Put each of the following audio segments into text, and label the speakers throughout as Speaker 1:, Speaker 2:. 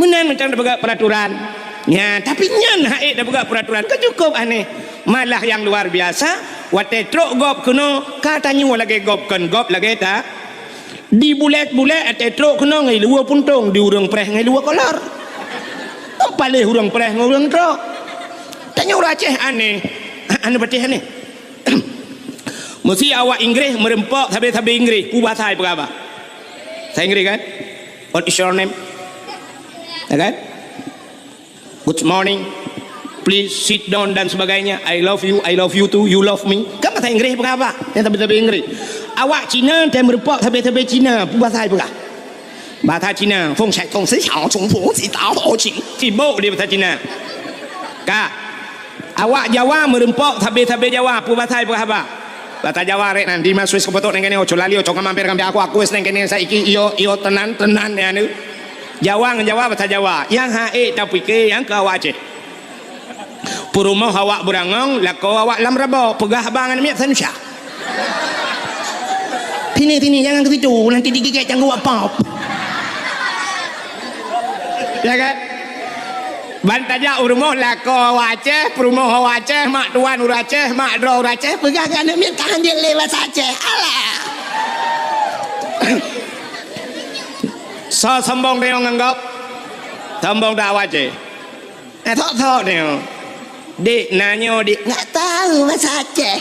Speaker 1: Menan macam dah buat peraturan. Ya, tapi nyan haik dah buat peraturan kan cukup aneh. Malah yang luar biasa, wate trok gop kena, katanya lagi gop kan gop lagi tak. Di bulat-bulat ate trok kena ngai luar puntung, di urang preh ngai luar kolor. Palih urang preh ngai urang trok. Tanya orang Aceh aneh. Anu betih aneh. Mesti awak Inggeris merempok habis-habis Inggeris. Ku bahasa apa? Saya Inggeris kan? What is your name? Ya kan? Good morning. Please sit down dan sebagainya. I love you too, you love me. Kan bahasa Inggeris apa? Yang habis-habis Inggeris. Awak Cina dan merempok habis-habis Cina. Ku bahasa apa? Bahasa Cina. Feng Shai Tong Si Xiao Chong Fu Si Dao Ho Qing. Sibuk dia bahasa Cina. Kak. Awak Jawa merempok habis-habis Jawa. Ku bahasa apa? Bahasa Jawa rek nanti masuk kebetul neng kene ojo lali ojo mampir kampi aku wis neng kene saiki iyo tenan ya nu. Jawa ngan Jawa bahasa Jawa. Yang hae tapi ke yang ke awak Aceh. Purumah awak berangong lako awak lam rabo pegah bangan miat sanusya. Tini jangan ke situ nanti digigit jangan gua pop. Ya kan? Bantaja urmoh lako awak Aceh, purumah awak Aceh, mak tuan urang Aceh, mak dro urang Aceh pegah kan miat tahan dia lewat Aceh. Alah. So sombong dia nganggap sombong dah awak Aceh. Thok dia. Dik nanya dik nggak tahu bahasa Aceh.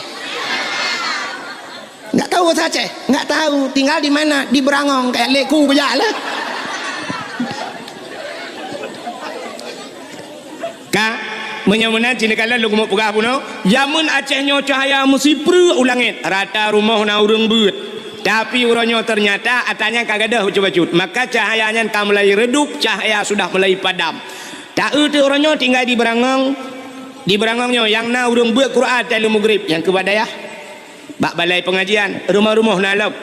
Speaker 1: Nggak tahu bahasa Aceh, nggak tahu tinggal di mana, di Berangong kayak leku berjalan. Kak, menyamanan cina kala lu mau pegah puno, jamun Acehnya cahaya mesti per ulangit, rata rumah na urang beut. Tapi urangnya ternyata atanya kagak dah bacut-bacut. Maka cahayanya tak mulai redup, cahaya sudah mulai padam. Tak itu orangnya tinggal di Berangong. Di Berangongnya yang na urang beut Quran telu maghrib yang ke badayah. Bak balai pengajian, rumah-rumah na lop.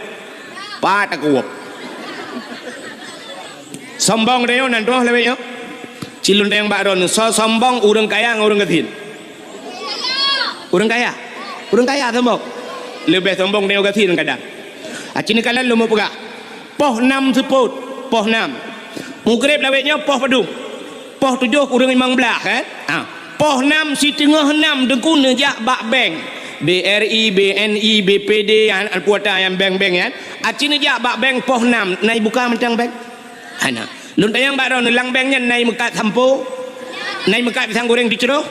Speaker 1: Pat aku. Sombong dia nan doh lebihnya. Cilun yang bakron so sombong urang kaya urang ketin. Urang kaya sombong. Lebih sombong dia ketin kadang. Acini kalian lu mau pegah. Poh 6 seput, poh 6. Maghrib lawetnya poh padum. Poh 7 urang 15 kan? Poh 6 si tengah 6 dengku nejak bak bank. BRI, BNI, BPD yang puata yang bank-bank kan. Acini nejak bak bank poh 6 naik buka macam bank. Ana. Lun tayang bakron lang banknya naik mekat sampo. Naik mekat pisang goreng diceroh.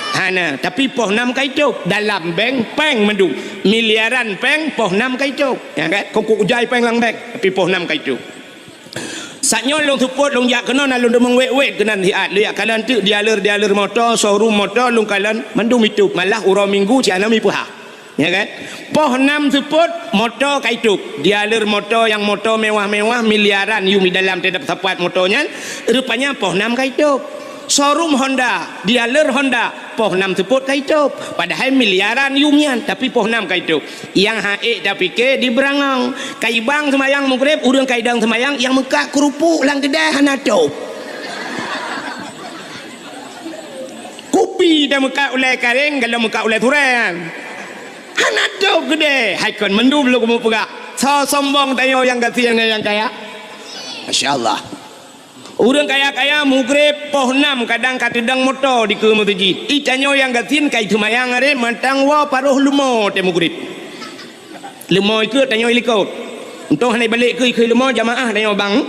Speaker 1: Hana, tapi poh 6 kaitu dalam bank peng mendung miliaran peng poh 6 kaitu ya kan kok ujai peng lang bank tapi poh 6 kaitu saknyo long support long jak kena nalun demeng wet kenan hiat liak kalan tu dialer motor showroom motor long kalan mendung itu malah uro minggu ci anami puha ya kan poh 6 support motor kaitu dialer motor yang motor mewah-mewah miliaran yu di dalam tidak tepat motornya rupanya poh 6 kaitu showroom Honda, dealer Honda, poh 6 sebut kaitu. Padahal miliaran yumian, tapi poh 6 kaitu. Yang haik tapi ke di Berangong, kaibang semayang maghrib, urang kaidang semayang, yang Mekah kerupuk lang kedai hanato. Kopi dah Mekah ulai karing, kalau Mekah ulai turan. Hanato kedai, haikon mendum lu kamu pegak. So sombong tayo yang kasihan yang kaya. Masya-Allah. Urang kaya-kaya maghrib poh 6 kadang katedang motor di ke masjid. Itanyo yang gatin kai semayang are mantang wa paruh lumo te maghrib. Lumo itu tanyo ilikot. Untuk hanai balik ke lumo jamaah tanyo bang.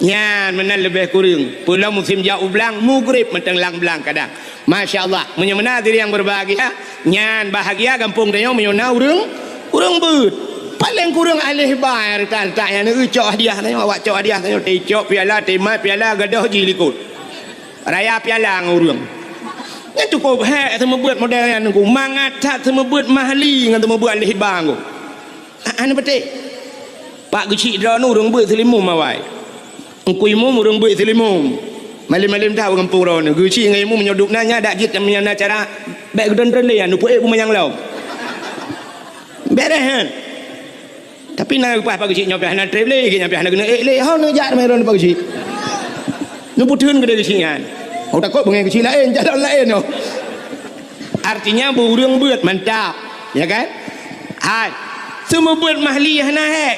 Speaker 1: Yan menan lebih kurang. Pulau musim jauh belang maghrib mantang lang belang kadang. Masya-Allah, menyemena diri yang berbahagia. Nyan bahagia kampung tanyo menyona urang beut. Paling kurang alih bayar tak yang ni cok hadiah tanya awak cok hadiah tanya cok piala temat piala gadah jilikut raya piala ngurung ni cukup hak semua buat model yang nunggu mangat semua buat mahli dengan semua buat alih bang anu betul pak kecil dah urung buat selimum awai engkau imum urung buat selimum malam-malam tahu kampung ron kecil dengan imum menyoduk nanya dak jit menyana cara baik gedan dia nu puek pun yang law berehan. Tapi nak apa pagi cik nyopah nak travel ke nyopah nak kena le ha nak jak meron pagi cik. Nu putun ke dari singan. Oh takut bengai kecil lain jalan lain no. Artinya burung beut mantap, ya kan? Hai. Semua buat mahli hana he.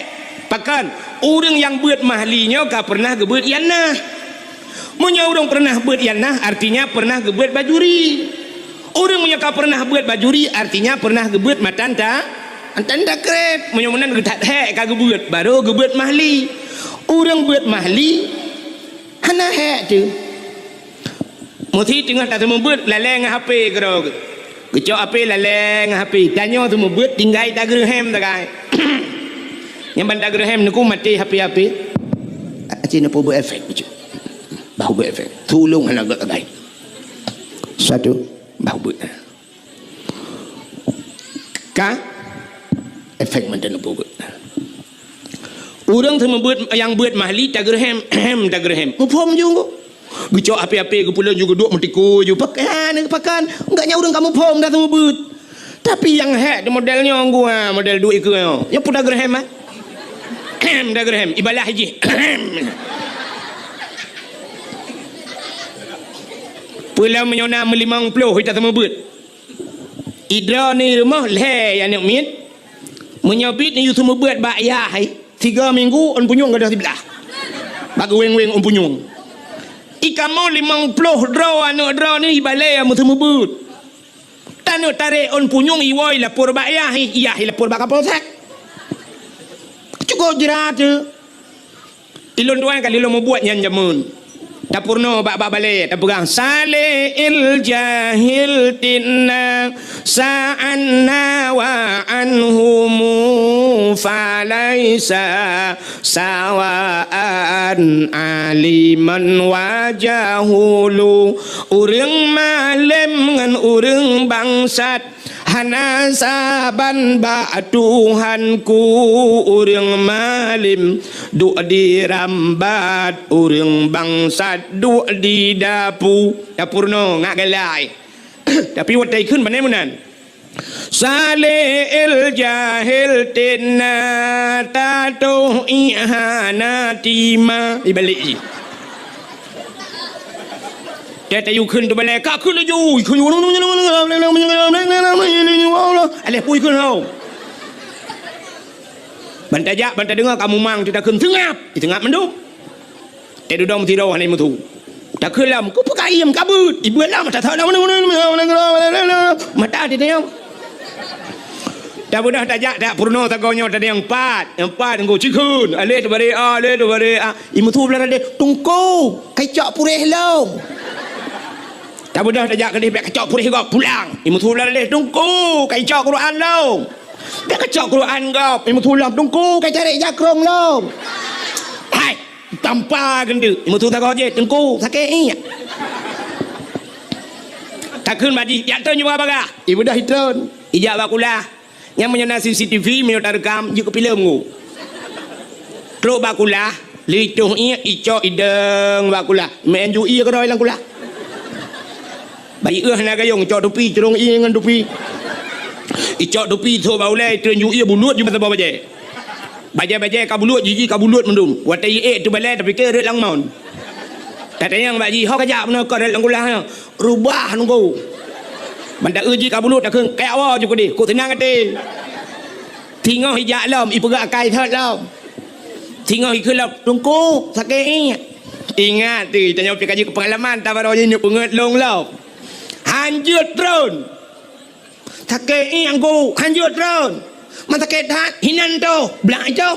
Speaker 1: Pakan orang yang buat mahlinya gak pernah gebuat yanah. Munya orang pernah buat yanah artinya pernah gebuat bajuri. Orang munya gak pernah buat bajuri artinya pernah gebuat matanta antanda krep. Munya menan gedak hek kagak buat baru gebuat mahli. Orang buat mahli hana hek tu. Muthi tengah tak semua buat laleng HP kerau. Kecok HP laleng HP. Tanya semua buat tinggal tak gerhem tak kai. Yang bantak gerhem ni ku mati HP. Acik nak buat efek je. Bau buat efek. Tolong anak tak kai. Satu bau buat. Ka efek mana nak buat. Orang semua buat yang buat mahli tak gerhem tak gerhem. Mufom juga. Gecok api-api ke pulau juga duk mentiku je pakan enggaknya orang kamu pom dah semua but. Tapi yang hak modelnya gua model duit ke yang pun dah gerhem ah. Dah gerhem ibalah haji. Pulau menyona 50 kita semua but. Idra ni rumah leh yang nak mit. Menyabit ni you semua buat bayar 3 minggu on punyung gadah sebelah. Bagi weng-weng on punyung. Ikamu 50 draw anak draw ni balai amu semua but. Tanuk tarik on punyung iwoi lapor bayar iya lapor bak kapolsek. Cukup jerat tu. Ilun tuan kali lo mau buat nyan jamun. Dapurno bak balai tapurang salil jahil tinna sa'anna wa anhumu falaisa sawaan aliman wajahulu urang malem ngan urang bangsat hana saban ba Tuhanku urang malim duk dirambat urang bangsat duk di dapurno ngak galai. Tapi wataiขึ้นมาแน่มื้อนั้นซาเลอิลจาฮิลตินาตาโตอิฮานาติมาibalikแต่อยู่ขึ้นตัวไปแล้วก็ขึ้นแล้วอยู่อะไรปุ้ยขึ้นเฮาbantai dengar kamu mang tidakขึ้นtengapมันดูแต่ดูดอมที่เราให้มันถูกtak kelam ku pakai ayam kabut ibu lah mata tahu mata dia yang dah budak tak purno tak kau nyot ada yang empat engkau cikun ale tu bare imu tu belah dia tungku kecok purih lo dah budak tak kena kecok purih kau pulang imu tu belah dia tungku kecok Quran lo dia kecok Quran kau imu tu belah tungku kecari jakrong lo hai tanpa gendu imu tu tak kau je tungku sakit ni tak kun baji yang tu juga baga ibu dah hitron ijak bakulah yang menyana CCTV minta rekam juga film ngu truk bakulah lituh ia ico ideng bakulah menju ia keroi lang kulah bayi na gayong cok dupi cerong ia ngan dupi ico dupi so baulai trenju ia bulut juga sebab baje kabulut jiji kabulut mendum watai tu balai tapi ke red lang maun kata yang baji hok kajak benar kau red lang kulah rubah nunggu benda uji kabulut dah keung kayak awak juga deh kau tenang hati tinggal hijak lam ibu gak kai thot lam tinggal ikut lam tunggu sakit ingat tu tanya kaji pengalaman tak baru je penget long lam hanjut drone sakit yang go hanjut drone mata ketat hinan tu belak itu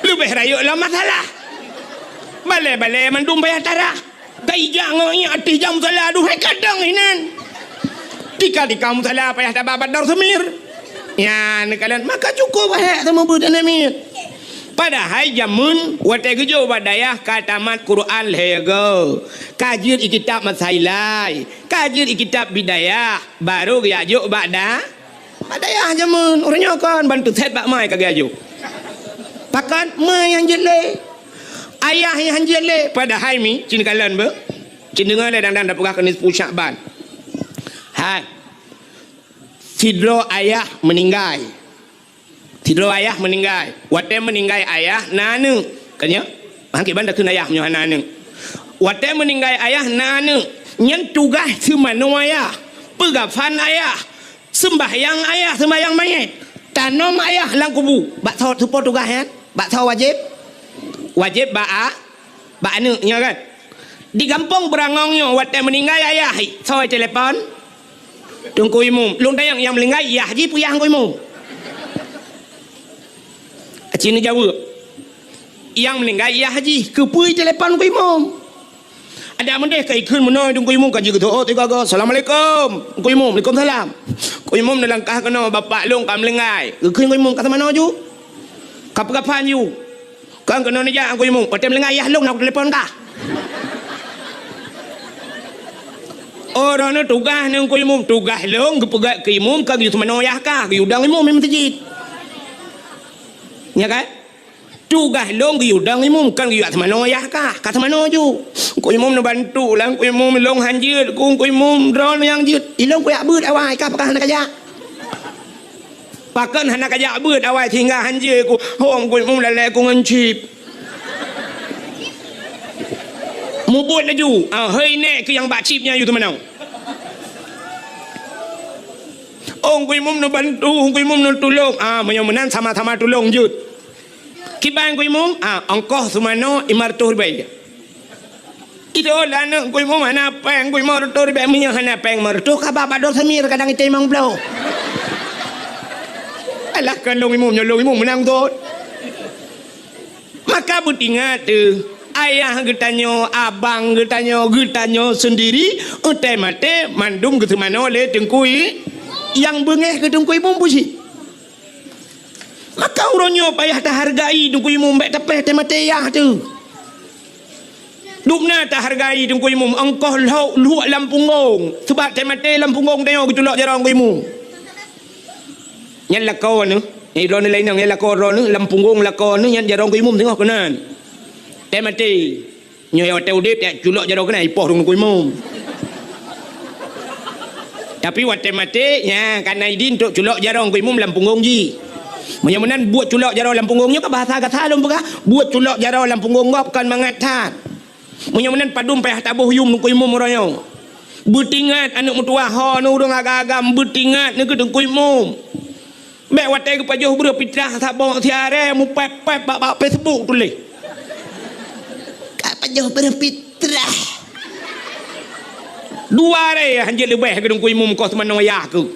Speaker 1: lebih rayuk lah masalah balai mandum bayar tarah kai jangan ati jam salah duhai kadang hinan tika di kamu salah payah tak babat dar semir ya nekalan maka cukup bahaya sama budan amit padahal jamun watai kejo badayah katamat Quran lego kajir kitab masailai kajir kitab bidayah baru gajuk badayah jamun orangnya kan bantu set bak mai kagak ajuk pakan mai yang jele ayah yang jele padahal mi cin kalan be cin dengar le dan dapur kenis pusak ban hai tidro ayah meninggal wate meninggal ayah nanu kanya hangki banda kun ayah nyo nanu wate meninggal ayah nanu nyen tugas semanu ayah pegafan ayah sembahyang mayit Tanam ayah lang kubu. Bak thau tu tugas kan? Bak thau wajib. Wajib bak anu nya kan. Di kampung berangongnya waktu meninggal ayah thau telepon. Tunggu imum. Lung tayang yang meninggal ayah ji puyang ku imum. Cina jawab. Yang meninggal ayah ji kepui telepon ku imum. Ada mendeh kai khun menoi dung ku imum ka ji tu oh tiga go assalamualaikum. Ku imum waalaikumsalam. Ku imum nelangkah kena bapak long kam lengai. Khun ku imum kata mana ju? Kapan ju? Kan kena ni ja ku imum. Patem lengai ayah long nak telefon ka. Orang tu tugas nang ku imum tugas long kepegat ke imum ka gi mana ayah ka gi udang imum memang masjid. Ya kan? Tugas long gi udang imum kan gi mana ayah ka? Kata mana ju? Ku imum nak bantu lang ku imum long hanjir ku imum drone yang jut. Ilong ku yak beut awai ka pakan nak ajak. Pakan nak ajak beut awai tinggal hanjir ku. Hong ku imum lalai ku ngancip. Mubut laju. Hei nek ke yang bak chipnya you tu mana? Ong ku imum nak bantu, ku imum nak tolong. Menyan sama-sama tolong jut. Kiban ku imum, ongkoh sumano 500 ribu. Itu lah nak ku imum mana peng ku imum 500 ribu minyak hana peng mertu ka baba do samir kadang itu memang blow. Alah kan long imum menang tu. Maka butingat tu ayah getanyo, abang getanyo sendiri utai mate mandum ke mana oleh tengkui yang bengeh ke tengkui imum pusi. Maka uronyo payah tak hargai tengkui imum baik tapeh te mate yah tu. Dukna tak hargai tengkui imum engkau luak lampungong sebab te mate lampungong tengok ketulak jarang ku imum. Nyan lakon nu, ron lain nang lakon ron lampungong lakon nu nyan jarang ku imum tengok kenan. Te mati nyoy hotel udip tak culak jaro kena ipoh dong ku imum. Tapi waktu mati nya kana idin tok culak jaro ku imum lampungong ji. Menyamunan buat culak jaro lampungongnya ka bahasa kata lom pega buat culak jaro lampungong ngop kan mangatat. Menyamunan padum payah tabuh yum ku imum royo. Betingat anak mutua ha nu urang agam betingat ni ke ku imum. Mek waktu ke pajuh bro pitrah sabong tiare mu pep bak Facebook tulis. Jauh berfitrah. Dua re hanjir lebih ke dengku imum kau semana ayah ku.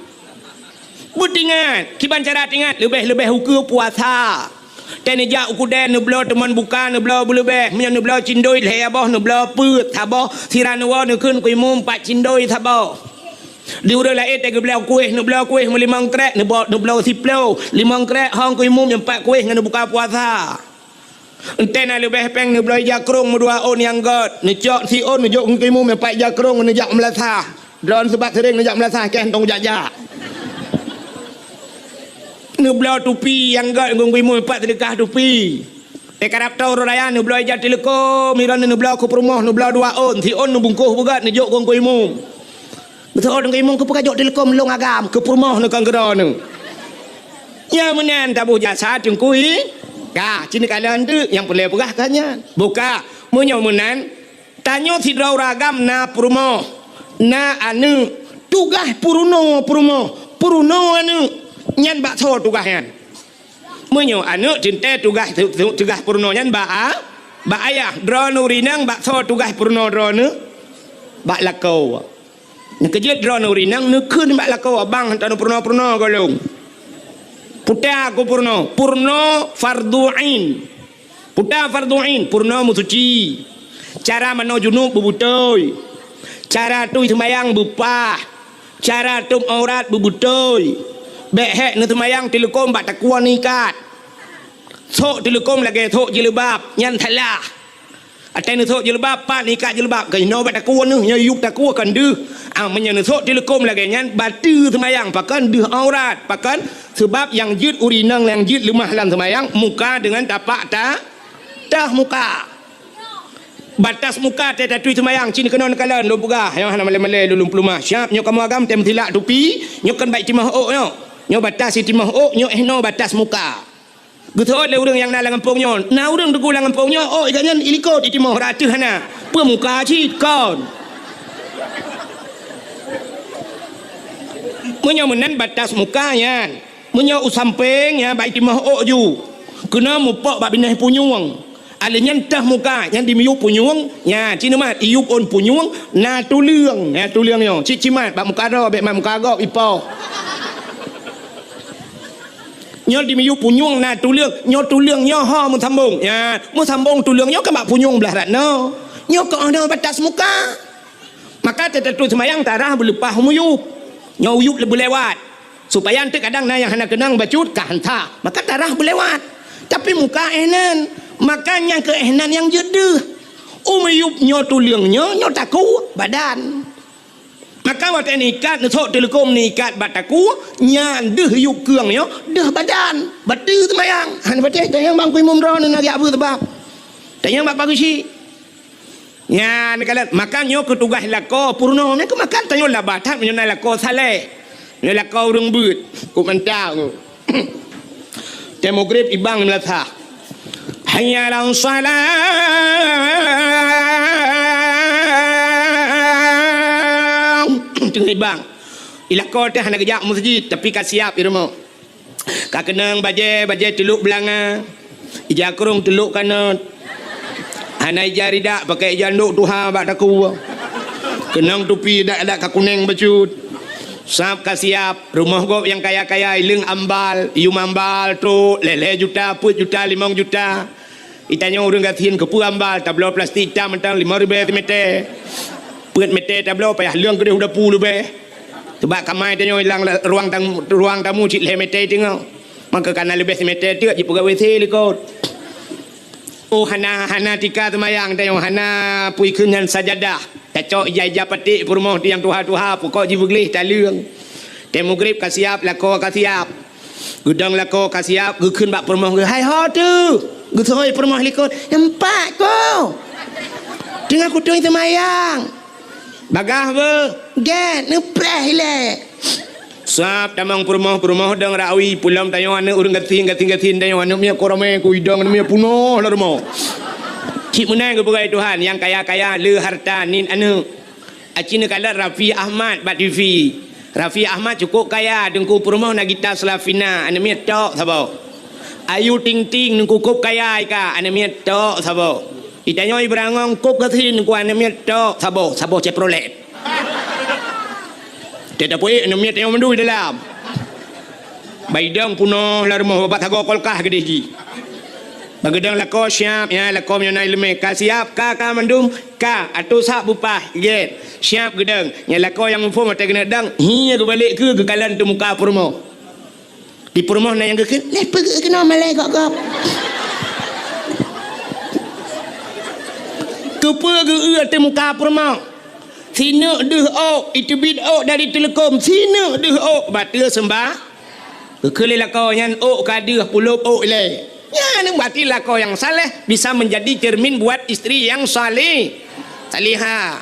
Speaker 1: Butingat, kiban cara tingat lebih hukum puasa. Dan jak uku den neblo teman bukan neblo lebih, menyan neblo cindoi le abah neblo put sabah siranawa nekun ku imum pak cindoi sabah. Diura lain tega neblo kuih melimang krek neblo siplo limang krek hang ku imum yang pak kuih ngana buka puasa. Enten ada lebih peng ni belai jakrong dua on yang god nejak si on nejak ngkimu mempak jakrong nejak melasah drone sebab sering nejak melasah kan tong jajak ni belau tupi yang god ngkimu mempak sedekah tupi dekat tau raya ni belai jak telekom miran ni belau ku perumah ni belau dua on si on bungkuh bugat nejak ngkimu betul ngkimu ku pakajak telekom long agam ke perumah ni kan gera ni ya menan tabuh jasa tengkui ka cini kalian tu yang boleh pegah kanya buka menyomunan tanyo sidrau ragam na purmo na anu tugas purno anu nyan bak so tugasnya menyo anu cinte tugas purno nyan ba ayah drone rinang bak so tugas purno drone bak lakau nak kerja drone rinang nak kun bak lakau abang hantar purno golong puta aku purno fardu'in puta fardu'in purno musuci cara mano junub bubutoi cara tu semayang bupah cara tu aurat bubutoi behek nu semayang telekom bak takwa nikat sok telekom lagi sok jilbab nyan thalah atai nu sok jilbab pa nikat jilbab ke no bak takwa nu nya yuk takwa kan deuh menyan sok telekom lagi nyan batu semayang pakan deuh aurat pakan sebab yang jid urinang yang jid lemah lan semayang muka dengan tapak dah muka batas muka tak tu semayang cini kena kalan lu pegah yang hana male lulum plumah siap nyok kamu agam tem tilak tupi nyok kan baik timah ok nyok batas timah ok nyok no batas muka betul le urang yang nalang kampung nyo na urang tu kulang kampung nyo oh ikannya ilikot di timah ratu hana pemuka cid kon menyomunan batas mukanya Menyo usamping ya baik timah ok ju. Kena mupok bak binah punyuang. Ala nyantah muka yang dimiuk punyuang ya cina mat iup on punyuang na tuliang yo cimat bak muka ro bek muka gok ipo. Nyo dimiuk punyuang na tuliang nyo ha mun sambung ya mun sambung tuliang nyo ka bak punyuang belah ratno. Nyo ko ana batas muka. Maka tertentu semayang tarah berlepah muyup. Nyo uyup boleh lewat. Supaya nanti kadang na yang hendak kenang bacut ka hantar. Maka tarah berlewat. Tapi muka enan. Makanya keenan yang jedeh umiyup nyo tuliang nyo taku badan. Maka waktu nikat nesok telekom nikat bataku nyan deh yuk keang nyo deh badan batu semayang han batek tayang bang kui mumron nak apa sebab tayang bak bagus si nyan kalat makanya ketugas lako purno mereka makan tanyo lah batat menyo lako saleh nyo lako urang beut ku mentang demograf ibang melatah hayya ala salat tengah bang ilako teh nak kerja masjid tapi ka siap irmo ka kenang baje teluk belanga ija kurung teluk kanot anai jarida pakai janduk tuha bak taku kenang tupi dak ka kuning becut sap ka siap rumah gop yang kaya-kaya ileng ambal iu ambal tu lele juta put juta 5 juta itanya urang gatin ke pu ambal tablo plastik hitam mentang 5,000 meter put meter tablo payah leung gede udah 10 lebih sebab kamai tanya hilang ruang tamu cik le meter tengok maka kana lebih meter tu je pegawai WC likot oh hana tika semayang tanya hana pui kenyan sajadah cocok ija petik rumah yang tuha pokok ji beglih ta leung temu grip ka siap lako ka siap gudang lako ka siap gu keun bak rumah gu hai ho tu gu soi rumah likot empat ko tengah kutung semayang bagah be get nepreh le sap tamang rumah dang rawi pulam tayo ane urang gatin tayo ane mia korame ku idang mia puno la rumah cik menang kepada Tuhan yang kaya-kaya le harta nin anu acina kala Rafi Ahmad bat TV Rafi Ahmad cukup kaya dengku perumah nak gitar Selafina ane mia tok sabo Ayu Ting Ting dengku kup kaya ka ane mia tok sabo itanya ibrangong kup gatin ku ane mia tok sabo Chevrolet tidak boleh ane mia tengok mendu dalam baidang puno la rumah babat hago kolkah gede ji bagedang lako siap ya lako menyonai lemeh ka siap ka mandum ka atau sak bupah get siap gedang nya lako yang mufo mata kena dang hiya ke balik ke kalan tu muka purmo di purmo na yang ke le pergi kena malai kok ke pergi tu muka purmo sini deh ok itu bid ok dari telekom sini deh ok batil sembah ke lako yang ok kadah puluh ok le ya ni berarti kau yang saleh bisa menjadi cermin buat istri yang salihah.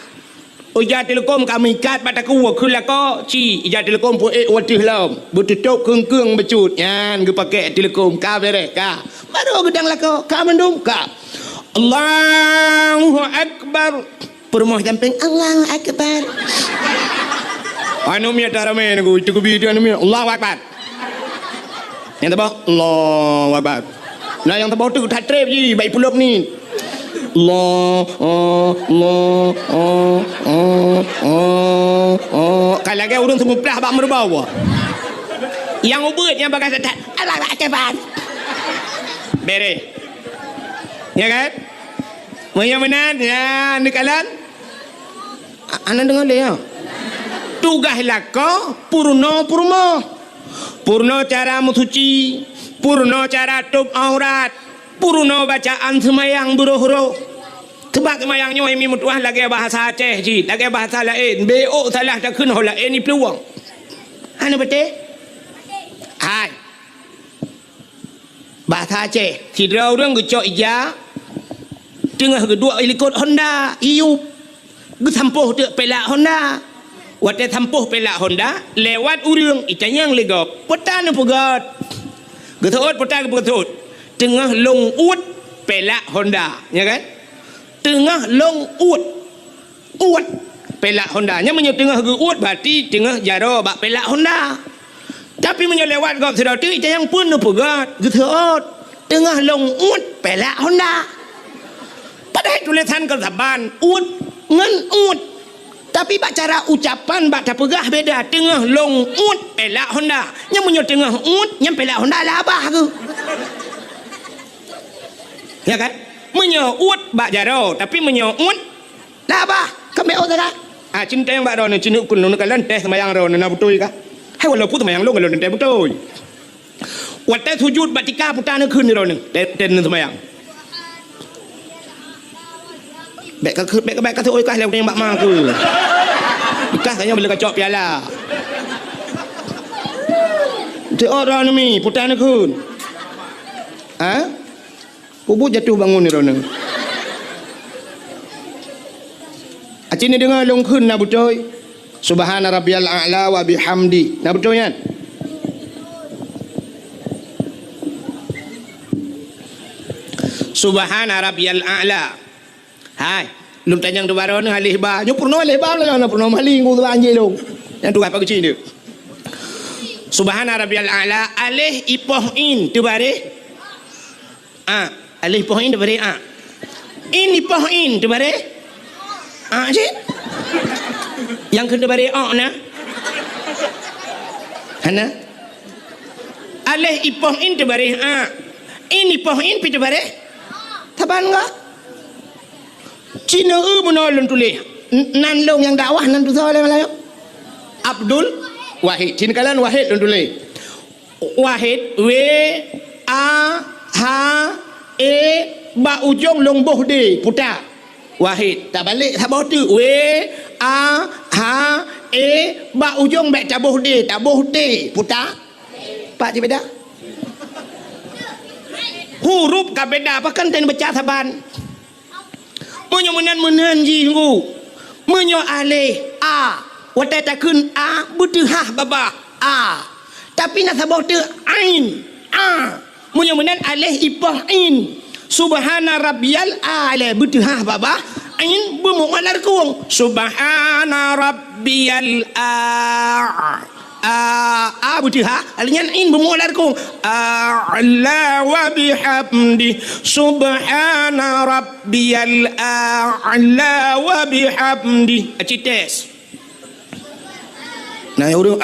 Speaker 1: Ujar telekom kami ikat bataku wakul kau ci ujar telekom pu watih lam betutuk keng becut yan ge pakai telekom ka bere ka baru gedang kau ka mendum ka Allahu akbar permoh jamping Allahu akbar anu mia tarame ku itu video anu mia Allahu akbar yang tabah Allahu akbar. Nah yang terbau tu tak trip je baik pulap ni. Kalau lagi urang semua pelah bak merbau. Yang ubet yang bagai setat. Allah akbar. Bere. Ya kan? Yang benar ya nikalan. Anak dengar dia. Tugas lako purno cara mensuci. Purno cara tup aurat purno bacaan semayang buruh-buruh sebab semayangnya ini mutuah lagi bahasa Aceh ji lagi bahasa lain BO salah tak kena lain ni peluang anu betul hai bahasa Aceh tidak orang gecok ija tengah kedua ikut Honda iup gesampuh tu pelak Honda waktu sampuh pelak Honda lewat urang itanya yang legap petan pegat getut petang getut tengah long ut pelak Honda ya kan tengah long ut pelak Honda nya menyo tengah ut berarti tengah jaro bak pelak Honda Tapi menyelewat kau sudah tu itu yang pun pegat gitu tengah long ut pelak Honda. Padahal tulisan kesaban ut ngan ut. Tapi bak cara ucapan bak tak pegah beda tengah long ut pelak Honda. Yang menyo tengah ut yang pelak Honda lah abah ke. Ya kan? Menyo ut bak jaro tapi menyo ut lah abah. Kami oh tak? Cinta yang bak ron cinta kun nun kalan teh semayang ron na betul ka? Hai walau put semayang long kalan teh betul. Wat teh sujud batika putana kun ron ten semayang. Baik kata oi kah lewat yang bak mak ke. Bekas saya boleh kacok piala. Te orang ni putana kun. Ha? Kubu jatuh bangun ni ron. Acini dengar long kun na betul. Subhana rabbiyal a'la wa bihamdi. Na betul kan? Subhana rabbiyal a'la. Hai, lum tanyang tu baru ni alih ba. Nyo purno alih ba lah na purno maling ku tu anjing long. Yang tu apa kecil dia. Subhana rabbiyal a'la alih ipoh in tu bare. Alih ipoh in tu bare In ipoh in tu bare. Cik. Yang kena bari na. Hana. Alih ipoh in tu bari In ipoh in pi tu bari. Taban enggak? Cina menolong tulis. Nan long yang dakwah nan tu soal Melayu. Abdul Wahid. Cina kalan Wahid don tulis. Wahid W A H E ba ujung long boh de putar. Wahid tak balik tak bawa tu W A H E ba ujung baik tabuh D putar pak je beda huruf ka beda apa kan ten baca saban menyo menan ji nggu menyo alih a wata ta kun a butuh ha baba a tapi nak sabah tu ain menyo menan alih ipah in Subhana rabbiyal a'la butuh baba ain bermualar kuang subhana rabbiyal butuh alnya ain bermualar kuang a'la wa bihamdi subhana rabbiyal a'la wa bihamdi acites nah urang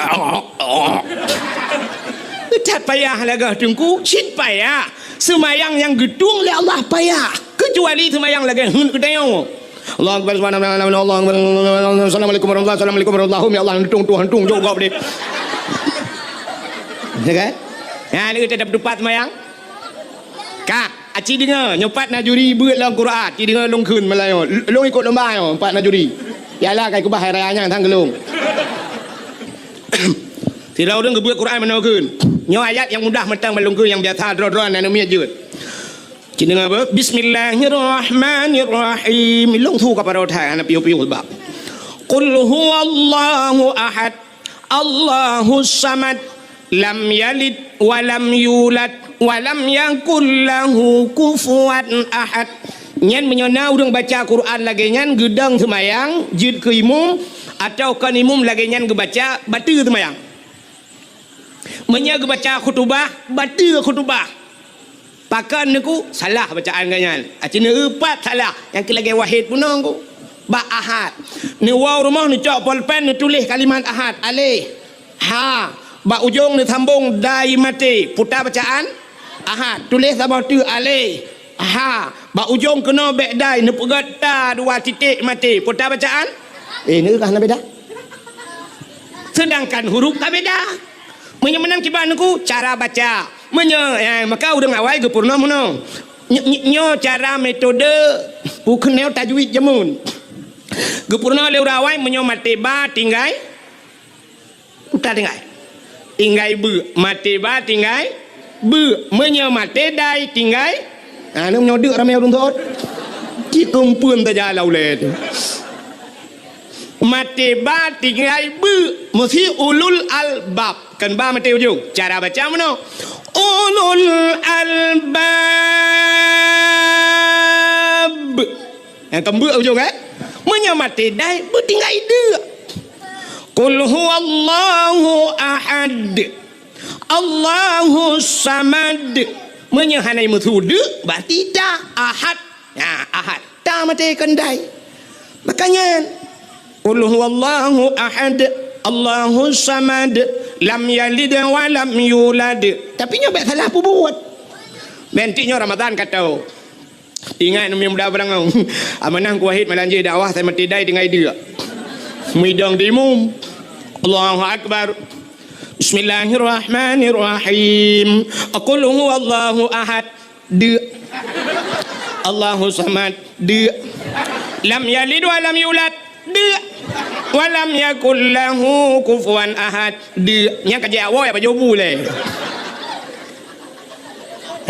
Speaker 1: tak payah lagah tengku cit payah semayang yang gedung oleh Allah payah kecuali semayang lagi kedayang Allah Akbar subhanallah Allah Akbar assalamualaikum warahmatullahi ya Allah tung jawab dia ya kan ya ni kita dapat dupat semayang kak aci dengar nyopat najuri beut dalam Quran aci dengar long kun Melayu long ikut lomba yo empat najuri yalah kai kubah hari raya tang gelung tidak orang kebuat Quran mana kun nyo ayat yang mudah mentang melungku yang biasa dron dan namanya jut. Cina apa? Bismillahirrahmanirrahim. Long thu kepada orang anak piu-piu sebab. Qul huwallahu ahad. Allahus samad. Lam yalid wa lam yulad wa lam yakul lahu kufuwan ahad. Nyan menyona urang baca Quran lagi nyan gedang semayang jut ke imum atau kan imum lagi nyan baca batu semayang. Menyaga baca khutbah batu khutbah pakan niku salah bacaan ganyan acina empat salah yang lagi wahid pun nangku ba ahad ni waw rumah ni cok pulpen ni tulis kalimat ahad alih ha ba ujung ni sambung dai mati putar bacaan ahad tulis sama tu alih ha ba ujung kena bek dai ni pegat ta dua titik mati putar bacaan ni kah beda sedangkan huruf tak beda. Menyemenang kibanku cara baca maka udah ngawai ke purna mono nyo cara metode bukan neo tajwid jamun ke purna le urawai menyo mateba tinggai putar tinggai bu mateba tinggai bu menyo matedai tinggai ni menyo dek ramai urung tot kitung pun taja laulet mateba tinggai bu mesti ulul albab kan ba mati ujung cara baca mana ulul albab yang kembuk ujung menyamati dai bertinggai dia qul huwallahu ahad Allahu samad. Menyahanai methude berarti dah ahad. Ya, ahad. Dah mati kendai. Makanya qul huwallahu ahad, Allahu samad, lam yalid wa lam yulad. Tapi nyobek salah apa buat. Bentiknya Ramadan kata. Ingat ni muda barang amanah ku wahid melanje dakwah saya mati dai dengan dia. Midang dimum. Allahu akbar. Bismillahirrahmanirrahim. Aqul huwallahu ahad. De. Allahu samad. De. Lam yalid wa lam yulad. De. Wa lam yakul lahu kufuwan ahad. De. Nya kerja awak ya baju boleh.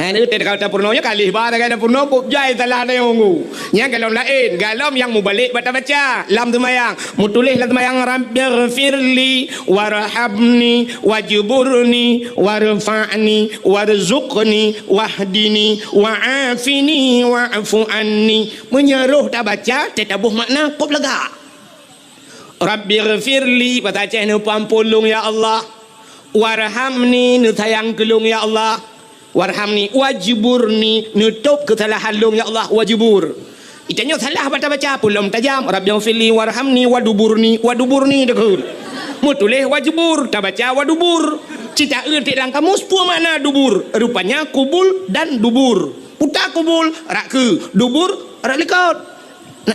Speaker 1: Ini tidak kata purnonya kali bahasa kata purno jai salah ada yang ungu. Yang kalau lain, galam yang mubalik baca lam semayang, mutulis lam semayang Rabbighfirli warhamni wajburni warfa'ni warzuqni wahdini wa'afini wa'fu anni. Menyeruh tak baca, tak tabuh makna pop lega. Rabbighfirli baca ni pampulung ya Allah. Warhamni nu sayang kelung ya Allah. Warhamni wajburni nutup kesalahan long ya Allah wajbur. Itanya salah baca belum tajam. Rabbighfirli warhamni waduburni dekul. Mutulih wajbur tak baca wadubur. Cita erti dalam kamus pu makna dubur. Rupanya kubul dan dubur. Puta kubul rak ke dubur rak lekot.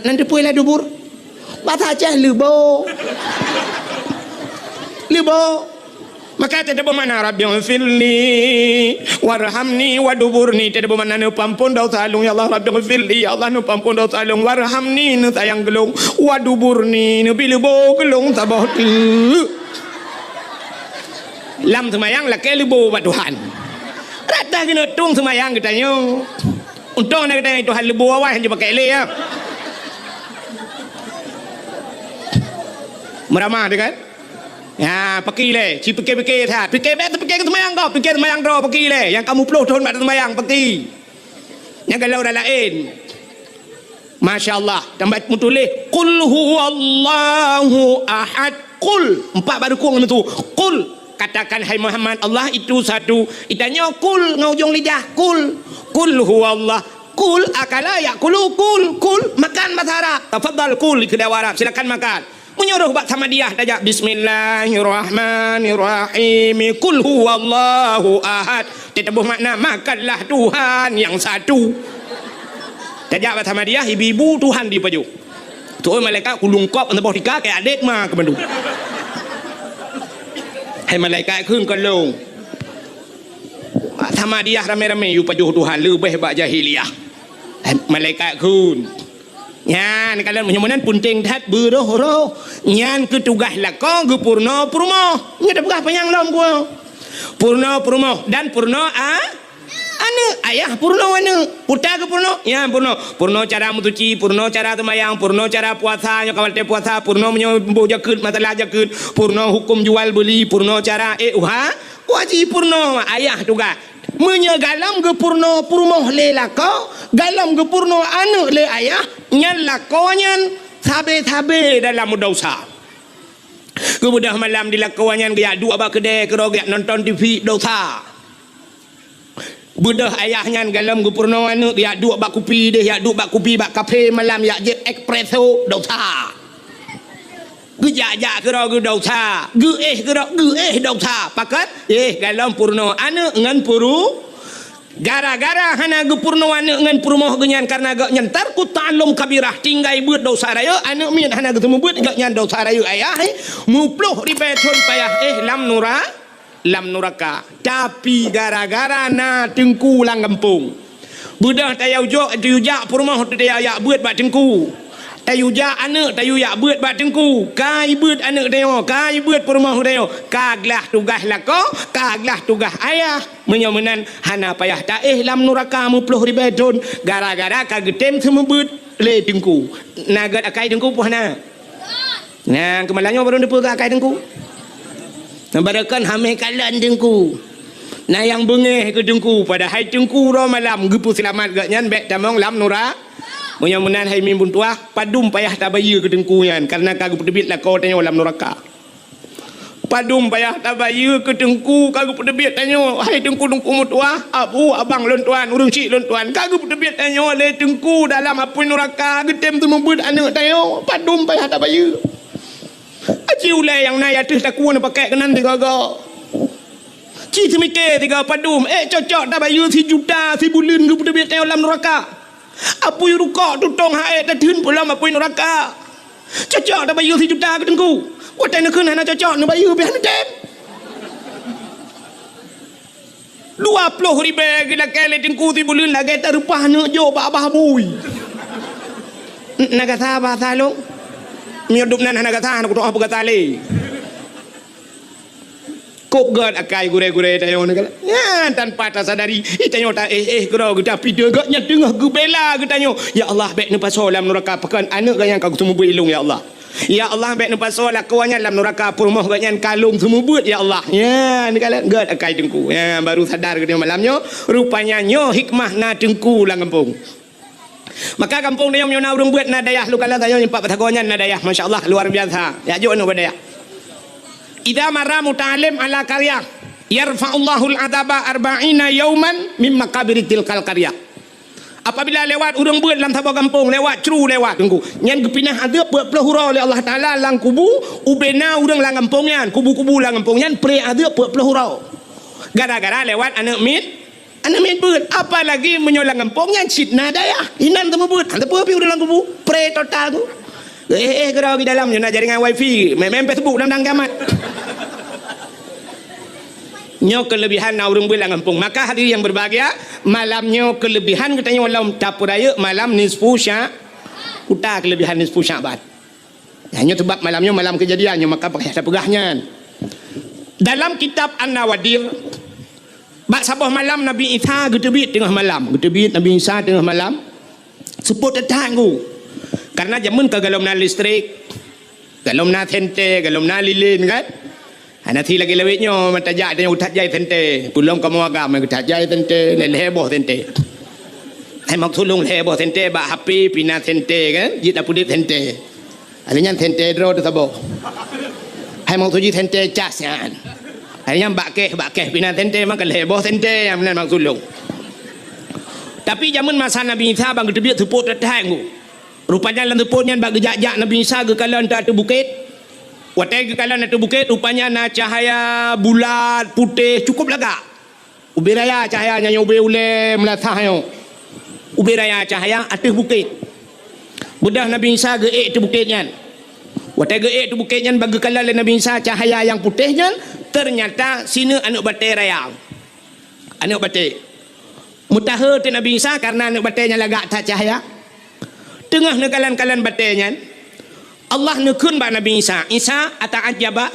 Speaker 1: Nanti puilah dubur. Baca Aceh lebo. Lebo. Maka tidak bermakna Rabbighfirli warhamni waduburni, tidak bermakna nu pampun dosa alung ya Allah. Rabbighfirli ya Allah nu pampun dosa alung, warhamni nu sayang gelung, waduburni nu bilbo gelung tabah tu. Lam semayang laki libo buat Tuhan. Rata kena tung semayang katanya. Untung nak kata Tuhan libo awal hanya pakai le ya. Meramah dia kan? Ya, pergi le. Si pergi tak. Pergi betul pergi ke semayang kau. Pergi semayang kau pergi le. Yang kamu puluh tahun pada semayang pergi. Yang kalau dah lain. Masya Allah. Tambah tulis. Qul huwallahu ahad. Qul. 4 baru kul itu. Qul. Katakan hai Muhammad Allah itu satu. Itanya qul ngaujung lidah. Qul. Qul huwallah. Qul akala ya qulu qul. Qul makan bahasa Arab. Tafadhal qul di kedai Arab. Silakan makan. Menyuruh buat sama dia saja. Bismillahirrahmanirrahim. Qul huwallahu ahad. Tidak bermakna makanlah Tuhan yang satu. Tajak buat sama dia ibu-ibu Tuhan di paju. Tu malaikat kulung kop untuk tika kayak adik mah ke bandu. Hai malaikat khun kolong. Sama dia rame-rame yu paju Tuhan lebih bak jahiliyah. Malaikat khun. Nyan kalian menyemunan punting dat beroh-roh. Nyan ketugah lako ge purno purmo. Ngada begah panyang lom gua. Purno purmo dan purno anu ayah purno anu. Puta ke purno? Ya purno. Purno cara mutuci, purno cara semayang, purno cara puasa, nya kawal te puasa, purno menyembuh jakut masalah jakut, purno hukum jual beli, purno cara wajib purno ayah tugah. Menyegalam ge purno purmo le lako, galam ge purno anu le ayah. Nyan lakonyan tabe-tabe dalam dosa. Kemudian malam dilakonyan gaya dua abak kedai kerogak nonton TV dosa. Budah ayahnya galam gupurno anu ya dua bak kopi deh ya dua bak kopi bak kafe malam ya je espresso dosa. Gejak kerog dosa. Kerog dosa. Pakat galam purno anu ngan puru. Gara-gara hana ge purno anu ngan purmoh genyan karena ge nyentar ku ta'allum kabirah tinggai beut dosa raya anu min hana ge temu beut ge nyan dosa raya ayah mupluh ribetun payah lam nuraka tapi gara-gara na tengku lang kampung budah tayau jo tayujak purmoh tayau ya beut bak tengku tayujak anu tayu ya beut bak tengku kai beut anu tayo kai beut purmoh tayo kaglah tugas lako kaglah tugas ayah menyomenan hana payah ta lam nuraka mupluh ribetun gara-gara kagetem semua beut le tengku nagat akai tengku puhna nah kemalannya baru depa akai tengku nambarakan hame kalan tengku nah yang bengeh ke tengku pada hai tengku ro malam gepu selamat gak nyan bek tamong lam nura menyomenan hai mimbun tuah padum payah ta bayi ke tengku yan karena kagu pedebit la kau tanyo lam nuraka Padum payah tabaya ke Tengku kagak pedebit tanya. Hai Tengku mutua, abu abang lon tuan, urang cik lon tuan. Kagak pedebit tanya le Tengku dalam apa neraka getem tu membut anak tanya. Padum payah tabaya. Aci ulai yang naik atas tak kuat pakai kenan tiga gak. Ci semikir tiga padum. Cocok tabaya 1 juta 1 bulan ke pedebit tanya dalam neraka. Apa yang rukak tutong haid datun pula apa yang neraka. Cocok tabaya 1 juta ke Tengku. Buat tak nak kena cocok nak bayar biar tem. 20 ribu kita kali Tengku 3 bulan lagi tak rupah nak jo abah bui. Nak kata apa salong? Miudup nan nak kata nak apa kata le. Kop gad akai gure-gure tayo nak kala. Ya tanpa tak sadari tayo tak kau kita pideu gaknya tengah gebela kita ya Allah baik ni pasal dalam neraka pekan anak yang kau semua berilung ya Allah. Ya Allah baik nampak soal lakuannya dalam neraka rumah ganyan kalung semua buat ya Allah. Ya ni kala gad akai Tengku. Ya baru sadar ke dia malamnya rupanya nyo hikmah na Tengku lang kampung. Maka kampung dia yang urang buat na dayah lu kala tayo nyempak patagonya na dayah masya-Allah luar biasa. Ya jo anu badaya. Idza marra muta'allim ala qarya yarfa'ullahu al-adaba 40 yawman min makabiri tilkal qarya. Apabila lewat urang buat dalam tabah kampung lewat ceru lewat Tengku nyan gepinah ada pelahura oleh Allah Taala lang kubu ubena urang lang kampung nyan kubu-kubu lang kampung nyan pre ada pelahura gara-gara lewat anak mit buat apalagi menyolang kampung nyan sitna daya inan temu buat ada apa urang lang kubu pre total tu gerau di dalam nak jaringan wifi main Facebook dan gamat nyo kelebihan na urang buat lang kampung. Maka hadirin yang berbahagia, malamnya kelebihan katanya walau tapuraya malam nisfu sya uta kelebihan nisfu Syaban. Hanya sebab malamnya malam kejadiannya maka pakai pegahnya. Dalam kitab An-Nawadir bak sabah malam Nabi Isa getebit tengah malam. Getebit Nabi Isa tengah malam. Seput tetanggu. Karena zaman kegalom na listrik, galom na tente, galom na lilin kan. Nanti lagi lewitnya mentajak dia utat jai tente pulang kamu agam utat jai tente leheboh tente hai mak tulung leheboh tente ba HP pina tente kan jit apudit tente alinya tente dro tu sabo hai mak tuji tente cas kan alinya bakeh pina tente mak leheboh tente yang mak tulung tapi zaman masa Nabi Isa bang gedebit teput tetang rupanya lan teputnya bang gejak Nabi Isa ke kalan tak bukit. Watai ke kalan itu bukit rupanya na cahaya bulat putih cukup laga. Ubi raya cahayanya ubi ule melatahnya. Ubi raya cahaya atas bukit. Budah Nabi Isa geek itu bukitnya. Watai geek itu bukitnya bagi kalan Nabi Isa cahaya yang putihnya ternyata sini anak batai raya. Anak batai. Mutaha tu Nabi Isa karena anak batainya lagak tak cahaya. Tengah nekalan-kalan batainya Allah nekun ba Nabi Isa ata'ajaba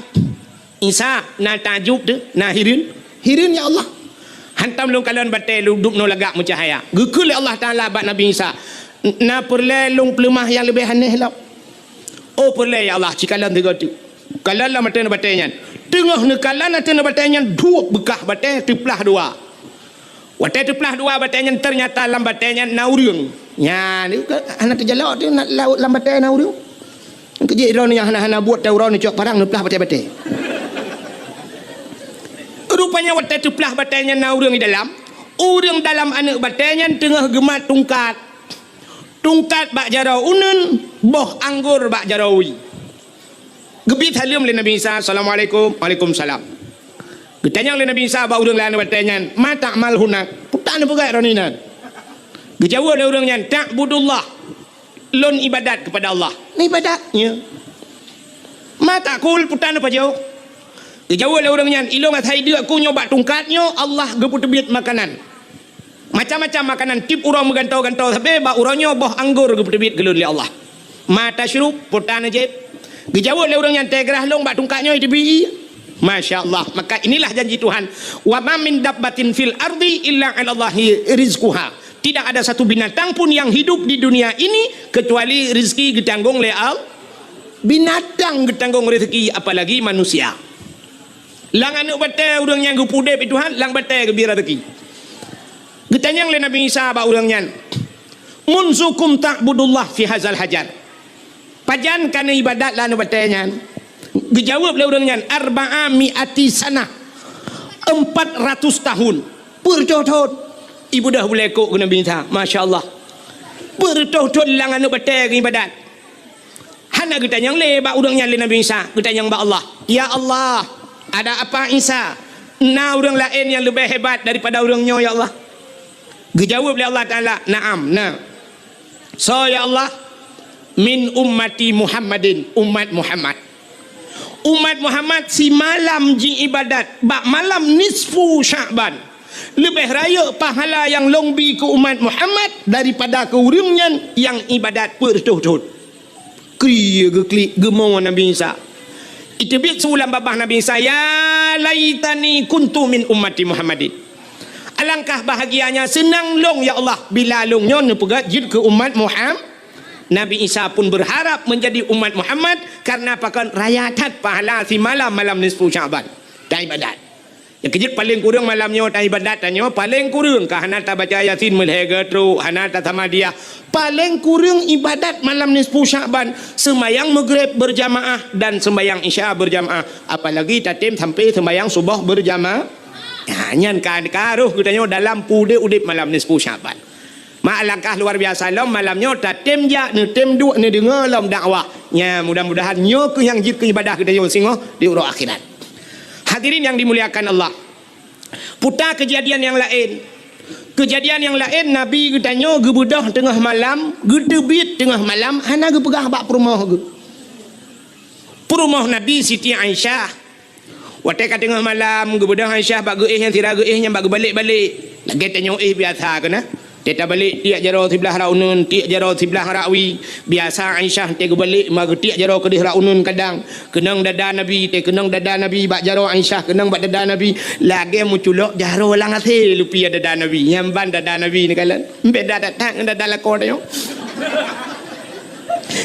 Speaker 1: Isa na tajub tu na hirin ya Allah hantam lu kalian batai lu duk no lagak mucahaya gekul Allah Taala ba Nabi Isa na perle lung pelemah yang lebih aneh lah oh perle ya Allah cikalan tiga tu kalan lah mata batainya tengah nekalan atau batainya dua bekah batai teplah dua watai teplah dua batainya ternyata lam batainya nauriung ya ni anak terjalak tu nak lam batai nauriung kerja orang yang hana-hana buat tahu orang ni cok parang neplah batai-batai. Rupanya waktu teplah batainya na urang di dalam. Urang dalam anak batainya tengah gemat tungkat. Tungkat bak jarau unun, boh anggur bak jarawi. Gebit halim le Nabi Isa assalamualaikum waalaikumsalam. Getanya le Nabi Isa bak urang lain batainya, "Ma ta'mal hunak?" Putan apa gai ronina. Gejawab le urangnya, "Ta'budullah." Lon ibadat kepada Allah. Ni ibadatnya. Mata kul putan apa jauh? Dijauh oleh orangnya, ilong atai dia aku nyoba tungkatnya, Allah geput tebit makanan. Macam-macam makanan tip urang megantau-gantau sampai ba urangnya boh anggur geput tebit gelun li Allah. Mata syuruk putan aja. Dijauh oleh orangnya tegrah long ba tungkatnya itu bi. Masya-Allah. Maka inilah janji Tuhan. Wa ma min dabbatin fil ardi illa 'ala Allahi rizquha. Tidak ada satu binatang pun yang hidup di dunia ini kecuali rezeki ditanggung oleh Allah. Binatang ditanggung rezeki apalagi manusia. Lang anak batai urang yang gupudep itu Tuhan, lang batai gebira rezeki. Getanyang oleh Nabi Isa ba urang nyan. Munzukum ta'budullah fi hazal hajar. Pajan kana ibadat lan batai nyan. Gejawab le urang nyan arba'a mi'ati sanah, 400 tahun bertotot ibu dah boleh kok ke Nabi Isa, masya-Allah. Bertotot lang anu batal ibadat. Hana kita yang lebat urang nyali Nabi Isa, kita yang ba Allah. Ya Allah, ada apa Isa? Na urang lain yang lebih hebat daripada urangnya ya Allah. Gejawab oleh Allah Taala, "Na'am, na." So ya Allah, min ummati Muhammadin, umat Muhammad. Umat Muhammad si malam ji ibadat, bak malam nisfu Sya'ban. Lebih raya pahala yang longbi ke umat Muhammad daripada ke urangnya yang ibadat bertut-tut. Kriya ke klik gemau Nabi Isa. Itu biar sulam babah Nabi Isa, ya laitani kuntu min ummati Muhammadin. Alangkah bahagianya, senang long ya Allah bila longnya nepegat jid ke umat Muhammad. Nabi Isa pun berharap menjadi umat Muhammad karena pakan rayatat pahala si malam nisfu Sya'ban dan ibadat. Yang kejut paling kurang malamnya dan ibadat tanya paling kurang ke hanata baca Yasin melhega tru hanata Tamadiyah paling kurang ibadat malam nisfu Sya'ban, sembayang maghrib berjamaah dan sembayang isya berjamaah, apalagi tatim sampai sembayang subuh berjamaah. Nyan kan karuh katanya dalam pude udip malam nisfu Sya'ban. Alangkah luar biasa lom malamnya tatim ja ne tem dua ne dengar lom dakwah. Ya mudah-mudahan nyo ke yang jid ke ibadah kita yo singo di urang akhirat. Hadirin yang dimuliakan Allah. Putar kejadian yang lain. Kejadian yang lain Nabi katanya gebedah tengah malam, gedebit tengah malam, hana ge pegah bak perumah ge. Perumah Nabi Siti Aisyah. Waktu kat tengah malam gebedah Aisyah bak geih yang tira geih yang bak balik-balik. Lagi tanya biasa kena. Dia balik tiak jaro sebelah raunun, tiak jaro sebelah rawi. Biasa Aisyah dia balik mag tiak jaro ke di raunun kadang. Kenang dada Nabi, dia kenang dada Nabi bak jaro Aisyah, kenang bak dada Nabi. Lagi muculok jaro lang ase lupi dada Nabi. Nyamban dada Nabi ni kalan. Beda datang dada lako dia.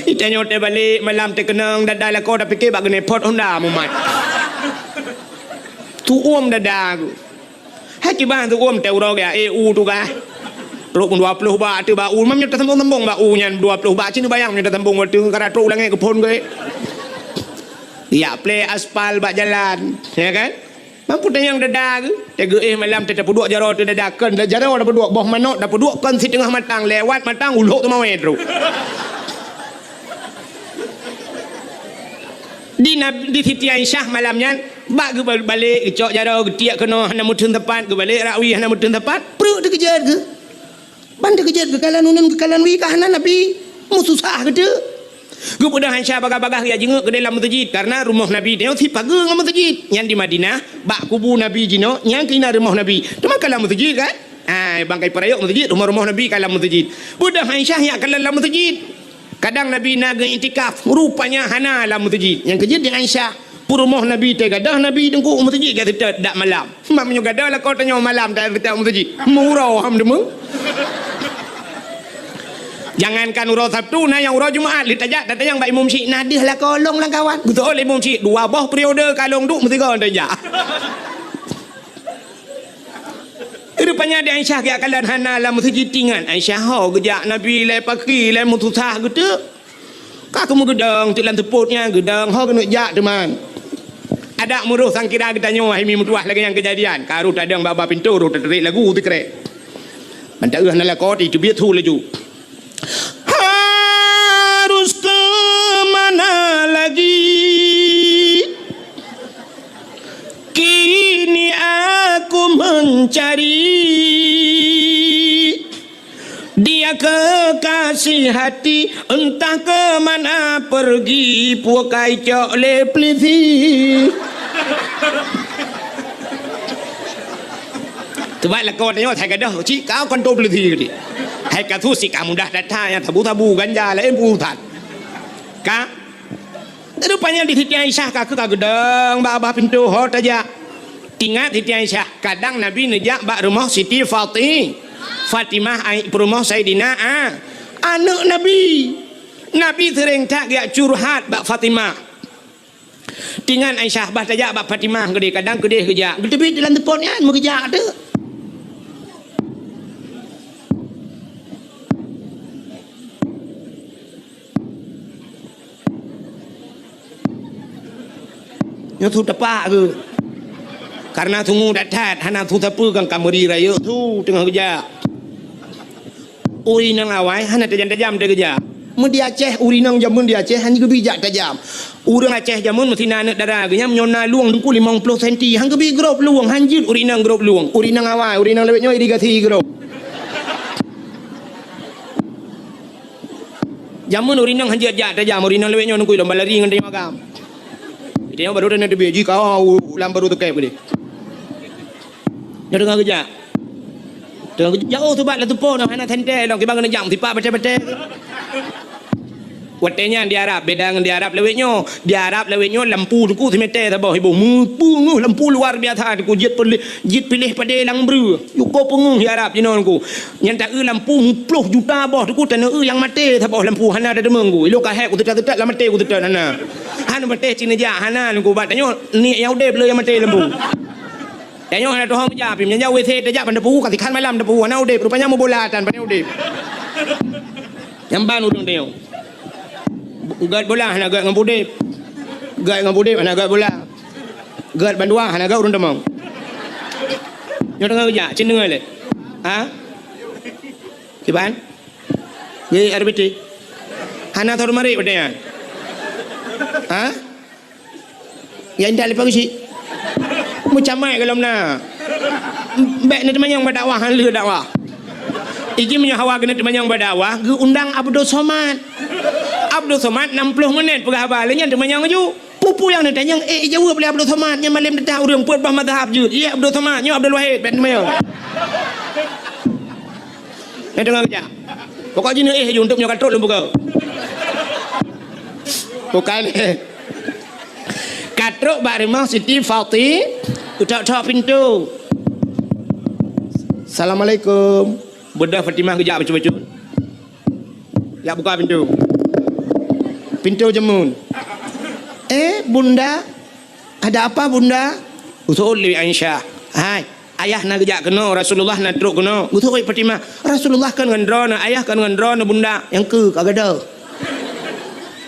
Speaker 1: Itanya dia balik malam dia kenang dada lako dah fikir bak gene pot Honda mumat. Tu dada aku. Hakibah tu te urau ga EU tu ga. Ruk 20 baht tu bau mam nyata tembung-tembung bau nyan 20 baht sini bayang nyata tembung waktu karatu ulang ke pon ke. Ya play aspal bak jalan, ya kan? Mampu tayang dada ke? Tege malam tetap duduk jaro tu dadakan, dah jaro dah duduk boh manok dah duduk kan si tengah matang lewat matang uluk tu mawe tu. Di Siti Aisyah malamnya bak ke balik cok jaro tiak kena hana mutun tepat ke balik rawi hana mutun tepat perut dia kejar ke? Bandar kejat ke kalan unun ke kalan wi kahana Nabi mu susah ke tu kepada Aisyah bagah-bagah ya jenguk ke dalam masjid karena rumah Nabi dia si pagar dengan masjid yang di Madinah bak kubu Nabi jino yang kena rumah Nabi cuma kalan masjid kan bangkai perayok masjid rumah-rumah Nabi kalan masjid budak Aisyah yang kalan dalam masjid kadang Nabi naga intikaf rupanya hana dalam masjid yang kejat di Aisyah rumah Nabi teh gadah Nabi dengku masjid kata tak malam mamnya gadah lah kau tanya malam tak kita masjid murau ham demu. Jangankan urau Sabtu nah yang urau Jumaat litajak datang yang Pak Imam Syekh nadih lah kolong lah kawan betul Imam Syekh dua boh periode kalong duk mesti kau tajak rupanya di Aisyah ke akalan hana lah masjid tingan Aisyah ho gejak Nabi lai paki lai mutusah gitu kak kamu gedang tilan teputnya gedang ho kena jak teman ada muruh sang kira kita nyoh himi mutuah lagi yang kejadian karu tadang baba pintu ru terik lagu tu kere bantak euh nala kau itu biar tu laju harus ke mana lagi kini aku mencari dia kekasih hati entah ke mana pergi pukai cok le plisi Sebab kau tanya saya kata cik kau kontrol plisi ke hai kata si kamu dah datang yang tabu-tabu ganja lain putat kak rupanya di Siti Aisyah kakak gedang bak pintu hot aja tinggal Siti Aisyah kadang Nabi nejak bak rumah Siti Fatimah rumah Sayyidina anak Nabi sering tak dia curhat bak Fatimah tinggal Aisyah bah tajak bak Fatimah gede kadang gede kejak gede dalam telefonnya mau kejak ada Nya tu tepak ke. Karena tunggu datat hana tu tepu kang kameri raya tu tengah kerja. Uri nang awai hana tajam-tajam dia kerja. Mun di Aceh uri nang jamun di Aceh hanya gebijak tajam. Urang Aceh jamun mesti nak darah genya menyona luang dengku 50 cm. Hang gebi grop luang hanjit uri nang grop luang. Uri nang awai, uri nang lebetnya irigasi grop. Jamun uri nang hanjit jak tajam uri nang lebetnya nungku lomba lari ngan dia makam. Dia baru dah nak beji kau lam baru tu kep dia. Dia dengar kerja. Dengar kerja jauh tu bat lah tu pon nak tendel dong kibang kena jam tipak betul-betul. Watenya di Arab beda dengan di Arab lewetnya. Di Arab lewetnya lampu tu ku semete tabah ibu mupu lampu luar biasa ku jit pilih pada lang bru. Yuko pengung di Arab jinon ku. Yang tak lampu 10 juta bah tu ku tanah yang mati tabah lampu hana ada demeng ku. Ilo kahek ku tetat la mati ku tetat hana. Hana mati cina ja hana ku bat tanyo ni yang udah beli yang mati lampu. Tanyo hana tu hang ja pim nya wethe tajak pada pu katikan malam pu hana udah rupanya mau bolatan pada udah. Yang ban udung dia. Gat bola hana gat dengan budip. Gat dengan budip hana gat bola. Gat bandua hana gat urun demang. Nyo dengar kerja cin dengar le. Ha? Kiban? Ye RBT. Hana thor mari padanya. Ha? Ya indah lepas si. Macam mai kalau na. Bek ni teman yang berdakwah han le dakwah. Iji punya hawa kena teman yang berdakwah, ge undang Abdul Somad. Abdul Somad 60 minit pegah balanya teman yang ju. Pupu yang ditanya jawab boleh Abdul Somad nya malam dah urang puat bah mazhab je. Ya Abdul Somad nya Abdul Wahid ben teman. Dengar aja. Pokoknya je untuk punya katrol buka. Bukan. Katrol baremah Siti Fatih utak-utak pintu. Assalamualaikum. Bedah Fatimah kejap baca-baca. Ya buka pintu. Pintu jamun. Bunda. Ada apa bunda? Usul li Aisyah. Hai, ayah nak kejap kena Rasulullah nak teruk kena. Usul Fatimah. Rasulullah kan ngendrona, ayah kan ngendrona bunda. Yang ke kagak ada.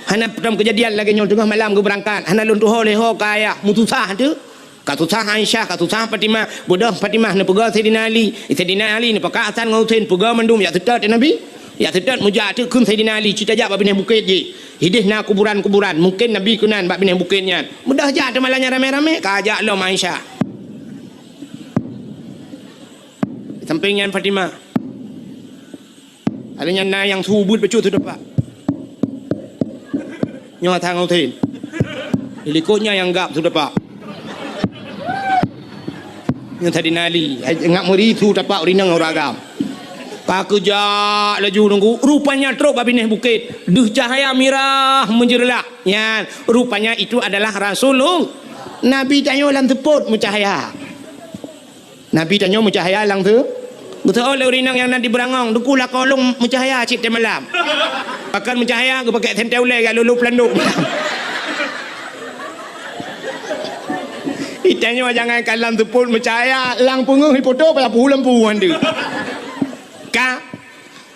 Speaker 1: Hana pertama kejadian lagi nyol tengah malam ke berangkat. Hana luntuh leho ke ayah. Mutusah tu. Katusah Aisyah, katusah Fatimah. Budak Fatimah ni pegang Sayyidina Ali. Sayyidina Ali ni pakai asan ngautin pegang mendum ya tetat Nabi. Ya tetat mujah tu kun Sayyidina Ali cerita jak bab binah bukit je. Hidih na kuburan-kuburan. Mungkin Nabi kunan bab binah bukitnya. Mudah jak tu malahnya rame-rame kajak lo Aisyah. Sampingan Fatimah. Alanya na yang subut becu tu dapat. Nyawa tang ngautin. Ilikutnya yang gap tu dapat. Yang tadi nali ngak muri tu tapak rinang orang agam. Pak kejak laju nunggu rupanya truk babineh bukit duh cahaya mirah menjerlah ya rupanya itu adalah Rasulullah. Nabi tanya lang teput mencahaya. Nabi tanya mencahaya lang tu betul oleh rinang yang nanti berangong dukulah kolong mencahaya cip teh malam akan mencahaya ke pakai tentel oleh kalau lu pelanduk. Itanya jangan kalam teput mencahaya lang punguh hipoto pada lampu anda. Ka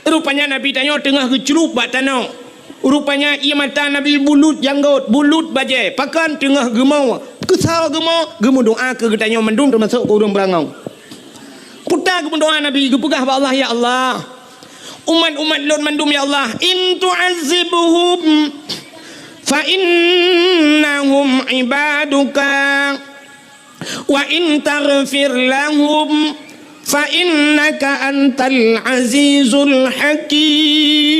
Speaker 1: rupanya Nabi tanya tengah kecerup bak tanah. Rupanya ia mata Nabi bulut janggut, bulut bajai. Pakan tengah gemau. Kesal gemau doa ke tanya mendum termasuk ke urang berangau. Putar ke doa Nabi ke pegah ba Allah ya Allah. Umat-umat lon mendum ya Allah. In tu'azibuhum fa innahum ibaduka. Wa in taghfir lahum fa innaka antal azizul hakim.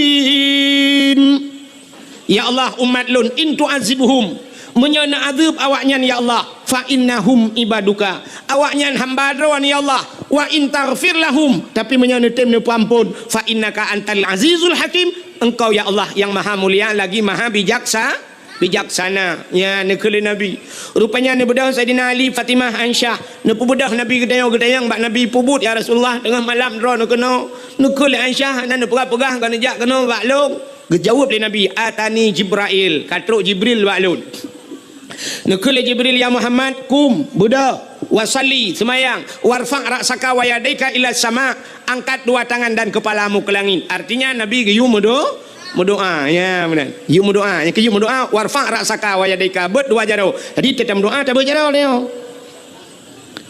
Speaker 1: Ya Allah umat lun in tu'azibuhum menyana azab awaknya ya Allah fa innahum ibaduka awaknya hamba dron ya Allah wa in taghfir lahum tapi menyana temne pampun fa innaka antal azizul hakim engkau ya Allah yang maha mulia lagi maha bijaksana ya nekele Nabi rupanya ni bedah Sayyidina Ali Fatimah Aisyah ne bedah Nabi gedayang bak Nabi pubut ya Rasulullah tengah malam dron kena nekele Aisyah nan pegah-pegah kan jak kena bak long gejawab le Nabi atani Jibril katruk Jibril bak lun nekele Jibril ya Muhammad kum bedah wasalli semayang warfa' ra'saka wa yadaika ila sama angkat dua tangan dan kepalamu ke langit artinya Nabi geyum Berdoa ya benar. You berdoa, yang you berdoa warfa' ra'saka wa yadaika berdua jaro. Jadi tetap doa tak berjaro dia.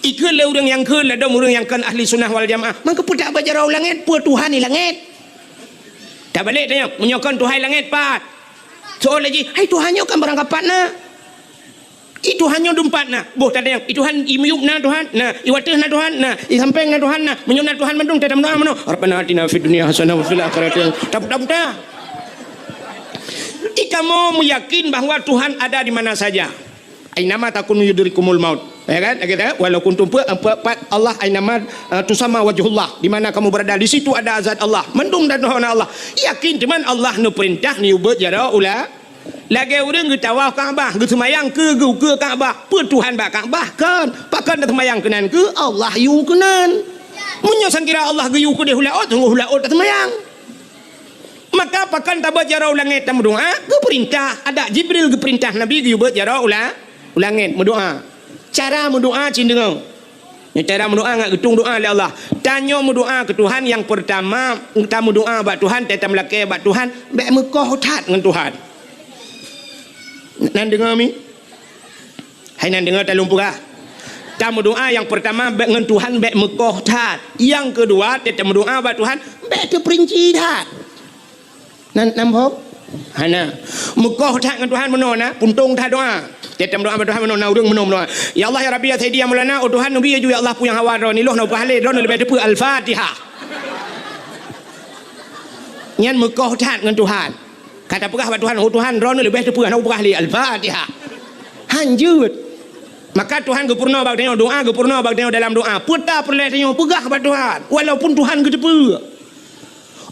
Speaker 1: Ikut le orang yang keun le dom orang yang kan ahli sunnah wal jamaah. Mangka pudak berjaro langit, pu Tuhan ni langit. Tak balik tanya, menyokon Tuhan langit pat. Soal lagi, hai Tuhannya kan berangkapan na. Itu hanya dumpat na. Boh tak ada yang itu han imyuk na Tuhan. Nah, iwatih na Tuhan. Nah, isampeng na Tuhan na. Menyun na Tuhan mendung tetap doa mano. Rabbana atina fid dunya hasanah wa fil akhirati hasanah. Kamu meyakin bahwa Tuhan ada di mana saja. Ainama takunu yudrikumul maut. Ya kan? Kita walau kuntum Allah ainama tusama wajhullah. Di mana kamu berada di situ ada zat Allah. Mendung dan Tuhan Allah. Yakin cuman Allah nu perintah ni ubet jara ulah. Lagi orang ke tawaf Kaabah, ke semayang ke Kaabah, pe Tuhan bak Kaabah kan. Pakan dah semayang kenan ke Allah yu kenan. Munyasan kira Allah ke yu ke dia hulaot, tunggu hulaot dah semayang. Maka pakan tabat jarau langit dan berdoa ke perintah. Ada Jibril ke perintah Nabi ke buat jarau langit berdoa. Cara berdoa cindeng. Cara berdoa ngak getung doa oleh Allah. Tanya berdoa ke Tuhan yang pertama, kita berdoa bak Tuhan, kita melaki bak Tuhan, bak Mekah tat dengan Tuhan. Nan dengar mi? Hai nan dengar tak lumpur ah. Kita berdoa yang pertama bak dengan Tuhan bak Mekah tat. Yang kedua kita berdoa bak Tuhan bak terperinci tat. Nam hop hana Mekah tak dengan Tuhan meno na puntung tak doa kita doa pada Tuhan meno na urang meno doa ya Allah ya Rabbi ya Sayyidi ya Maulana oh Tuhan nabi ya Allah pu yang hawa ni loh na pahala ron lebih depu al-Fatihah nyan Mekah tak dengan Tuhan kata pegah pada Tuhan oh Tuhan ron lebih depu na pahala al-Fatihah hanjut maka Tuhan gepurna bag tengok doa gepurna bag tengok dalam doa putar perle tengok pegah pada Tuhan walaupun Tuhan gedepu.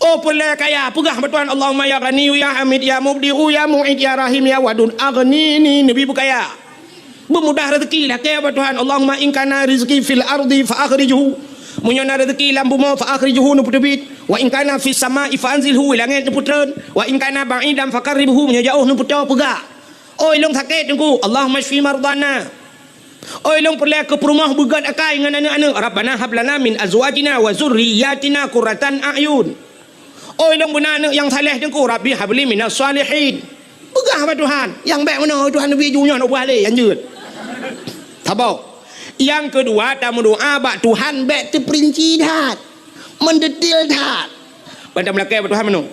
Speaker 1: Oh pelai kaya pegah betuan Allahumma ya ghani ya hamid ya mubdi'u ya mu'id ya rahim ya wadud aghnini nabi berkaya bermudah rezeki lah kaya Tuhan Allahumma in kana rizqi fil ardi fa akhrijhu munyana rezeki lam bumi fa akhrijhu nu putebit wa in kana fis sama'i fa anzilhu langit nu putreun wa in kana ba'idan fa qarribhu nya jauh nu putau pegah oi long sakit tengku Allahumma shfi mardana oi long pelai ke perumah begat akai dengan anak-anak Rabbana hab lana min azwajina wa zurriyyatina qurratan a'yun. Oh ilong benar yang saleh dengku Rabbi habli minas salihin. Pegah pada Tuhan. Yang baik mana Tuhan Nabi junya nak buat leh anjut. Tabau. Yang kedua kita berdoa bak Tuhan baik terperinci dah. Mendetil dah. Pada belakang Tuhan mana?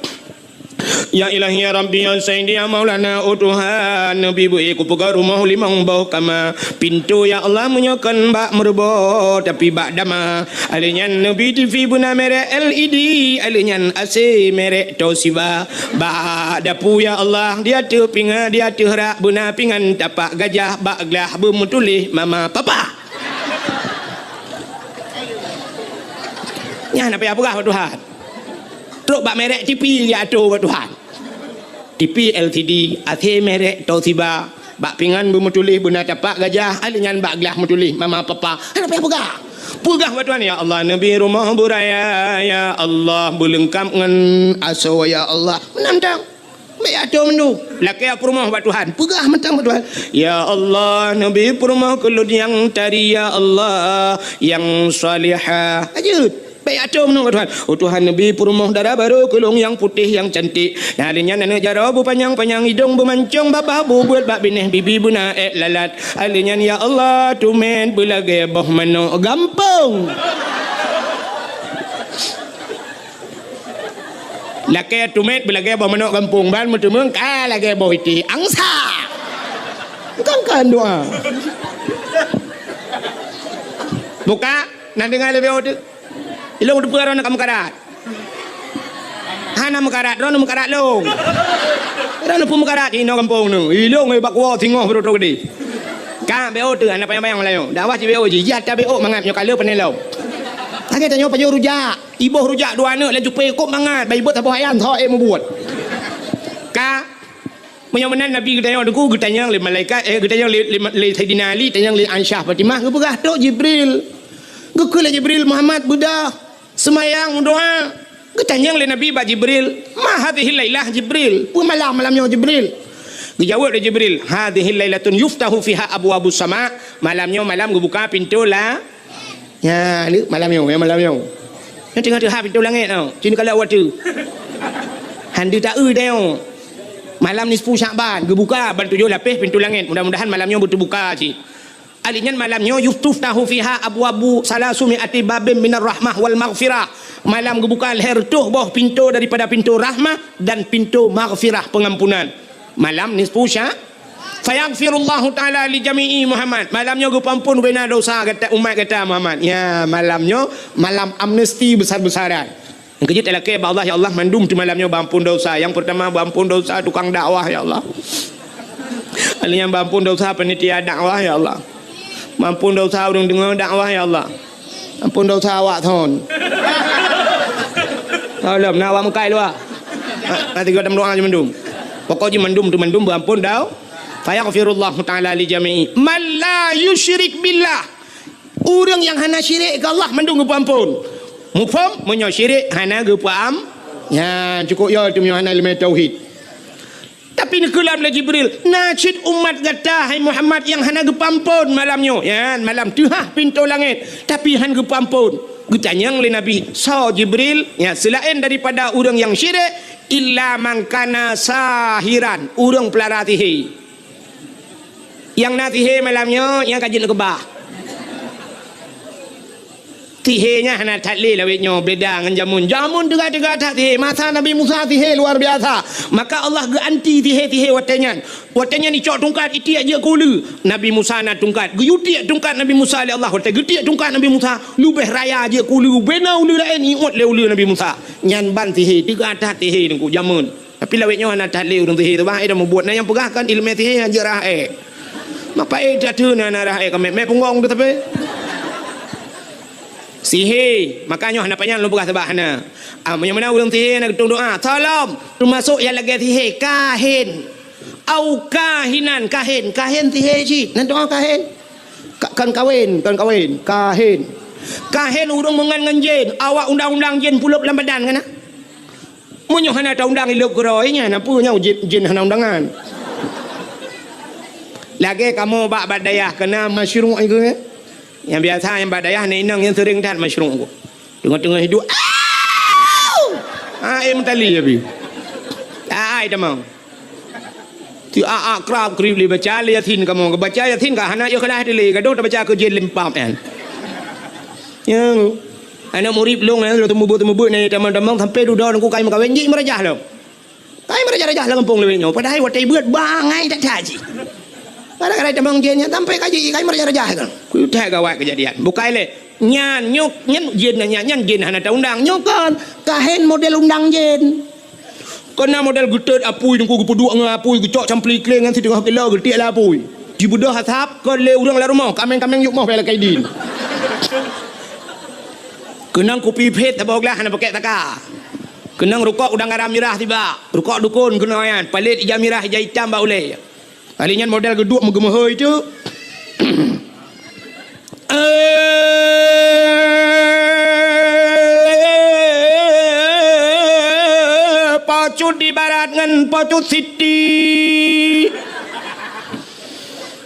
Speaker 1: Ya ilahi ya Rabbi ya Sayyidi ya Maulana oh Tuhan Nabi buik kupuka rumah limang bau kama pintu ya Allah menyokan bak merbo tapi bak dama alinyan Nabi TV buna merek LED alinyan AC merek Toshiba bak dapu ya Allah dia tu pinga dia tu rak buna pingan tapak gajah bak glah bermutulih mama papa nya nak apa kah Tuhan teruk bak merek TV dia tu buat Tuhan. TV LCD, AC merek Toshiba, bak pingan bermutulih benda tapak gajah, alingan bak gelah mutulih mama papa. Apa yang pegah? Pegah buat Tuhan ya Allah Nabi rumah beraya ya Allah berlengkap dengan aso ya Allah. Menantang. Baik atu mendu. Laki apa rumah buat Tuhan? Pegah mentang buat Tuhan. Ya Allah Nabi rumah kelud yang tari ya Allah yang salihah. Ajut. Baik atu menunggu Tuhan. Oh Tuhan Nabi perumah darah baru kulung yang putih yang cantik. Nalinya nenek jara bu panjang-panjang hidung bermancung babah bu buat bak bineh bibi buna lalat. Alinya ya Allah tumen belage boh mano gampang. Laki tumet belage boh mano gampung ban mutu mung ka lage boh iti angsa. Kan doa. Buka nanti ngale beo tu. Ilong tu perang nak mekarat. Hana mekarat, ron mekarat long. Ron pun mekarat ino kampung nu. Ilong ai bakwa tengah bro tu gede. Ka beo tu anak payang-payang layo. Dakwah ci beo ji, ya ta beo mangat nyo kala penelo. Age tanyo payo rujak. Ibuh rujak dua anak laju pe kop mangat, bai buat apa hayan tho em buat. Ka menyamenan Nabi kita yang aku kita yang le malaikat kita yang le Sayyidina Ali kita yang le Aisyah Fatimah ke pegah tok Jibril. Gukul Jibril Muhammad Buddha semayang doa ketanyang le Nabi ba Jibril ma hadhihi lailah Jibril pu malamnya Jibril dijawab oleh Jibril hadhihi lailatun yuftahu fiha abwabus sama malamnya malam buka pintu lah ya ni malamnya nanti kata ha pintu langit tau sini kalau waktu Handi tak deo. Malam nisfu Sya'ban gebuka ban 7 lapis pintu langit. Mudah-mudahan malamnya betul buka cik. Alinya malamnya yuftaftahu fiha abwabu salasumi'ati babim minar rahmah wal maghfirah. Malam gebuka leher tuh boh pintu daripada pintu rahmah dan pintu maghfirah pengampunan. Malam nisfu Sya'ban fayaghfirullahu ta'ala li jami'i Muhammad. Malamnya gue pampun bina dosa kata umat kata Muhammad. Ya malamnya malam amnesti besar-besaran. Yang kejut adalah ke Allah, ya Allah mandum di malamnya bampun dosa. Yang pertama bampun dosa tukang dakwah ya Allah. Yang bampun dosa panitia dakwah ya Allah. Bampun dosa orang dengar dakwah ya Allah. Ampun dosa awak thon. Tolong nak awak mukai luar. Nanti kau doa je mandum. Pokoknya mandum tu mandum bampun dah. Fayaghfirullahu ta'ala li jami'i man la yusyrik billah. Orang yang hana syirik ke Allah mandung ke ampun. Mufham menyo syirik hana ke paham. Ya cukup ya tu hana ilmu tauhid. Tapi ni kelam la Jibril najid umat kata hai Muhammad yang hana ke ampun malamnya. Ya malam tuhah pintu langit tapi han ke ampun. Gutanya oleh Nabi so Jibril ya selain daripada orang yang syirik illa man kana sahiran orang pelara tihi. Yang nak tihe malamnya yang kaji nak kebah. Tihenya hana taklil lawitnya beda dengan jamun. Jamun tegak-tegak tak tihe. Masa Nabi Musa tihe luar biasa. Maka Allah ganti tihe-tihe watanyan. Watanyan ni cok tungkat itiak je kulu. Nabi Musa nak tungkat. Guyutiak tungkat Nabi Musa oleh Allah. Gutiak tungkat Nabi Musa. Lubeh raya je kulu. Bena ulu lain iut le ulu Nabi Musa. Nyan ban tihe tegak-tegak tihe nunggu jamun. Tapi lawitnya hana taklil orang tihe tu bah ida membuat yang pegahkan ilmu tihe ajarah Mapa jatuh na narah kami me punggong tu tapi sihir makanya hendaknya lu buka sebahana yang mana orang sihir nak tung doa tolong termasuk yang lagi sihir kahin au kahinan kahin sihir cik nanti doa kahin kan kawin kahin urang mengan jin awak undang-undang jin pulup dalam badan kan munyo hana undang iluk geroynya napa nya jin hana undangan. Lagi kamu bak badayah kena masyru' itu kan? Yang biasa yang badayah ni inang yang sering tak masyru' aku. Tengah-tengah hidup. Mentali abi. Demang. Ti krab krib li baca yatin kamu baca yatin ka hana yo kalah dili gaduh baca ke jin limpam kan. Ya. Anak murid long lu temu ni teman-teman sampai duduk aku kai makawin ji merajah lo. Kai merajah lah kampung lewetnya padahal watai buat bangai tak caji. Kadang-kadang demang jennya sampai kaji kai merajah kan. Ku tak gawat kejadian. Bukai le nyan nyuk nyan jin nyan jin hana ta undang nyokan kahen model undang jin. Kena model getet apui dengku gepuduk ngapui gecok campli kleng ngan setengah kilo getik lah apui. Di bedah hasap ke le urang la rumah kameng-kameng yuk mah bela kaidin. Kenang kopi pet tabok lah hana pakai taka. Kenang rukuk udang garam merah tiba. Rukuk dukun kena yan palit hijau merah hijau hitam ba ulai. Alinya model geduk mengemahoi tu. Pacut di barat ngan pacut siti.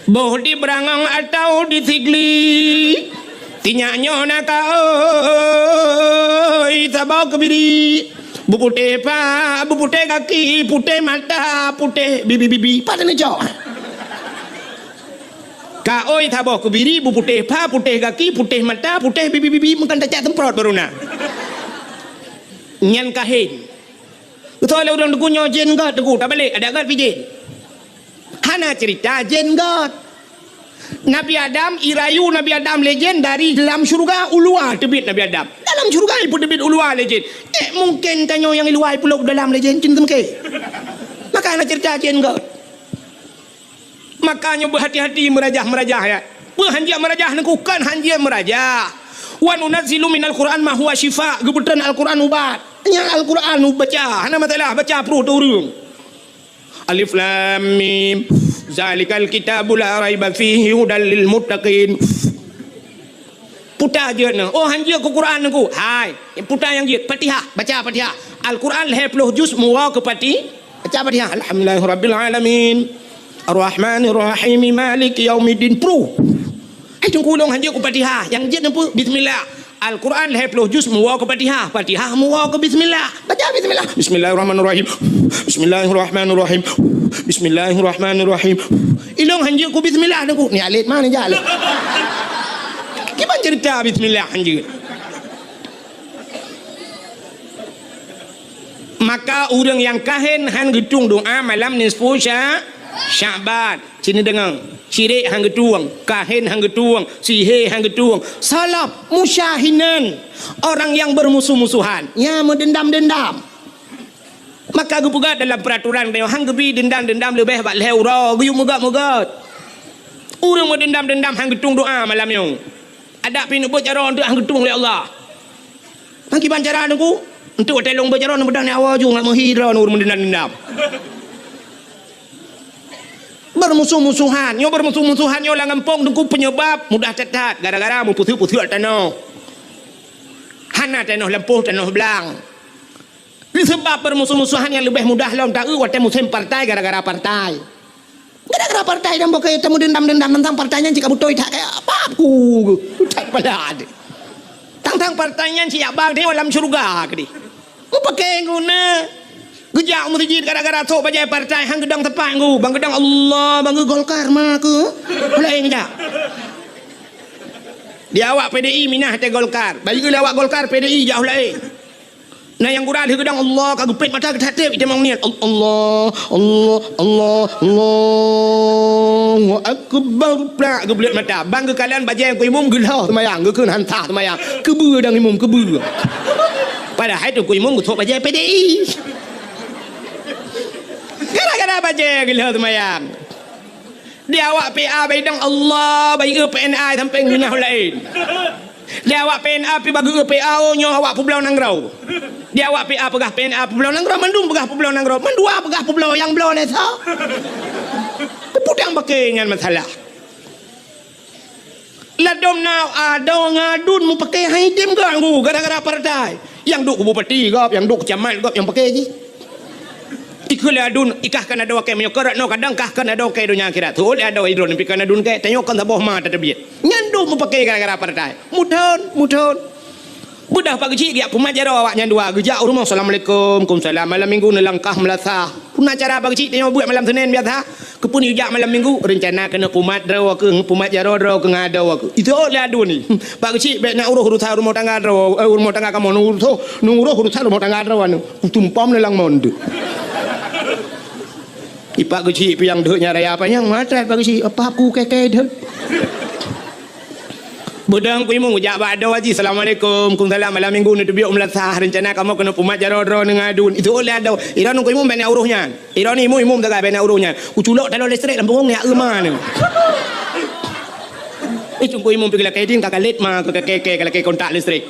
Speaker 1: Boh di berangang atau di sigli. Tinyaknya nak oi sabau kebiri. Bupute pa, bupute kaki, putih mata, putih bibi-bibi. Pada ni jauh. Ka oi thaboh kebiri, bupute pa, putih kaki, putih mata, putih bibi-bibi. Mungkin tak temprot baru nak. Nyan kahin. Betul lah orang dukunya jen god, duku tak balik. Ada god pijin. Hana cerita jen god. Nabi Adam, irayu Nabi Adam legend dari dalam syurga ulua tebit Nabi Adam. Dalam syurga pun tebit ulua legend. Mungkin tanya yang luar pulau dalam legend cinta mungkin. Maka nak cerita jen god. Makanya berhati-hati merajah ya. Berhanjia merajah nekukan hanjia merajah. Wa nunazzilu minal Qur'an ma huwa syifa. Gebetan Al-Qur'an ubat. Yang Al-Qur'an baca. Hana masalah baca perut urung. Alif lam mim. Zalikal kitabul la raiba fihi hudal lil muttaqin. Putar je na. Oh hanjia ke Quran aku. Hai, putar yang je Fatihah, baca Fatihah. Al-Quran 20 juz murah ke pati. Baca Fatihah. Alhamdulillahirabbil alamin. Ar-Rahmanir Rahim Maliki Yaumiddin. Pro. Ai tunggu long hanjia ke Fatihah. Yang je apa? Bismillah. Al-Quran 20 juz muwa ke Fatihah, Fatihah muwa ke bismillah. Baca bismillah. Bismillahirrahmanirrahim. Bismillahirrahmanirrahim. Bismillahirrahmanirrahim. Ilong hanja ku bismillah aku. Ni alit mana jalan? Gimana cerita bismillah hanja? Maka orang yang kahin han getung doa malam nisfu Syaban. Sini dengar. Syirik hang getuang, kahin hang getuang, sihir hang getuang, salaf musyahinan, orang yang bermusuh-musuhan, ya mendendam-dendam. Maka gu pegat dalam peraturan dia hang gebi dendam-dendam lebih bak leh ura, gu mugat-mugat. Urang mau dendam-dendam hang getung doa malam yang. Ada pinu buat cara untuk hang getung oleh Allah. Bagi bancara aku untuk telong bercara nak bedang ni awal ju nak menghira nur mendendam-dendam. Bermusuh-musuhan, nyo bermusuh-musuhan nyo lang ngampong dengku penyebab mudah catat gara-gara mu putih-putih tanah. Hana tanah lempuh tanah belang. Sebab bermusuh-musuhan yang lebih mudah lawan tak wate musim partai gara-gara partai. Gara-gara partai dan bokai temu dendam-dendam tentang partainya jika butoi tak kayak apa aku. Tak pala. Tentang partainya si abang dia dalam syurga ke di. Mu pakai guna gejak masjid gara-gara sok bajai partai hang gedang tepat ngu bang gedang Allah bang Golkar mah ke lain gejak dia awak PDI minah te Golkar bagi ge awak Golkar PDI jauh lain nah yang gurah di gedang Allah ka gupit mata ke hatip dia mang niat Allah Allah Allah Allahu akbar plak ge belit mata bang ge kalian bajai ku imum gelah semayang ge keun hantah semayang kebeu dang imum kebeu padahal tu ku imum ge sok bajai PDI gara-gara baca gila semayang dia awak PA bidang Allah bagi ke PNA sampai gunah lain dia awak PNA pi bagi ke PA nyo awak Pulau Nangrau dia awak PA pegah PNA Pulau Nangrau mandung pegah Pulau Nangrau mandua pegah Pulau yang belau ni tau kepudang pakai dengan masalah ladom now ada ngadun mu pakai haidim ke gara-gara partai yang duk bupati gap yang duk camat gap yang pakai je ikula adun ikahkan ada wakai menyokorat no kadang kahkan ada wakai dunia akhirat tu oleh ada idron pikan adun kai tanyokan taboh ma tadabiyat nyandu memakai gara-gara partai mudon budah pagi cik dia pemajara awak nyandua gejak rumah assalamualaikum waalaikumsalam malam minggu nelangkah melasah pun acara pagi cik tanyo buat malam Senin biasa kepun ujak malam minggu rencana kena pumat draw ke pemajara draw ke ngada aku itu oleh adun ni pagi cik baik nak urusan rumah tangga draw rumah tangga kamu nuruh urusan rumah tangga draw anu tumpam nelang monde ipak kecil yang deknya raya apa yang matrat pak kecil apa aku keke dek bedang ku imung ujak bado haji assalamualaikum waalaikumsalam malam minggu ni biok melasah rencana kamu kena pumat jaro-jaro dengan adun itu oleh ada iran ku imung bena uruhnya iran ni imum tak bena uruhnya ku culok talon listrik lampung ni agama ni itu ku imung pergi lakai din kakak let ma ke keke kalau keke kontak listrik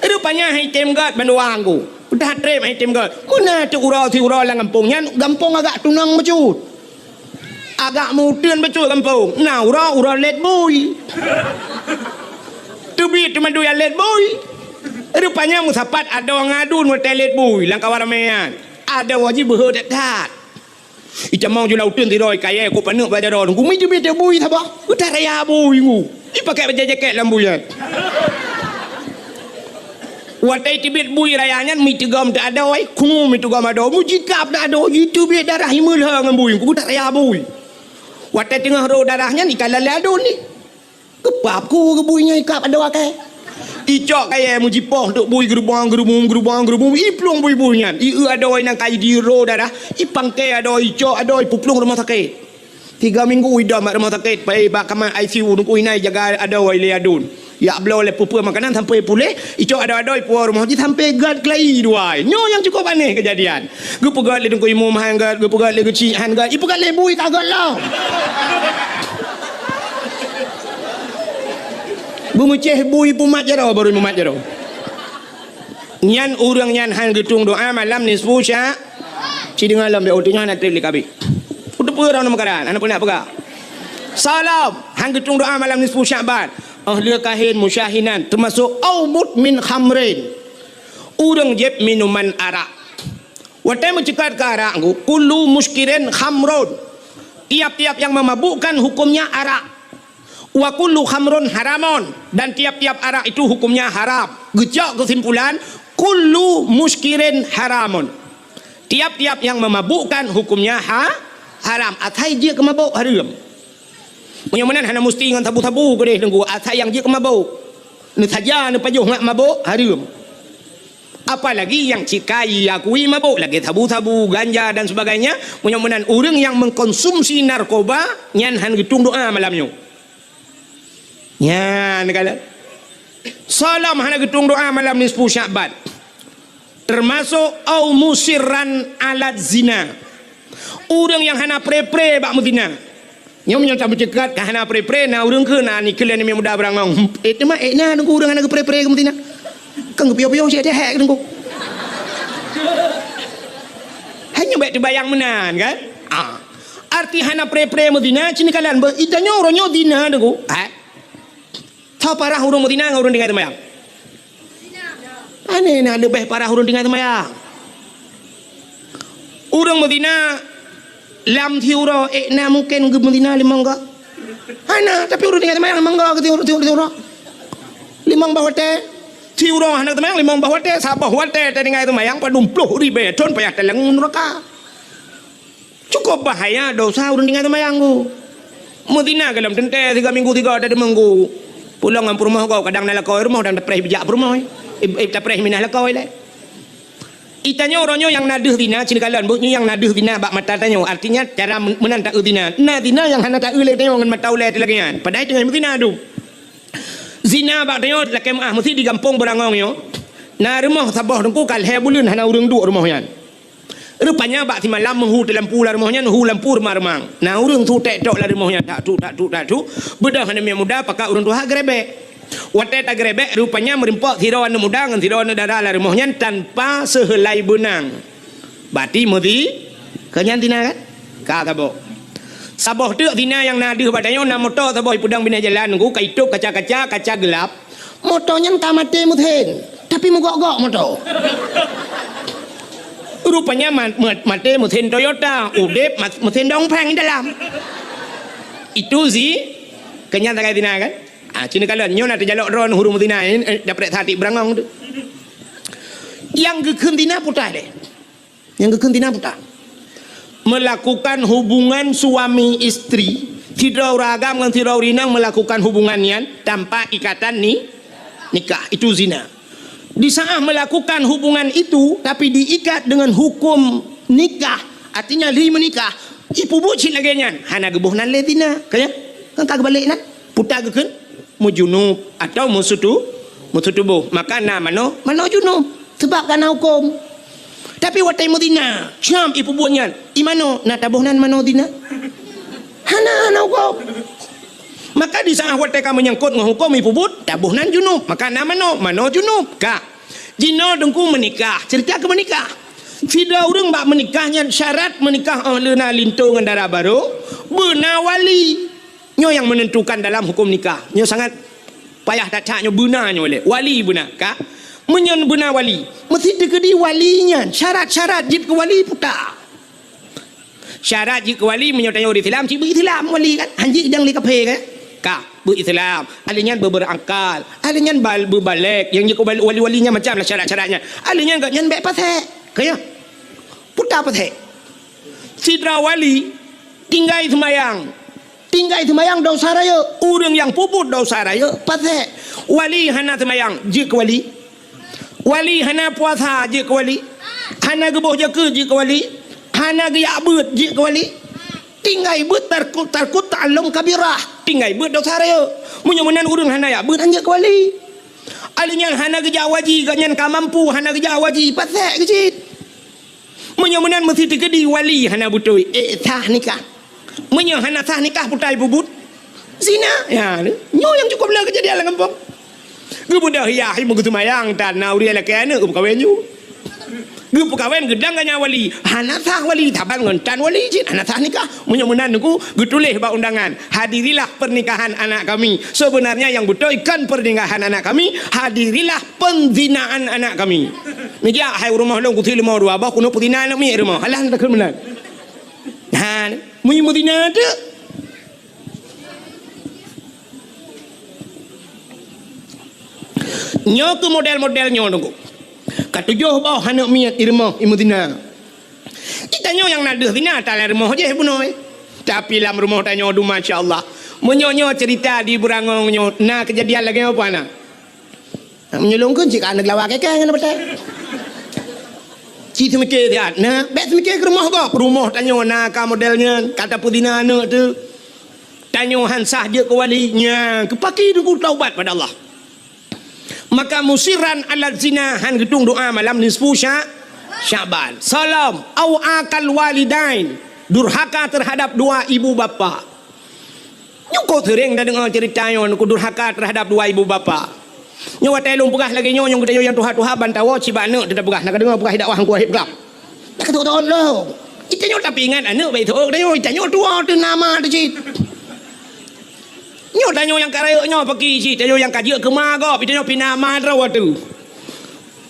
Speaker 1: rupanya item gad banduang ku udah trem item gad mana tu urau lang kampungnya kampung agak tunang becut agak mudun becut kampung nah urau let boy tu bi tu madu yang let boy rupanya musapat ada ngadun hotel let boy lang kawaramean ada wajib berdekat ita mau julau tun tiroi kaya ku panuk baca ron ku mi tu bi boy thabak udah raya boy ngu dipakai baju jaket lambuyan watai tibit bui rayanya mi tegam tak ada wai kungu mi tegam ada mu jikap tak ada itu bi darah himul hang bui ku tak raya bui watai tengah ro darahnya ni kalau lado ni kepap ku ke buinya ikap ada wakai icok kaya mu jipoh untuk bui gerubang iplung bui-buinya i ada wai nang kai di ro darah i pangkai ada icok ada puplung rumah sakit 3 minggu idam rumah sakit pai bak kamar ICU nunggu inai jaga ada wai leadun ya belau le pupu makanan sampai pulih icok ada puar rumah haji sampai gad kelai duai nyo yang cukup aneh kejadian gu pegat le dengku imum hanggat gu pegat le kecil hanggat i pegat le bui kagak lah bu meceh bui pumat jaro baru pumat jaro nyan urang nyan hang getung doa malam nisfu sya ci dengar lam be otinya nak trip likabi udah pura nama karan anak punya apa salam hang getung doa malam nisfu Syaban ahli kahin musyahinan termasuk aumut min khamrin urang jeb minuman arak watai mencekat ke arak kullu muskirin khamrun tiap-tiap yang memabukkan hukumnya arak Wa kullu khamrun haramun, dan tiap-tiap arak itu hukumnya haram. Gejak kesimpulan, kullu muskirin haramun. Tiap-tiap yang memabukkan hukumnya haram. Atai dia kemabuk haram. Mudah-mudahan hana mesti dengan tabu-tabu ke deh tengku. Atai yang dia kemabuk. Ni saja ni pajuh ngak mabuk haram. Apalagi yang cikai akui mabuk lagi tabu-tabu, ganja dan sebagainya. Mudah-mudahan orang yang mengkonsumsi narkoba nyan han gitung doa malamnya. Ya, negara. Salam hana gitung doa malam nisfu Sya'ban. Termasuk au musirran alat zina. Orang yang hana pre-pre bak muzina. Nyom nyom tak bercekat ke hana pre-pre na orang ke na ni kalian ni muda berangong. Tema na nunggu orang hana pre-pre ke muzina. Kan piau-piau saya dah hack nunggu. Hanya baik terbayang menan kan? Arti hana pre-pre muzina cini kalian itanya orangnya dina nunggu. Tahu parah orang muzina ngau orang dengar terbayang. Aneh nak lebih parah orang dengar terbayang. Orang Medina lam tiura na mungkin ke Medina limang ga. Hana tapi orang dengar terbayang limang ga ke tiura. Limang bawah teh. Tiura hana terbayang limang bawah teh sabah wate teh dengar terbayang padum 20,000 ton payah telang neraka. Cukup bahaya dosa orang dengar terbayang ku. Medina dalam tente 3 minggu 3 ada minggu. Pulang ngam rumah kau kadang nak kau rumah dan dapat bijak rumah. Tak pernah minah kau le. Itanya orangnya yang naduh zina cini kalian bukannya yang naduh zina bak mata tanya artinya cara menantak zina. Nah zina yang hana tak ulek tanya ngan mata ulek lagi. Padahal dengan zina tu. Zina bak tanya laki mesti digampung berangongnya. Nah rumah sabah dengku kalhe bulun hana urang duk rumahnya. Rupanya bak si malam menghu dalam pula rumahnya hu lampu remang. Nah urang tu tek tok lah rumahnya tak tu. Bedah hana muda pakai urang tu ha grebek. Watai tak grebek rupanya merimpok thirawan muda dengan thirawan darah lah rumahnya tanpa sehelai benang. Berarti mesti kenyan tina kan? Kata bo. Sabah tu tina yang naduh badanya na motor sabah pudang bina jalan nunggu kaitup kaca gelap. Motornya tak mati muthen. Tapi mogok-gok motor. Rupanya mati muthen Toyota, udep muthen dongpeng dalam. Itu sih kenyan tak tina kan? Cina kalian nyon ada jalok ron huru Medina dapat hati berangong tu. Yang kekentina putar deh. Yang kekentina putar. Melakukan hubungan suami istri, tidak ragam dengan tidak rinang melakukan hubungannya tanpa ikatan nikah, itu zina. Di saat melakukan hubungan itu tapi diikat dengan hukum nikah, artinya li menikah, ibu bucin lagi nyan, hana gebuhnan le zina, kaya kan tak balik nak, putar geken. Mujunub atau musutubuh maka nama mano junub sebab kana hukum. Tapi watai Medina syam ibu buatnya imano na tabuhnan mano dina hana hukum. Maka di saat watai kamu menyangkut dengan hukum ibu buat tabuhnan junub maka nama mano junub ka jino dengku menikah cerita ke menikah tidak orang bak menikahnya syarat menikah lena lintung dengan darah baru benar wali nyo yang menentukan dalam hukum nikah. Nyo sangat payah tak caknya benarnya oleh wali benar kah? Menyon benar wali. Mesti dikedi walinya. Syarat-syarat jid ke wali putar. Syarat jid ke wali menyotanya orang Islam. Cik berislam wali kan? Hanjik jang li kape kan? Kah? Berislam. Alinya berberakal. Alinya berbalik. Yang jika wali-walinya macam lah syarat-syaratnya. Alinya enggak nyan baik pasek. Kaya? Putar pasek. Sidra wali tinggal semayang. Tinggal semayang dosa raya. Orang yang puput dosa raya pasal wali hana semayang je ke wali. Wali hana puasa je ke wali. Hana gebuh jaka je ke wali. Hana geyak beut je ke wali. Tinggal beut tarkut ta'allum kabirah. Tinggal beut dosa raya. Munya-munya orang hana ya beut hanya ke wali. Alinya hana gejak waji ganyan ka mampu hana gejak waji pasal kecil. Munya-munya mesti digedi wali hana butoi sah nikah. Menyo hana sah nikah putai bubut zina ya nyo yang cukup lah kejadian lah kampung gebudah ya ibu gitu mayang dan nauri ala kene kawen yu gebu kawen gedang ganya wali hana sah wali taban ngontan wali jin hana sah nikah menyo-menan niku getuleh ba undangan hadirilah pernikahan anak kami sebenarnya yang betul ikan pernikahan anak kami hadirilah penzinaan anak kami meja hai rumah long kuthi 52 bah kuno putina nak mi rumah halah tak benar ha Medina ada Nyo ke model-model nyo tunggu. Katujuh bawah anak miat irmah imudina. Kita nyo yang nadah tina talar rumah je punoi. Tapi dalam rumah tanya du masya-Allah. Menyo cerita di Burangong nyo. Nah kejadian lagi apa nak? Menyolong kun cik anak lawak kan betul. Cik semikir dia. Nah, bet semikir ke rumah kau. Rumah tanya nah ka modelnya kata pudina anak tu. Tanya hansah dia ke walinya. Kepaki tu taubat pada Allah. Maka musiran ala zina han gedung doa malam nisfu Syaban. Salam au akal walidain. Durhaka terhadap dua ibu bapa. Nyoko sering dah dengar cerita yang durhaka terhadap dua ibu bapa. Nyo telung pegah lagi nyo yang kita yang tuha-tuha bantawa ciba anak tidak pegah nak dengar pegah dakwah hang kuahib gelap. Tak tahu lo. Kita nyo tapi ingat anak baik tu. Nyo kita nyo tua tu nama tu cik. Nyo tanyo yang karaya nyo pergi cik, tanyo yang kajak ke magop, kita nyo pina madraw tu.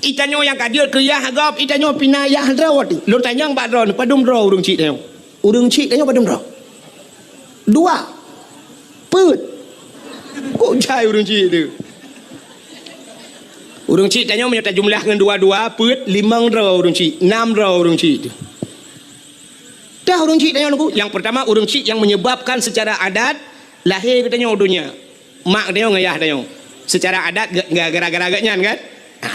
Speaker 1: Ita nyo yang kajak ke yah gop, ita nyo pina yah draw tu. Lo tanya mbak draw padum draw urang cik tanyo. Urang cik tanyo padum draw. Dua. Put. Kok jai urang cik tu. Urang cik tanya menyertai jumlah dengan dua-dua put 5 draw urang cik 6 draw urang cik dah urang cik tanya aku yang pertama urang cik yang menyebabkan secara adat lahir katanya dunia mak tanya ngayah tanya secara adat gara-gara ganyan kan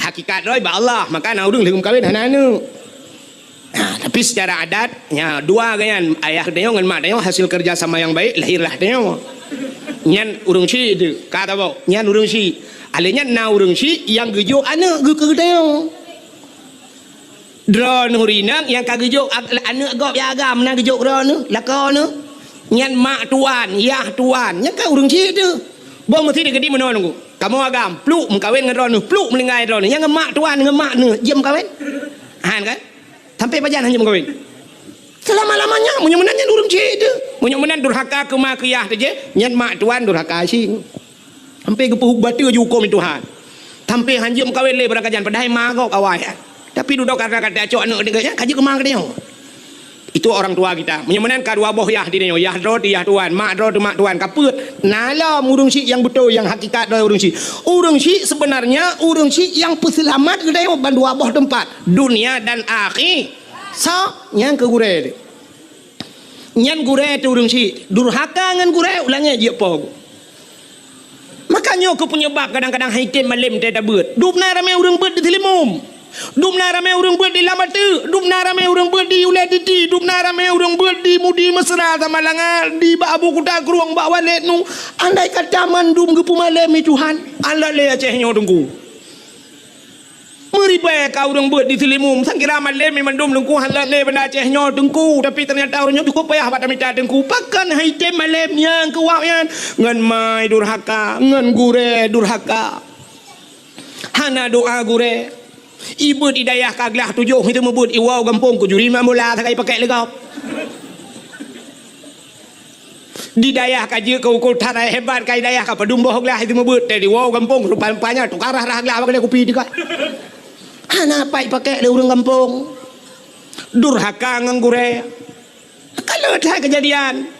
Speaker 1: hakikat roy ba Allah maka na urang lehum kawin hananu tapi secara adat ya dua ganyan ayah tanya dengan mak tanya hasil kerja sama yang baik lahirlah tanya nyan urang cik tu kata bau nyan urang cik alenya na urang si yang gejo anak ge kedeo dron hurinang yang kagejo anak gop ya agam na gejo dron laka ne nyan mak tuan yah tuan nya ka urang si tu bong mesti digedi meno nunggu kamu agam pluk mengkawin dengan dron pluk melingai dron yang mak tuan dengan mak ne jem kawin han kan sampai pajan hanya mengkawin selama-lamanya munyo menanya urang si tu munyo menan durhaka ke mak ke yah tu je nyan mak tuan durhaka si sampai ke puhuk batu je hukum Tuhan. Sampai hanjum kawin le berakajan padahal magok awai. Tapi duduk kata-kata acok anak dia kaji ke mak dia. Itu orang tua kita. Menyemenan kadua boh yah di dia. Yah drot yah tuan, mak drot mak tuan. Kaput. Nala urang si yang betul yang hakikat dari urang si. Urang si sebenarnya urang si yang peselamat ke dia bandua boh tempat dunia dan akhir. So, yang ke gure. Nyan gure tu urang si. Durhaka ngan gure ulangnya je apa. Makanya aku punya bab kadang-kadang haitim malim tak beut. Dupna ramai urang beut di Telimum. Dupna ramai urang beut di Lamatu. Dupna ramai urang beut di Uladiti. Dupna ramai urang beut di Mudi Mesra sama Langal di Abu Kuta Keruang Bak Walet nu. Andai kata mandum gepu malam ni Tuhan. Allah le acehnya tunggu. Meribai kau urang beut di Telimum. Sangkira malam ni mandum tunggu Allah le benda acehnya tunggu tapi ternyata orangnya cukup payah pada minta tunggu. Pakan haitim malam yang kewaknya ngan mai durhaka ngan gure durhaka hana doa gure ibu didayah kaglah tujuh itu mebut iwau gampung ku juri mamula sakai pakai legap didayah kaji kau kau tarai hebat kai dayah ka padum boh glah itu mebut dari wau gampung rupa-rupanya tukarah dah glah pakai kopi dekat hana pai pakai le urang gampung durhaka ngan gure kalau dah kejadian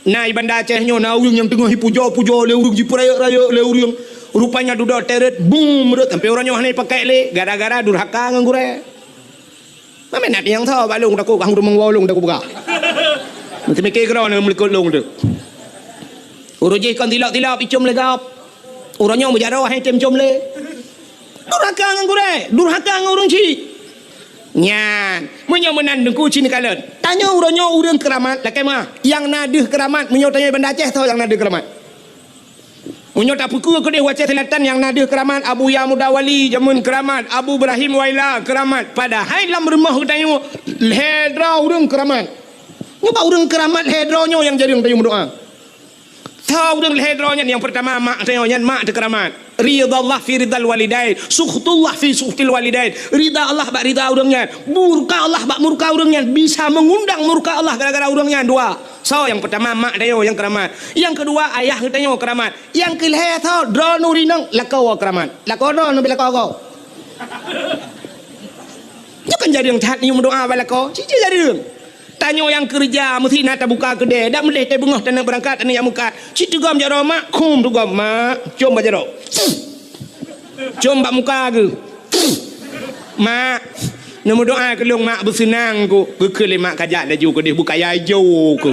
Speaker 1: nah ibanda Acehnya na urang yang tengah puja-puja le urang jipraya-raya le urang rupanya duduk teret boom rut sampai orangnya hanai pakai le gara-gara durhaka ngan gure. Mame nak yang tahu balung dak ko hang rumang walung dak ko buka. Mesti mikir kira nak melikut long tu. Urang je kan tilap-tilap icum le gap. Orangnya menjaro hai tem com le. Durhaka ngan gure, durhaka ngan urang ci. Nyan, menyo menan dengku cini kalan. Tanya urangnya urang keramat, lakai mah. Yang nadeh keramat, menyo tanya benda Aceh tahu yang nadeh keramat. Menyo tak pukul ke dia Aceh Selatan yang nadeh keramat, Abu Ya Mudawali jamun keramat, Abu Ibrahim Waila keramat. Padahal dalam rumah tanya hedra urang keramat. Nyoba urang keramat hedronyo yang jadi tanya doa. Tahu urang hedronyo yang pertama mak tanya nyan mak de keramat. Ridha Allah fi ridal walidain, sukhtullah fi sukhtil walidain. Ridha Allah bak ridha urangnya, murka Allah bak murka urangnya, bisa mengundang murka Allah gara-gara urangnya dua. So yang pertama mak dia yang keramat, yang kedua ayah kita keramat, yang kelih tau dron urinang lakau keramat, lakau dron bila kau. Dia kan jadi yang taat ni berdoa balakau, cici jadi dong. Tanya yang kerja mesti nak buka kedai dak meleh teh bengah tanah berangkat tanah yang muka citu gam jaro mak kum tu gam mak jom bajaro Coba muka ke. Mak, nama doa ke long mak bersenang ku. Ke mak kajak dah juga dia buka hijau ku.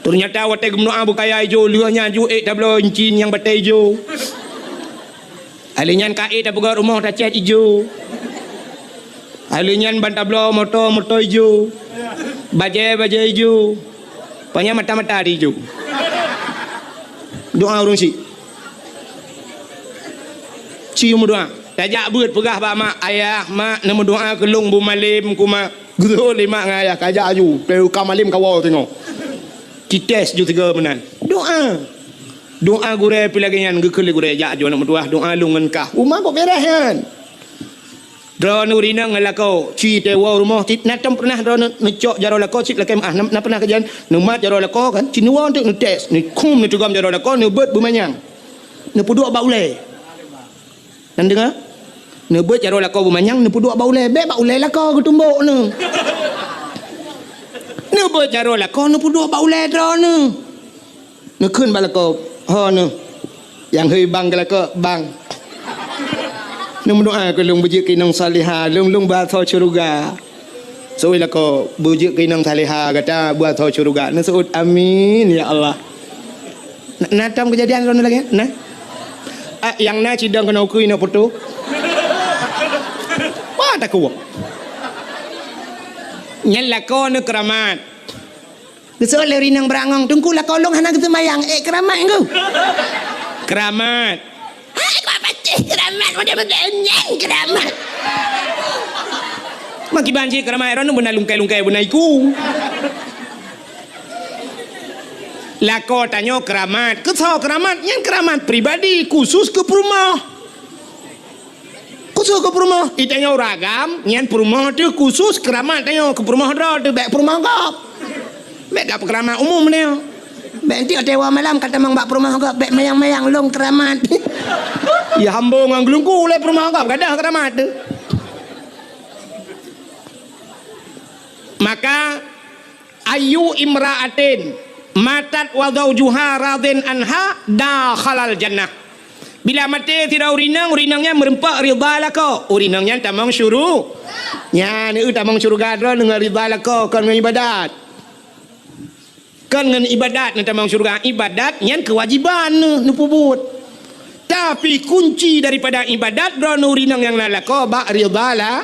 Speaker 1: Ternyata waktu gemdoa buka hijau liahnya ju tablo encin yang batai hijau. Alinyan kait tak pegang rumah tak cat hijau. Alinyan bantablo motor hijau. Bajai hijau. Pokoknya mata-mata hijau. Doa urung si. Cium doa. Tajak buat pegah pak mak ayah mak nama doa kelung bu malim ku mak. Guru lima ngayah kajak aju. Peu kamalim kawal tengok. Kites ju tiga menan. Doa. Doa gure pilagian gekele gure jak jo nama doa doa lungan kah. Umah kok beres kan. Dro nurina ngalako ci tewa rumah tit natam pernah dro necok jaro lako cit lakem na pernah kajian numat jaro lako kan cinuwa untuk netes ni kum ni tugam jaro lako ni bet bumanyang. Ni puduk baule. Nan dengar? Ni bet jaro lako bumanyang ni puduk baule be baule lako ketumbuk ni. Ni bet jaro lako ni puduk baule dro ni. Ni keun balako ha ni. Yang hei bang lako bang. Nung doa ke lung bujuk kinong salihah lung bathau syurga. So ila ko bujuk kinong salihah kata bathau syurga. Na suud amin ya Allah. Natam kejadian rono lagi nah. Yang na cidang kena ukui na foto. Wah tak kuat. Nyen lako ne keramat. Geso le rinang berangong tungku lako long hana kesemayang keramat engkau. Keramat. Keramat macam benyang keramat. Maki banci keramat orang benar lungkai benaiku. Lako tanyo keramat, kesau keramat yang keramat pribadi khusus ke perumah. Khusus ke perumah. Itanya ragam, yang perumah tu khusus keramat tanyo ke perumah dah tu baik perumah kau. Baik dak keramat umum ni. Baik nanti dewa malam kata mang bak perumah kau baik mayang-mayang long keramat. Ya hamba ngang gelungku le perumah kau gadah keramat tu. Maka ayu imra'atin matat wa zawjuha radin anha dakhalal jannah. Bila mati tidak urinangnya merempak ridha lako. Urinangnya tamang syuru. Nya ni tamang syurga dro dengan ridha lako kan dengan ibadat. Kan dengan ibadat ni tamang syurga ibadat yang kewajiban ni pubut. Tapi kunci daripada ibadat dro urinang yang lalako ba ridha lah.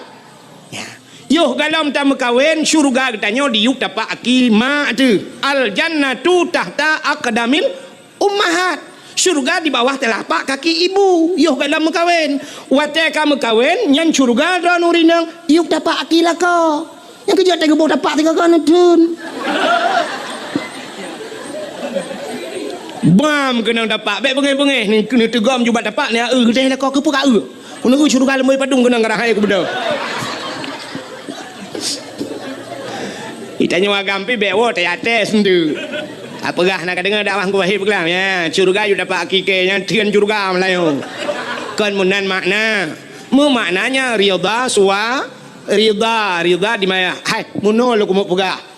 Speaker 1: Yuh galam tamu kawin syurga katanya diuk tapak aki mak tu. Al jannatu tahta aqdamil ummahat. Syurga di bawah telapak kaki ibu. Yuh galam kawin. Wate kamu kawin yang syurga dron urinang yuk tapak aki lah ko. Yang kerja tega bawah tapak tiga kan tun. Bam kena tapak. Baik bengih-bengih ni kena tegam juga tapak ni gede lah ko ke pun ka Kuna syurga lemui padung kena ngarahai ke benda. Itanya wagampi bewo tayates tu. Apakah nak dengar dakwah ku wahib kelang ya. Syurga you dapat akiknya tian syurga Melayu. Kan munan makna. Mu maknanya ridha suwa ridha di maya. Hai muno lu ku mau pegah.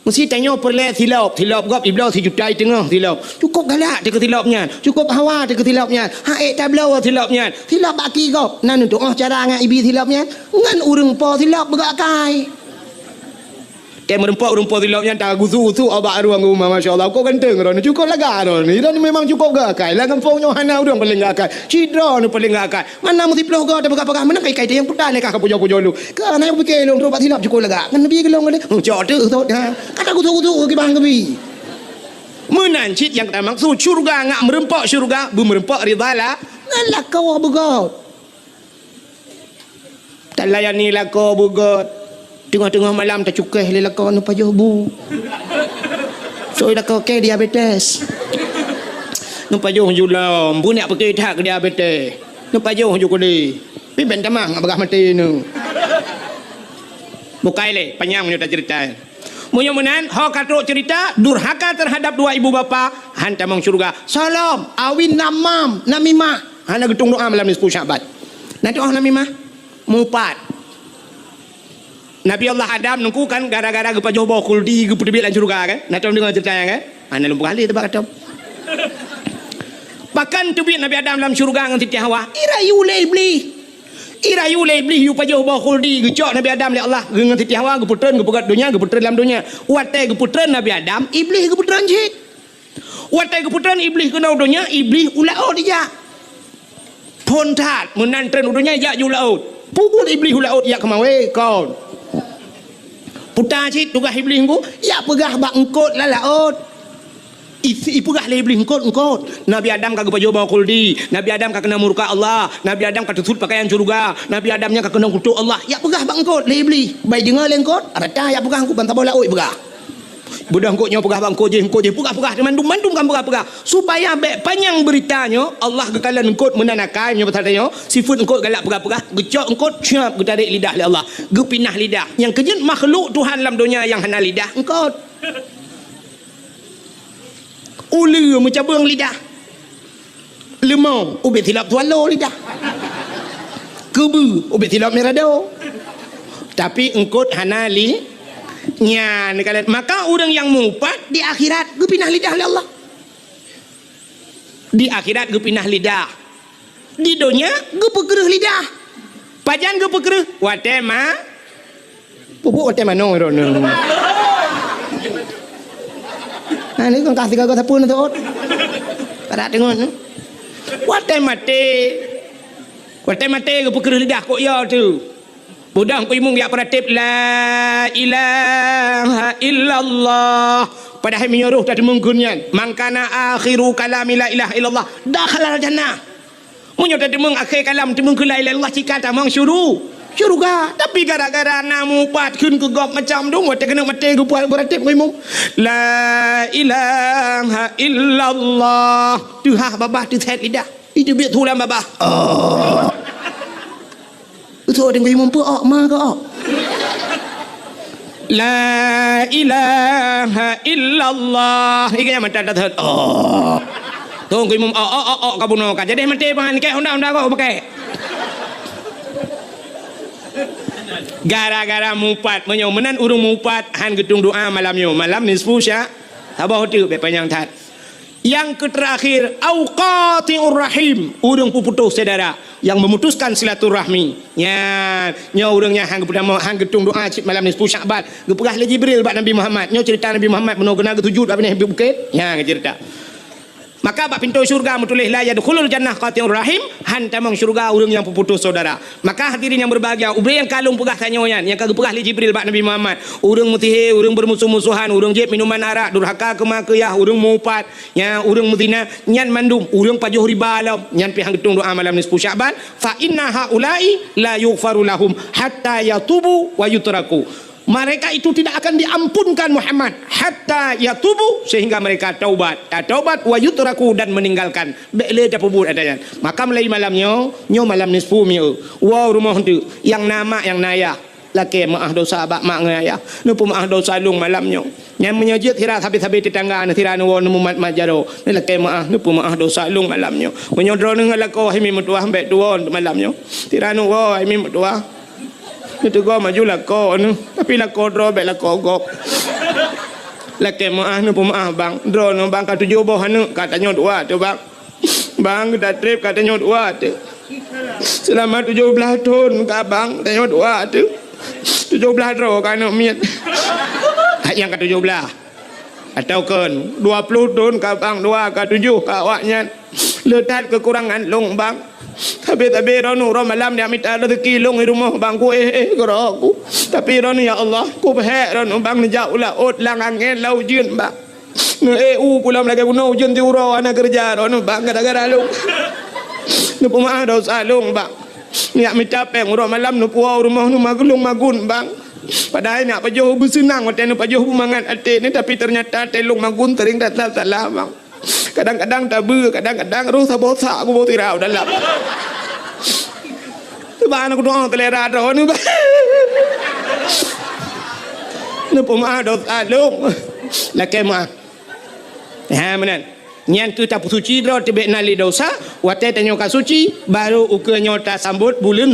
Speaker 1: Mesti tanya perle tilap gap iblau si jutai tengah tilap. Cukup galak dia ketilapnya. Cukup hawa dia ketilapnya. Haik tablau tilapnya. Tilap baki gap. Nan untuk cara ngan ibi tilapnya. Ngan urang po tilap begakai. Dia merempak tilapnya tak gusu abak ruang rumah masya-Allah. Kau ganteng ron cukup laga ron. Ni memang cukup gakai. Lah kampungnya hana urang paling gakai. Cidra ni paling gakai. Mana mesti peloh gak apa-apa mana kai yang putar ni kah pujo-pujo lu. Kan yang fikir long robat tilap cukup laga. Kan nabi gelong ni. Cok tu dah. Kata gusu ke bang kebi. Menan cit yang tak maksud syurga ngak merempak syurga, bu merempak ridala. Ngalah kau bugot. Tak layani lah kau bugot. Tengah-tengah malam tak cukai le lakon apa jo bu. So ida kau ke diabetes. Nampak jo jula bu nak pakai tak diabetes. Nampak jo ju kuli. Pi ben tamang abah mati nu. Bukai le panjang punya cerita. Munyo menan ha katruk cerita durhaka terhadap dua ibu bapa hantamang syurga. Salam awin namam namimah. Hana getung doa malam 10 Syaban. Nanti namimah mupat. Nabi Allah Adam nungku kan gara-gara ke pajobo kuldi ke pedebit lan syurga kan. Natom dengar ceritanya kan. Ana lumpur kali tebak katom. Bahkan tu biar Nabi Adam dalam syurga dengan titi Hawa. Irayu le iblis. Irayu le iblis yu pajuh bah khuldi gecok Nabi Adam le Allah dengan titi Hawa geputreun gepegat dunia geputreun dalam dunia. Watai geputreun Nabi Adam, iblis geputreun cik. Watai geputreun iblis kena dunia, iblis ulao dia. Pontat menantren dunia ya ulao. Pukul iblis ulao ya kemawe kau. Putar cik tugas iblis ku, ya pegah bak engkot lah laut. Ipugah le iblis engkot. Nabi Adam kagak baju bawa kuldi. Nabi Adam kagak kena murka Allah. Nabi Adam kagak tutut pakaian surga. Nabi Adamnya kagak kena kutuk Allah. Ya pegah bak engkot le iblis. Baik dengar le engkot. Arata ya pegah engkot bantah bola oi pegah. Budak engkotnya pegah bak engkot je pegah mandum kan pegah. Supaya baik panjang beritanya Allah gekalan engkot menanakannya bertanya sifat engkot galak pegah gecok engkot siap getarik lidah le Allah. Gepinah lidah. Yang kejut makhluk Tuhan dalam dunia yang hana lidah engkot. Ulu mencabung lidah. Lemau ubet tilap tualo lidah. Kebu ubet tilap merado. Tapi engkot hanali nyan kalian. Maka orang yang mupat di akhirat gepinah lidah oleh Allah. Di akhirat gepinah lidah. Di dunia gepegereh lidah. Pajan gepegereh watema. Pupuk watema no. Nah ni kau kasih kau sapun tu, pada tengok ni. Watai mate kau pukul lidah kau ya tu. Budak kau imung dia pada tip la ilaha illallah. Padahal menyuruh tadi mungkinnya. Mangkana akhiru kalami la ilaha illallah. Dakhala jannah. Munyo tadi mung akhir kalam tadi mungkin la ilaha illallah cika tamang syurga. Tapi gara-gara namu pat kun ke gop macam tu mate kena mate ku puan beratip ku imum la ilaha illallah tu ha babah tu set lidah itu biar tu dalam babah itu dengan imum pu ok ma ke ok la ilaha illallah ikanya mata dah tu ku imum ok kabuno ka jadi mate pangan ke honda kau pakai gara-gara mupat menyomenan urung mupat han gedung doa malamnya malam nisfu sya abah hotu be panjang tat yang terakhir auqatiur rahim urung puputus saudara yang memutuskan silaturahmi nya urangnya hang pertama hang gedung doa cip malam nisfu Syaban gepegah le Jibril bak Nabi Muhammad nya cerita Nabi Muhammad meno kena ketujuh bab ni bukit nya cerita. Maka bak pintu syurga menulis la yadkhulul jannah qati'ur rahim han tamang syurga urang yang puputus saudara. Maka hadirin yang berbahagia ubay yang kalung pegah tanyoyan yang kagak pegah li Jibril bak Nabi Muhammad urang mutihe urang bermusuh-musuhan urang jeb minuman arak durhaka kemakiyah urang mupat nya urang mutina nyan mandum urang pajuh riba alam nyan pi hang gedung doa malam nisfu Syaban fa inna haula'i la yughfaru lahum hatta yatubu wa yutraku. Mereka itu tidak akan diampunkan Muhammad hatta yatubu sehingga mereka taubat wa yutraku dan meninggalkan bele dapubut adanya. Maka mulai malamnya nyo malam nisfu miu wa rumah tu yang nama yang naya laki maah dosa bak mak ngaya nupu maah dosa lung malamnya yang menyajit hirat habis-habis tetangga tiranu won mumat majaro ni laki maah nupu maah dosa lung malamnya menyodro dengan lako himi mutuah mbek tuon malamnya tiranu wo himi mutuah itu gua maju lako nu tapi lako dro bek lako gop laki maah nupu maah bang dro nu bang katujuh boh anu katanya dua tu bang kita trip katanya dua tu selama 17 tahun ke abang tanya dua tu 17 dro kan miet yang ke 17 atau kan 20 tahun ke abang 2 ke 7 ke awaknya letat kekurangan long bang tapi ronu ro malam dia minta rezeki long di rumah bang ku aku tapi ronu ya Allah ku pehek ronu bang ni jauh lah ot lang angin lau jin bang u pulang lagi puno jin ti uro ana kerja ronu bang gara-gara long nu pemah dosa long bang ni minta peng ro malam nu puau rumah nu maglung magun bang padahal nak pajuh bersenang hotel nu pajuh mangan ate ni tapi ternyata telung magun tering datang salah bang kadang-kadang tabu kadang-kadang roh sabosa aku mau tirau dalam tu bang aku doang telera ro nu bang nu pemah dosa long laki mah menan nyan tu tak suci ro tebe nali dosa wate tanyo ka suci baru ukenya ta sambut bulan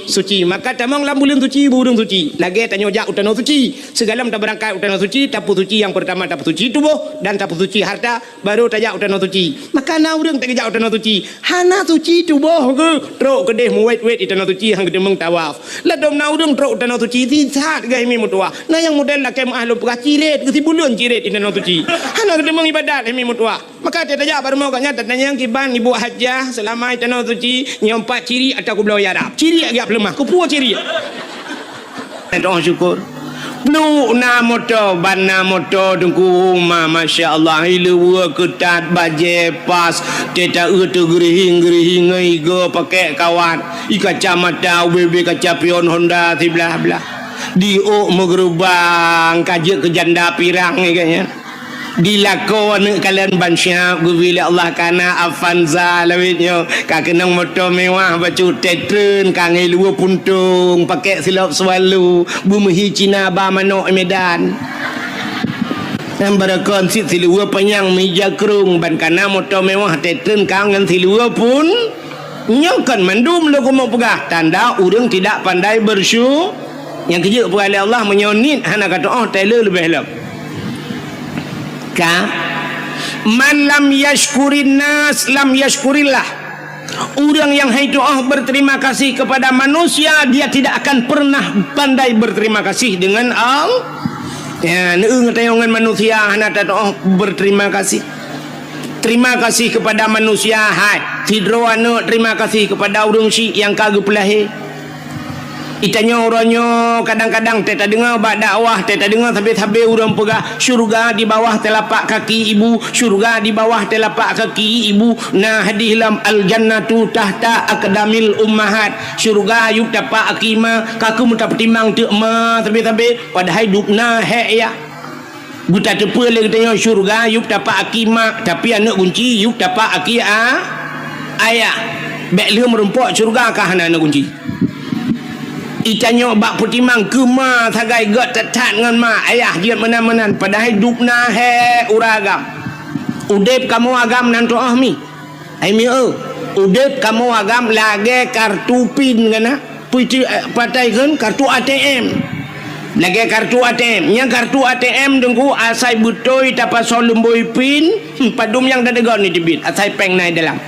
Speaker 1: suci. Maka tamang lam bulan suci burung suci. Lagi tanya jak utano suci. Segala tak berangkat utano suci, tapu suci yang pertama tapu suci tubuh dan tapu suci harta, baru tajak utano suci. Maka na urang tak jak utano suci. Hana suci tubuh ke trok kedeh muwet-wet utano suci hang kedemeng tawaf. Ladom na urang trok utano suci ti sat gai mi mutua. Na yang model lah kem ahlu ciret ke sibulun ciret utano suci. Hana kedemeng ibadat mi mutua. Maka dia tajak baru mau katnya tanya yang kiban ibu hajjah selama utano suci nyompat ciri atau ku belau yarap. Ciri agak lemah. Ku puas ciri. Doa syukur. Blue na motor, bana motor tunggu rumah, masya Allah. Ilu ketat baje pas, teta tu gerihing igo pakai kawan. Ika camata UBB kaca pion Honda si belah belah. Di megerubang kajak ke janda pirang ni kayaknya. Dilakon kalian bansyap gubila Allah kana Avanza lawitnya kakenang motor mewah bacu tetren kange luar puntung pakai silap selalu bumehi Cina ba manok Medan dan barakon sit silua penyang meja kerung ban kana motor mewah tetren kangen silua pun nyokan mandum lo mau pegah tanda urang tidak pandai bersyukur yang kerja oleh Allah menyonit hana kata oh tailor lebih lep man lam yashkurin nas lam yashkurillah. Orang yang itu berterima kasih kepada manusia, dia tidak akan pernah pandai berterima kasih dengan Allah. Ya, dengan manusia hendak berterima kasih. Terima kasih kepada manusia. Hai, tidro anu terima kasih kepada orang si yang kagak pelahir. Itanya orangnya kadang-kadang teta dengar bak dakwah, teta dengar sampai orang pegah syurga di bawah telapak kaki ibu, syurga di bawah telapak kaki ibu. Nah hadihlam al jannatu tahta aqdamil ummahat. Syurga yuk tapak akima kaku muta petimang tu ma sampai pada hidup nah he ya. Buta tepe lagi tanya syurga yuk tapak akima tapi anak kunci yuk tapak aki ayah. Bek le merempok syurga kah anak kunci. Itanya bak putimang kema sagai got tetat dengan mak ayah dia menan-menan pada hidup nah he uragam udep kamu agam nanto ahmi ai mi udep kamu agam lagi kartu pin kana puiti patai kan kartu ATM lagi kartu ATM yang kartu ATM dengku asai butoi tapa solumboi pin padum yang dadegon ni debit asai peng naik dalam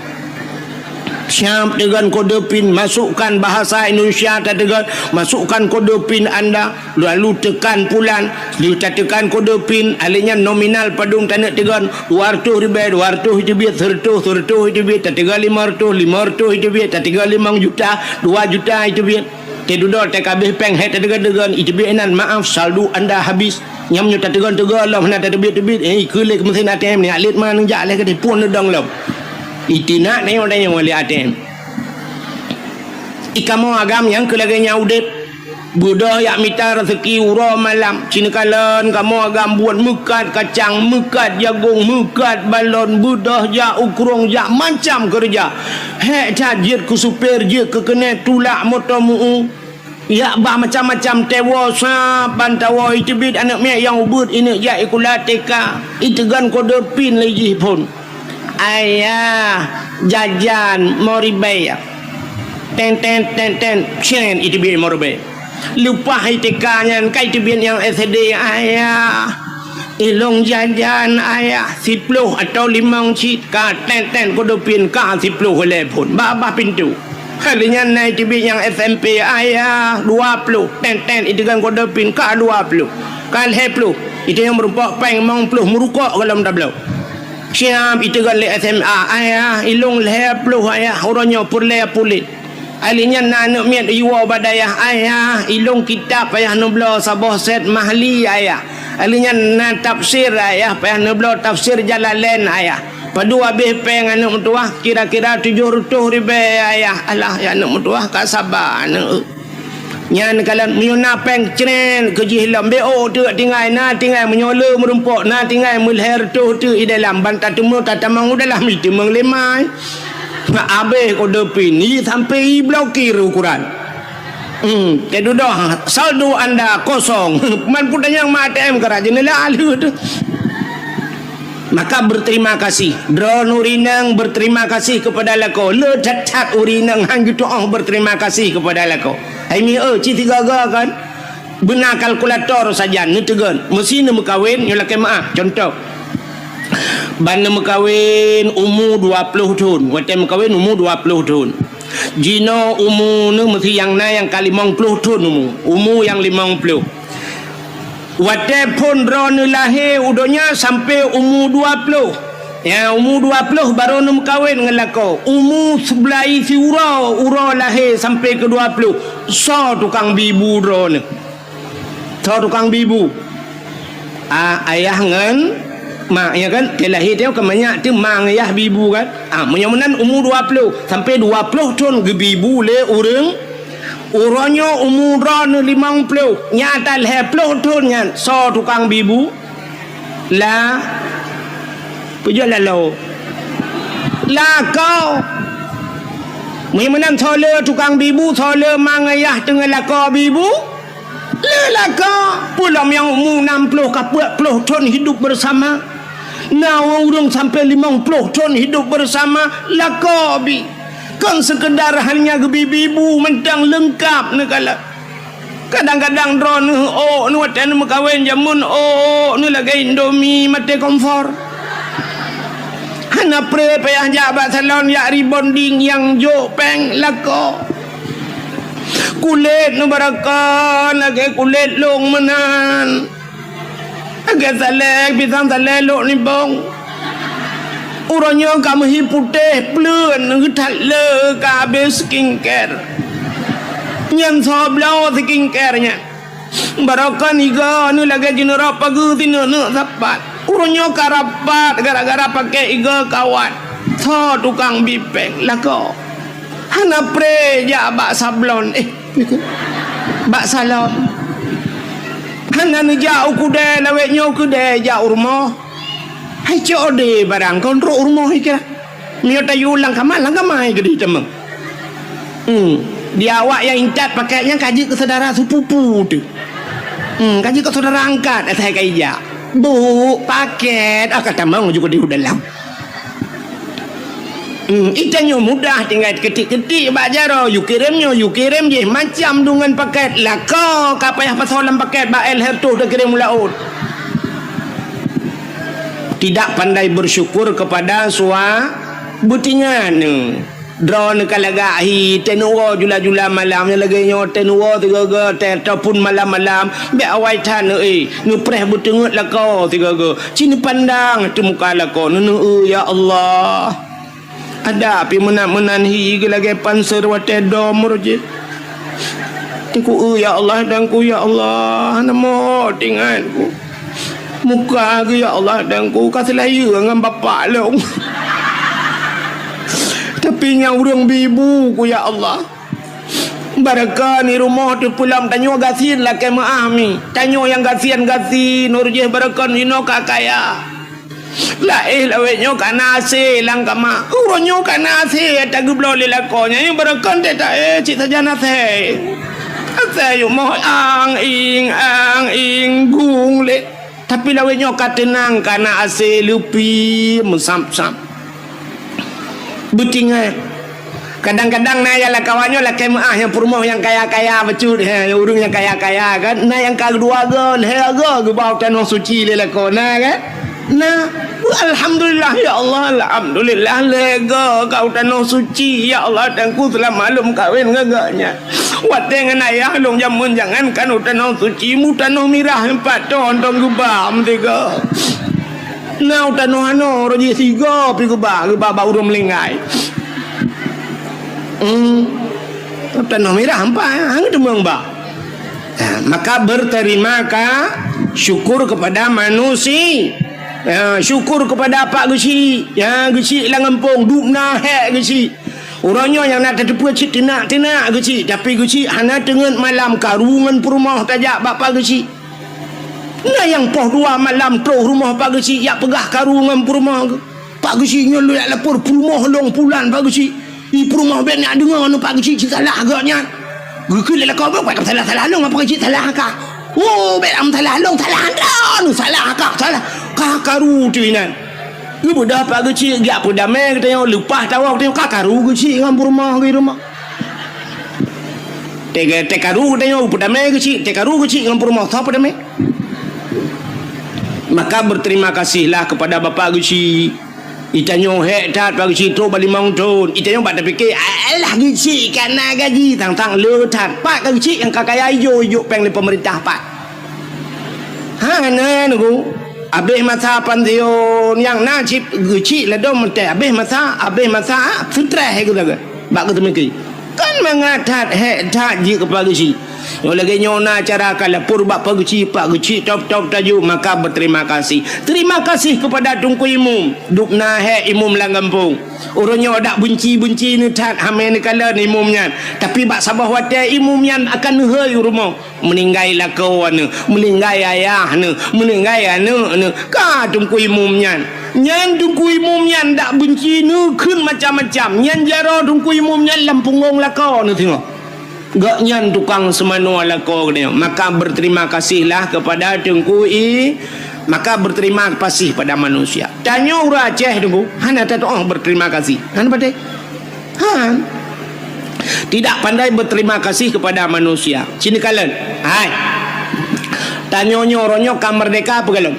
Speaker 1: siap dengan kode pin, masukkan bahasa Indonesia dengan masukkan kode pin anda, lalu tekan pulan, lalu tekan kode pin, alihnya nominal padung tanah tegan 200 ribu, 200 itu biar 100 itu biar, 500 itu biar, 5 juta, 2 juta itu biar. Tedudor TKB peng het tegan itu biar nan maaf saldo anda habis. Nyamnya tegan lah mana tebit kelek mesin ATM ni alit mana jak leh ke pun dong lom. Itina ni orang yang boleh ATM. Ikamu agam yang kelaganya udep. Budak yang minta rezeki ura malam. Cina kalan kamu agam buat mekat kacang, mekat jagung, mekat balon, budak jak ukurung jak macam kerja. Hek jajir ku supir je ke kena tulak motor mu. Ya bah macam-macam tewosa bantawa itu bid anak mek yang ubud ini jak ikulateka. Itu kan kode pin lagi pun. Ayah jajan moribay ten chen itu biar moribay lupa hitekanya kai itu biar yang SD ayah ilong jajan ayah 10 atau 5 cit ka ten kodopin ka 10 oleh pun babah pintu halinya naik itu biar yang SMP ayah 20 ten itu kan kodopin ka 20 kan 10 itu yang merupakan peng mong puluh merukok kalau tablau siap itu kan le SMA ayah ilung le puluh ayah orangnya purle pulit alinya nanak miat iwa badayah ayah ilung kitab ayah nublo sabah set mahli ayah alinya na tafsir ayah ayah nublo tafsir Jalalain ayah padu habis peng anak mutuah kira-kira 700 ribu ayah alah ya anak mutuah tak sabar anak nyan kalan miuna peng cren keji hilam bo tu tinggal menyola merumpok na tinggal mulher tu i dalam bantat temu tatamang dalam itu menglemai abe kode pin ni sampai blokir ukuran kedu dah saldo anda kosong man pun yang ATM kerajaan la alu tu Maka berterima kasih. Drone urinang berterima kasih kepada lako. Le tat urinang hang gitu berterima kasih kepada lako. Hai mi ci tiga kan. Benar kalkulator saja ni tegan. Mesti nak kahwin nyola kemaah. Contoh. Bana kawin umur 20 tahun. Waktu kawin umur 20 tahun. Jino umur ni mesti yang na yang kali 50 tahun umur yang 50. Waktu pun drone lahir udonya sampai umur 20. Ya umur 20 baru nak kawin dengan lako. Umur sebelah isi ura lahir sampai ke 20. So tukang bibu drone. So tukang bibu. Ayah ngan mak ya kan dia lahir dia kan banyak tu mang ayah bibu kan. Menyamunan umur 20 sampai 20 tahun ke bibu le orang. Orangnya umur 50 nyata leh 10 tahun nya so tukang bibu lah puja lalu lah kau menang thole tukang bibu thole mang ayah dengan lako bibu lah kau pulang yang umur 60 ke 40 tahun hidup bersama nah orang sampai 50 tahun hidup bersama lako bi kan sekedar hanya gebibu mentang lengkap negala. Kadang-kadang drone ni watan kawin jamun ni lagi Indomie mate kompor. Hana pre payah jabat salon ya rebonding yang jo peng lako. Kulit nu barakan lagi kulit long menan. Agak salek pisang salek lok ni bong. Orangnya kamu hi putih plun ngetat le ka habis skincare. Nyan soblau skincare nya. Barakan iga ni lagi jinera pagi tinu nak sapat. Orangnya karapat gara-gara pakai iga kawan. Tho tukang bipeng lako. Hana pre ja bak sablon bak salon. Hana ni jauh kude lawek nyo kude jauh rumah. Hai code barang kontrol rumah ikira. Miota yulang kamal lang kamai gede temeng. Dia awak yang incat pakainya kaji ke saudara sepupu tu. Kaji ke saudara angkat saya kaija. Bu, paket kata mang juga di dalam. Itanya mudah tinggal ketik-ketik bajaro you kirim je macam dengan paket lah kau kapayah pasolan paket ba el hertu dah kirim laut. Tidak pandai bersyukur kepada sua butingan drone kalagahi tenuo jula-jula malamnya lagi nyo tenuo tiga ataupun malam-malam be awai tan nu preh butengut la kau tiga cini pandang tu muka la kau nu ya Allah ada api menan hi lagi panser wate domur je tiku ya Allah dan ku ya Allah namo tinganku muka ke ya Allah dan ku kasih lahir dengan bapak long. Tapi yang urang bibu ku ya Allah. Barakah ni rumah tu pulang tanyo gasin lah ke maami. Tanyo yang gasian urjeh barakah ni no kakaya. La lawetnyo kanase lang kama. Uronyo kanase tagublo lilakonya yang barakah teta cik saja nase. Ase yo mo ang ing gung le. Tapi lawetnya katenang karena ase lupi mesam-sam. Betingan. Kadang-kadang na yang kawannya lah kemaah yang purmoh yang kaya-kaya becut yang urung yang kaya-kaya kan. Na yang kedua gan hega ke bau tanah suci le kona kan. Nah, alhamdulillah ya Allah, alhamdulillah lega kau tanah suci ya Allah dan ku telah maklum kawin ngagaknya. Wat dengan ayah long jamun jangan kan tanah suci mu tanah mirah 4 ton tong gubam tiga. Nah tanah ano roji tiga pi gubam baru melingai. Tanah mirah apa hang demang ba. Maka berterima syukur kepada manusia. Syukur kepada Pak Gesi. Ya Gesi lah ngempung dupna hek Gesi. Orangnya yang nak terdepa cik tenak Gesi. Tapi Gesi hana dengan malam karungan perumah tajak Bapak Gesi. Nah yang poh 2 malam troh rumah Pak Gesi yak pegah karungan perumah. Pak Gesi nya lu lapor perumah long pulan Pak Gesi. I perumah ben nak dengar anu Pak Gesi salah agaknya. Geke lek kau buat salah long apa Gesi salah ka. Oh bet am salah long salah anda nu salah ka salah. Kakaru tu inan. Lu budak pak kecil gak pun damai kita lupa tahu kita kakaru kecil dengan rumah ke rumah. Tekaru kita pun damai kecil, tekaru kecil dengan rumah apa damai? Maka berterima kasihlah kepada bapa kecil. Itanyo hektat pak kecil tu balik mangton. Itanyo pada fikir alah kecil kana gaji tang letat pak kecil yang kakaya yo peng le pemerintah pak. Nah nunggu. Abih masa pandion yang najib guci lah dom teh abih masa sutra he gula bak tu meki kan mengadat he taji kepada si yo lagi nyona cara kala purba paguci pak guci top taju maka berterima terima kasih kepada tungku imum dukna he imum lang kampung urunyo dak bunci ni tat hamen kala ni imumnya tapi bak sabah wate imumnya akan hei rumah meninggai lah kawan meninggai ayah meninggai anu ka tungku imumnya nyan tungku imumnya dak bunci nu kun macam-macam nyan jaro tungku imumnya lampungong lah kau tengok gak nyan tukang semano lah kau dia maka berterima kasihlah kepada tungku maka berterima kasih pada manusia. Tanya orang Aceh tunggu, hana tak tahu berterima kasih. Hana pandai? Tidak pandai berterima kasih kepada manusia. Sini kalian. Hai. Tanya orangnya kam merdeka apa kalian?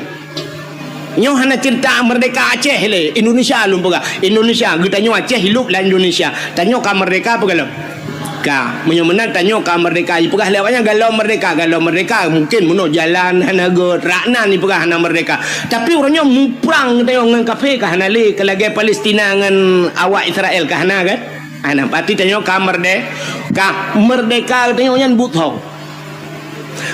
Speaker 1: Nyo hana cerita merdeka Aceh le, Indonesia lum pega. Indonesia, kita nyo Aceh hidup lah Indonesia. Tanya kam merdeka apa kalian? Ka menyemenan tanya ka merdeka ipegah lewatnya galau merdeka mungkin muno jalan hanaga rakna ni pegah hana merdeka tapi orangnya muprang tengok ngan kafe ka hana le ke lagi Palestina ngan awak Israel ka hana kan ana pati tanya ka merdeka tengok nyan buthau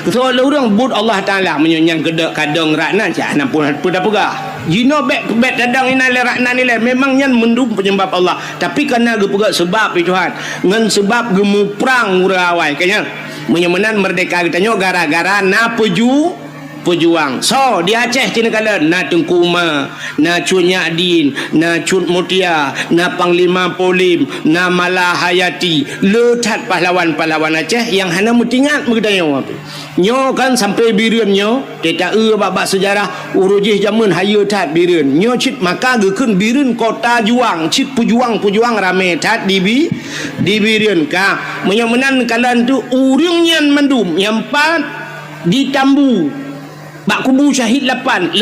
Speaker 1: so orang but Allah Taala menyang gedek kadang rakna ja hana pun pegah Jino bet dadang ina le rakna ni le memang nyan mendum penyembah Allah tapi kena gepegak sebab Tuhan ngan sebab gemu perang urawai kanya menyemenan merdeka kita nyo gara-gara na pejuang so di Aceh tina kala na Tengku Umar na Cun Nyadin na Cun Mutia na Panglima Polim na Malahayati letat pahlawan-pahlawan Aceh yang hana mutingat mengedanyo nyo kan sampai bireun nyo teta babak sejarah urujih zaman hayu tat bireun nyo cit maka gekeun bireun kota juang cit pujuang rame tat di bireun ka menyemenan kalan tu urang nyan mandum nyampat di Tambu bak kubu syahid 8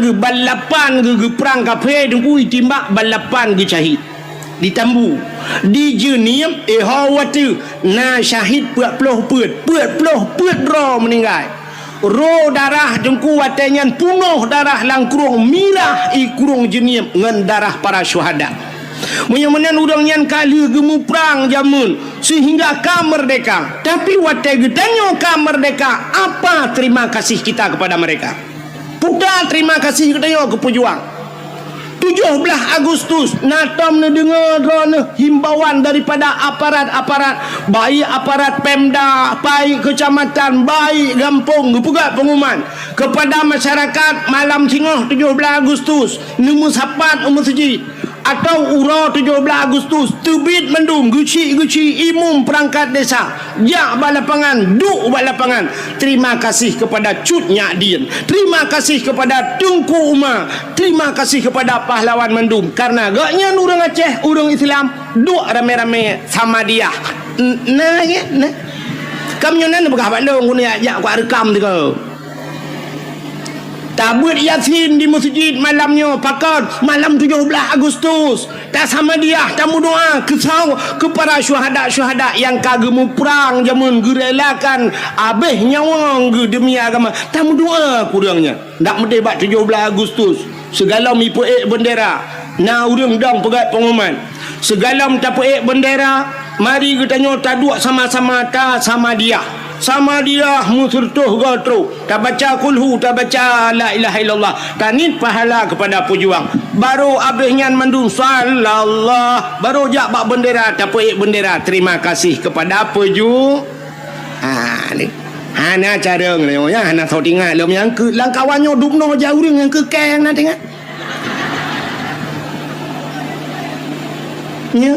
Speaker 1: ge balapan ge perang kafe dengku timbak balapan ge syahid di Tambu di Jenim hawatu na syahid 40 peut ro meninggal ro darah dengku watenyan punuh darah langkurung mirah kurung Jenim ngan darah para syuhada menyemenan udang nyan kali gemu perang jamun sehingga ka merdeka tapi wate getanyo ka merdeka apa terima kasih kita kepada mereka puda terima kasih getanyo ke pejuang 17 Agustus natom ne dengar himbauan daripada aparat baik aparat Pemda baik kecamatan baik kampung gepegat pengumuman kepada masyarakat malam singoh 17 Agustus nemu sapat masjid atau ura 17 Agustus tebit mendung guci imum perangkat desa jak balapangan duk balapangan terima kasih kepada Cut Nyadin terima kasih kepada Tengku Umar terima kasih kepada pahlawan mendung karena gaknya orang Aceh orang Islam duk rame-rame sama dia nah ya nah kamu nyonan begah balong guna ajak ku rekam tu kau tabut Yasin di masjid malamnya pakar malam 17 Agustus tak sama dia tamu doa kesau kepada syuhada yang kagemu perang jamun gerelakan abih nyawang demi agama tamu doa kurangnya tak mesti bak 17 Agustus segala mi puek bendera na urang dong pegat pengumuman segala mi tapuek bendera mari kita nyo taduk sama-sama ta sama dia musurtuh gotro tak baca kulhu tak baca la ilaha illallah tanit pahala kepada pejuang baru abihnya mandung sallallahu baru jak bak bendera tapuik bendera terima kasih kepada pejuang ni hana cara ngelo ya hana tau tinggal lom yang ke langkawannya dupno jauh yang ke keng na tengah nya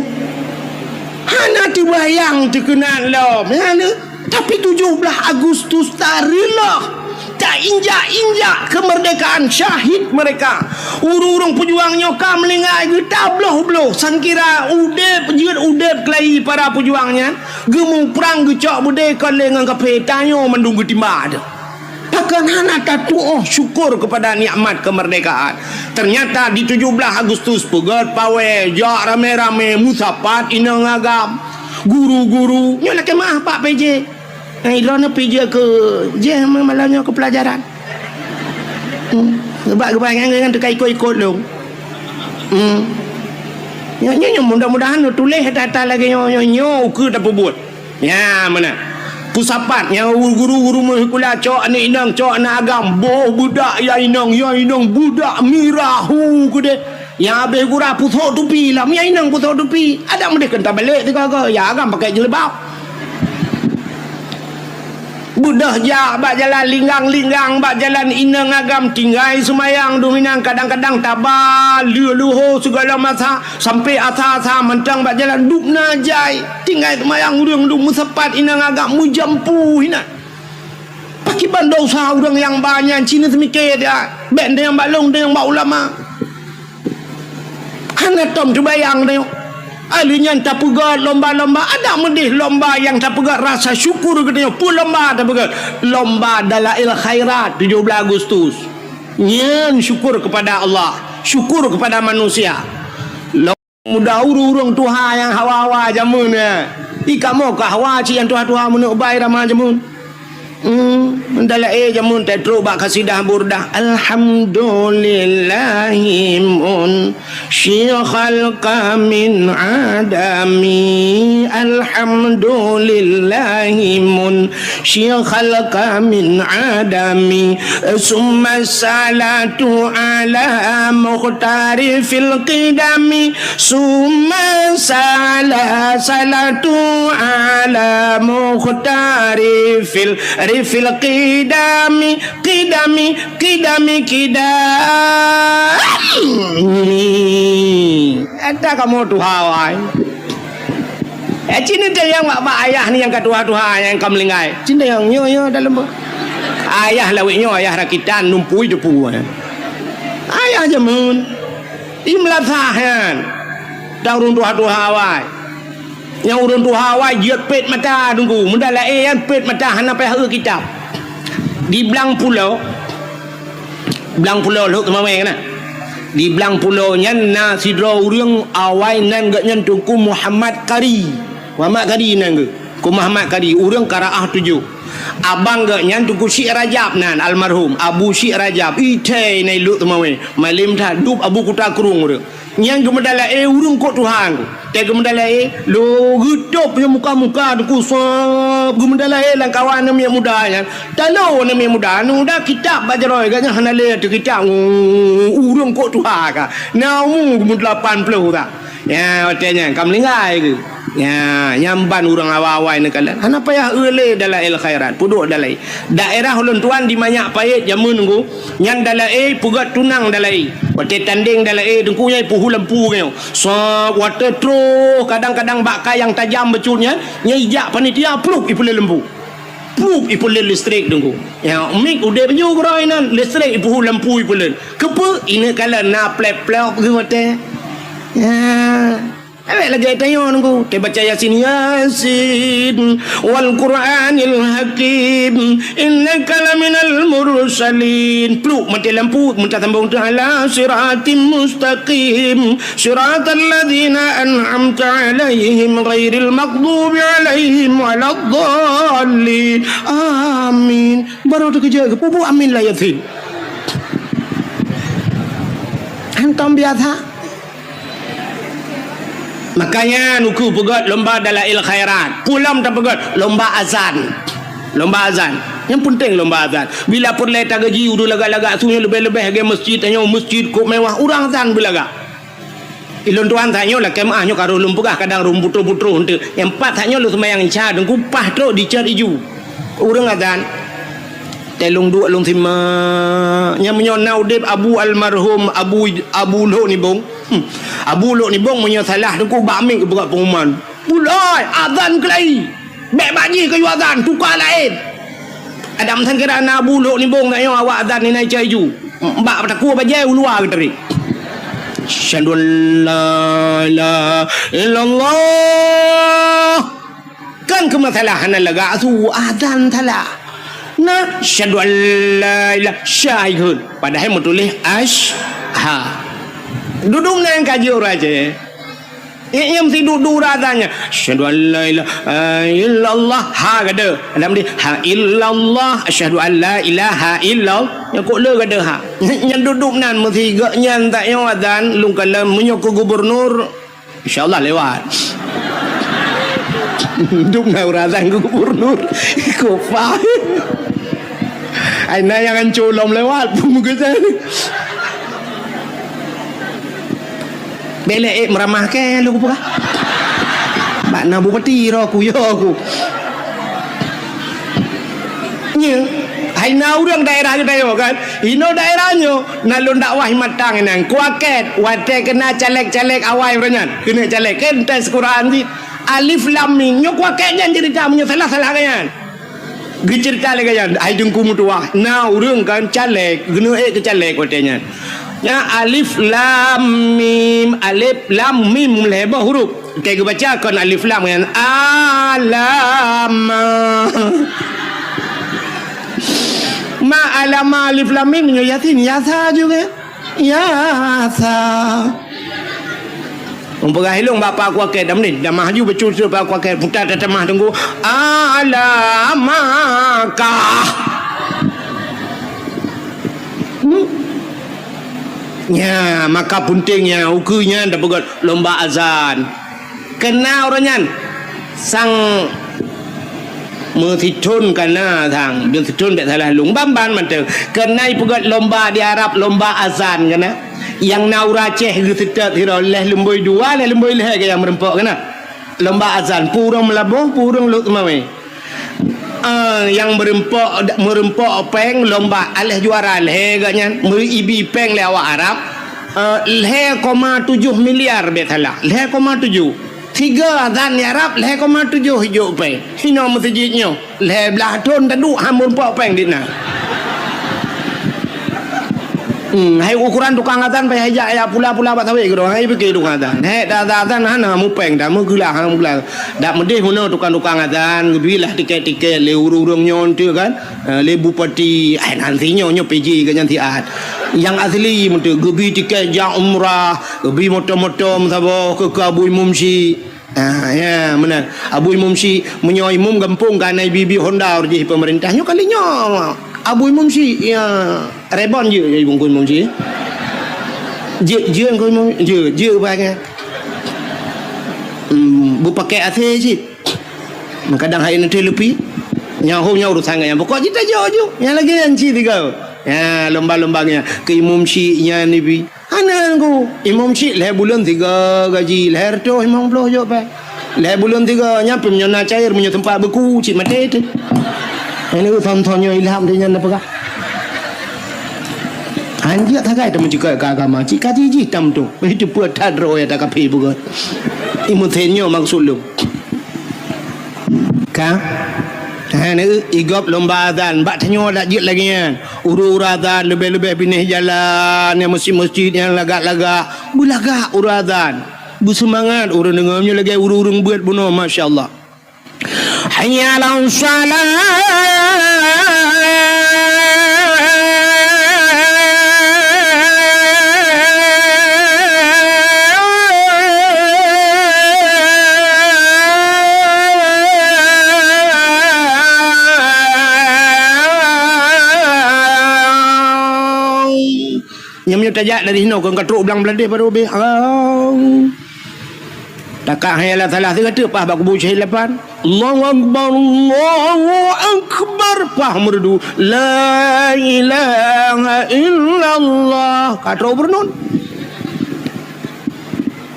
Speaker 1: hana dibayang dikenal lom hana tapi 17 Agustus tarilah tak injak kemerdekaan, syahid mereka. Urung-urung pejuangnya kam melingai kita beloh sangkira udep jeut udep kelai para pejuangnya gemu perang gecok bude kon lengan kapetanyo mendunggu timba ada. Bahkan hana tatuh syukur kepada nikmat kemerdekaan. Ternyata di 17 Agustus pegat pawe jak rame-rame musafat inang agam guru-guru nyolah kemah Pak PJ. Irona PJ ke je malamnya ke pelajaran. Gebak-gebak yang dekat ikut-ikut lu. Nyo mudah-mudahan tulis data lagi nyo ke tak buat. Ya mana? Pusapat yang guru-guru mengkula cok anak inang cok anak agam boh budak ya inang budak mirahu kude. Yang habis gura putok tupi lah. Ya inang putok tupi. Ada mereka kentah balik tu kau. Ya agam pakai jilbab. Budah jak bak jalan linggang bak jalan inang agam tinggai semayang dominang kadang-kadang tabah luho segala masa sampai asa-asa mentang bak jalan duk najai tinggai semayang urang duk musapat inang agam mujampu hina pakai bandau usaha urang yang banyak Cina semikir dia band yang balong yang bak ulama hana tom tu bayang dia alinya tak pegat lomba-lomba ada medih lomba yang tak pegat rasa syukur katanya pun lomba tak pegat lomba dalail khairat 17 Agustus nyen syukur kepada Allah syukur kepada manusia mudah urung Tuhan yang hawa-hawa jamun ika mau ke hawa ci yang Tuhan menuk baik ramah jamun Dalai jamun tetro bak kasidah burdah alhamdulillahi mun syikhal kamin adami alhamdulillahi mun syikhal kamin adami summa salatu ala mukhtari fil qidami summa salatu ala mukhtari fil rifil qidami ada kamu tuhawai Cina tu yang mak ayah ni yang ketua-tua yang kamu lingai Cina yang nyo dalam ayah lawiknya ayah rakitan numpui depu ayah jamun imlasahan daurun tuhawai yang urun tu Hawaii jiat pet mata tunggu mendala yang pet mata hana payah kitab di belang pulau lu teman-teman kan di belang pulau nyan na sidro urang awai nan gak nyan tuku Muhammad Kari nan ku Muhammad Kari urang Karaah 7 abang gak nyan tuku Syekh Rajab nan almarhum Abu Syekh Rajab ite nai lu teman-teman malim tha dub Abu Kuta Kurung urang yang gemedala urung kok Tuhan te gemedala lo hidup yang muka-muka tu kusap gemedala lang kawan nam yang muda nya talo nam yang muda nu dah kitab bajaroi ganya hanale tu kitab urung kok Tuhan ka namu 80 tak ya otenya kam lingai ke ya nyamban urang awai ne kala hana payah eule dalail khairat puduk dalai daerah ulun tuan di banyak payet jamun ngku nyan dalai pugat tunang dalai wate tanding dalai dengku nyai puhu lampu kau so wate tro kadang-kadang bakka yang tajam becurnya nyai jak panitia pluk ipule lembu pluk ipule listrik dengku ya mik ude penyu groinan listrik puhu lampu ipule kepe ini kala na plep-plep ke wate ya awak lagi tanya nunggu te baca Yasin wal Qur'anil Hakim innaka laminal mursalin pluk mati lampu minta sambung ala siratim mustaqim siratal ladzina an'amta alaihim ghairil maghdubi alaihim waladdallin amin baru tu kerja pupu amin lah Yasin hantam biasa. Makanya nuku pegat lomba dalail khairat pulam tak pegat lomba azan yang penting lomba azan bila perle tak gaji udah lagak-lagak sunyi lebih-lebih ke masjid tanya masjid kok mewah urang azan bila gak ilun tuan tanya lah kemahnya karo lumpugah kadang rum putru-putru untuk yang empat tanya lu semayang isya dan kupah truk dicat iju urang azan telung dua long sima yang menyonau dep Abu almarhum Abu Lo ni bong Abu Lo ni bong menyo salah tu ba amik berat pengumuman pulai azan kelai bek baji ke azan tukar lain Adam than kira na buluk ni bong tak yo awak azan ni naik caju. Mbak takut bajai luar ke tadi. Asyhadu an la ilaha illallah. Kan kemasalahan laga tu azan thala. Nah, asyhadu an la ilaha syahid. Padahal mau tulis ha. Duduk dengan kaji orang je. Yang mesti duduk razannya. Asyhadu an la ilaha illallah. Ha kata. Dalam dia ha illallah. Asyhadu an la ilaha illallah. Yang kok le kata ha. Yang duduk nan mesti gaknya tak yang azan lung kala menyokong gubernur. Insya-Allah lewat. Duduk dengan razan gubernur. Kok faham. Aina yang colom lewat muka saya. Belek meramah ke lu apa? Bak na bupati ro ku yo aku. Nya, aina urang daerah kita yo kan. Ino daerahnya nalun dakwah matang nang kuaket wate kena caleg-caleg awai renyan. Kena caleg kan tes Quran di alif lam mim nyo kuaket jan cerita punya salah-salah kan. Cerita lagi kan ai dengku mutua. Na urang kan caleg, genu ke caleg watenya. Ya alif lam mim leba huruf. Kita baca kan alif lam kan alama. Ma alama alif lam mim nyo yasin yasa juga. Yasa. Umpah hilung bapa aku akan dah ni dah maju betul bapa aku akan putar tetemah tunggu alamaka. Ya, maka pentingnya ukunya dah buat lomba azan. Kena orangnya sang mertitun kena thang, dia titun tak salah lung bamban mantu. Kena buat lomba di Arab lomba azan kena. Yang naura ceh gitu tidak leh lemboi dua leh lemboi leh yang merempok kena. Lomba azan purung melabuh purung lut mawe. Yang merempok peng lomba aleh juara leh gaknya meribi peng le awak Arab 0,7 miliar betala 0,7 tiga azan di Arab 0,7 hijau peng hino masjidnya leh belah ton taduk hamun pok peng dina. Hai ukuran tukang azan payah ajak ya pula-pula bat sawi gitu. Hai pergi tukang azan. Hai dah azan hana mu peng dah mu gelah hang gelah. Dak medih hono tukang azan gebilah tiket-tiket le urung-urung nyon tu kan. Le bupati ai nantinya nyo PJ ke nanti ad. Yang asli mentu gebi tiket yang umrah, gebi motor-motor sabo ke Abu Mumsi. Ya benar. Abu Mumsi menyoi mum kampung kan ai bibi Honda je pemerintahnya kalinya. Abu Mumsi ya rebon je ibu Mumsi. Je banyak. Bu pakai AC sih. Kadang hari nanti lebih. Nyahu urusan yang pokok kita jauh. Yang lagi anci tiga. Ya lomba-lombanya ke Imam Syi'nya ni bi. Anak aku Imam Syi' leh bulan 3 gaji leh tu Imam Bloh jauh pak. Leh bulan 3 nyampe menyona cair punya tempat beku cik mati tu. Ini tontonnya ilham dia nyanda pegah. Anjir tak kaya teman juga agama. Cik kaji tam tu. Itu buat tadro ya tak kapi bukan. Imutenyo maksud lu. Kah? Ini igop lomba azan. Bak tanyo dak jit lagi kan. Uru azan lebih-lebih pindah jalan yang masjid-masjid yang lagak-lagak. Bulagak uru azan. Bersemangat orang dengarnya lagi urung-urung buat bunuh masya-Allah. Hayya 'alas salat. Yang tajak dari sini kau katruk belang beladih pada obeh. Takak hayalah salah tiga tu pah bak buci lepan. Allahu akbar, Allahu akbar. Pah merdu la ilaha illallah. Katruk bernun.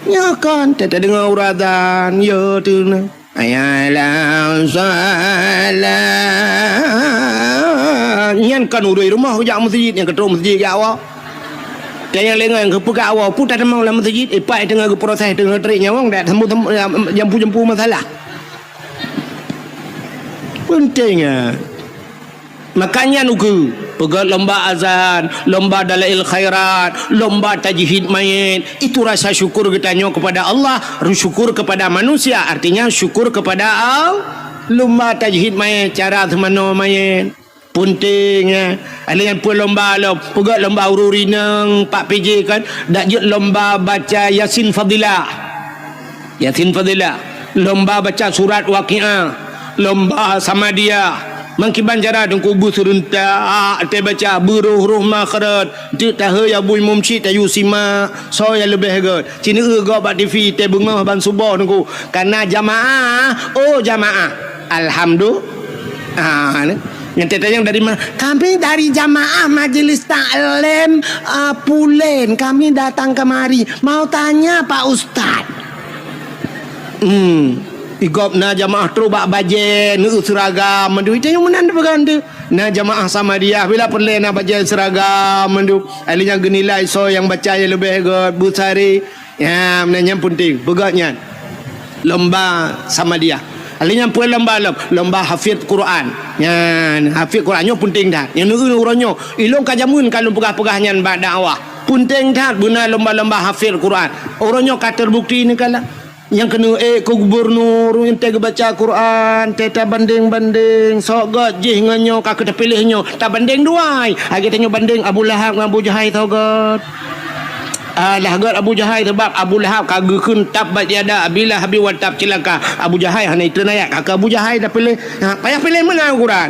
Speaker 1: Ya kan, tak dengar uradan ya tu na. Ayalah salat. Nyan kan urui rumah hujak masjid yang katruk masjid ke awak. Dan yang lengah yang kepekat awal pun tak ada dalam masjid ipai tengah ke proses tengah teriknya orang tak temu jampu-jampu masalah pentingnya Makanya nuku pegat lomba azan, lomba dalail khairat, lomba tajhid mayit. Itu rasa syukur kita kepada Allah, syukur kepada manusia. Artinya syukur kepada Allah. Lomba tajhid mayit, cara temano mayit puntingnya. Ada yang pun lomba pegat lomba ururi nang 4 PJ kan. Dak je lomba baca Yasin Fadilah. Yasin Fadilah. Lomba baca surat Waqiah. Lomba Samadiyah. Mangkiban jara dengku bu serentak te baca beruh makharat te tahe ya bui mumci te yusima so ya lebih god cina go ba TV te bengah ban subuh dengku karena jamaah alhamdulillah yang tetanya dari mana? Kami dari jamaah majelis taklim Pulen, kami datang kemari mau tanya Pak Ustaz. Igop na jamaah terubak baje nu seragam mendu itu yang menan bergandu na jamaah sama dia bila perle na baje seragam mendu alinya genilai so yang baca yang lebih god busari ya menanya penting begatnya lomba sama dia alinya pun lomba hafiz Quran ya hafiz Qurannya penting dah yang nu uronyo ilong kajamun kalau pegah-pegahnya ba dakwah penting dah guna lomba-lomba hafiz Quran uronyo ka terbukti ni kala yang kena ke gubernur yang tega baca Quran teta banding sok god jih nganyo ka kita pilihnya tak banding duai agi tanyo banding Abu Lahab dengan Abu Jahal tau god lah god Abu Jahal sebab Abu Lahab kagekeun tabat yada bila habi wa tab cilaka Abu Jahal hana itu nayak kakak Abu Jahal dah pilih payah pilih mana Quran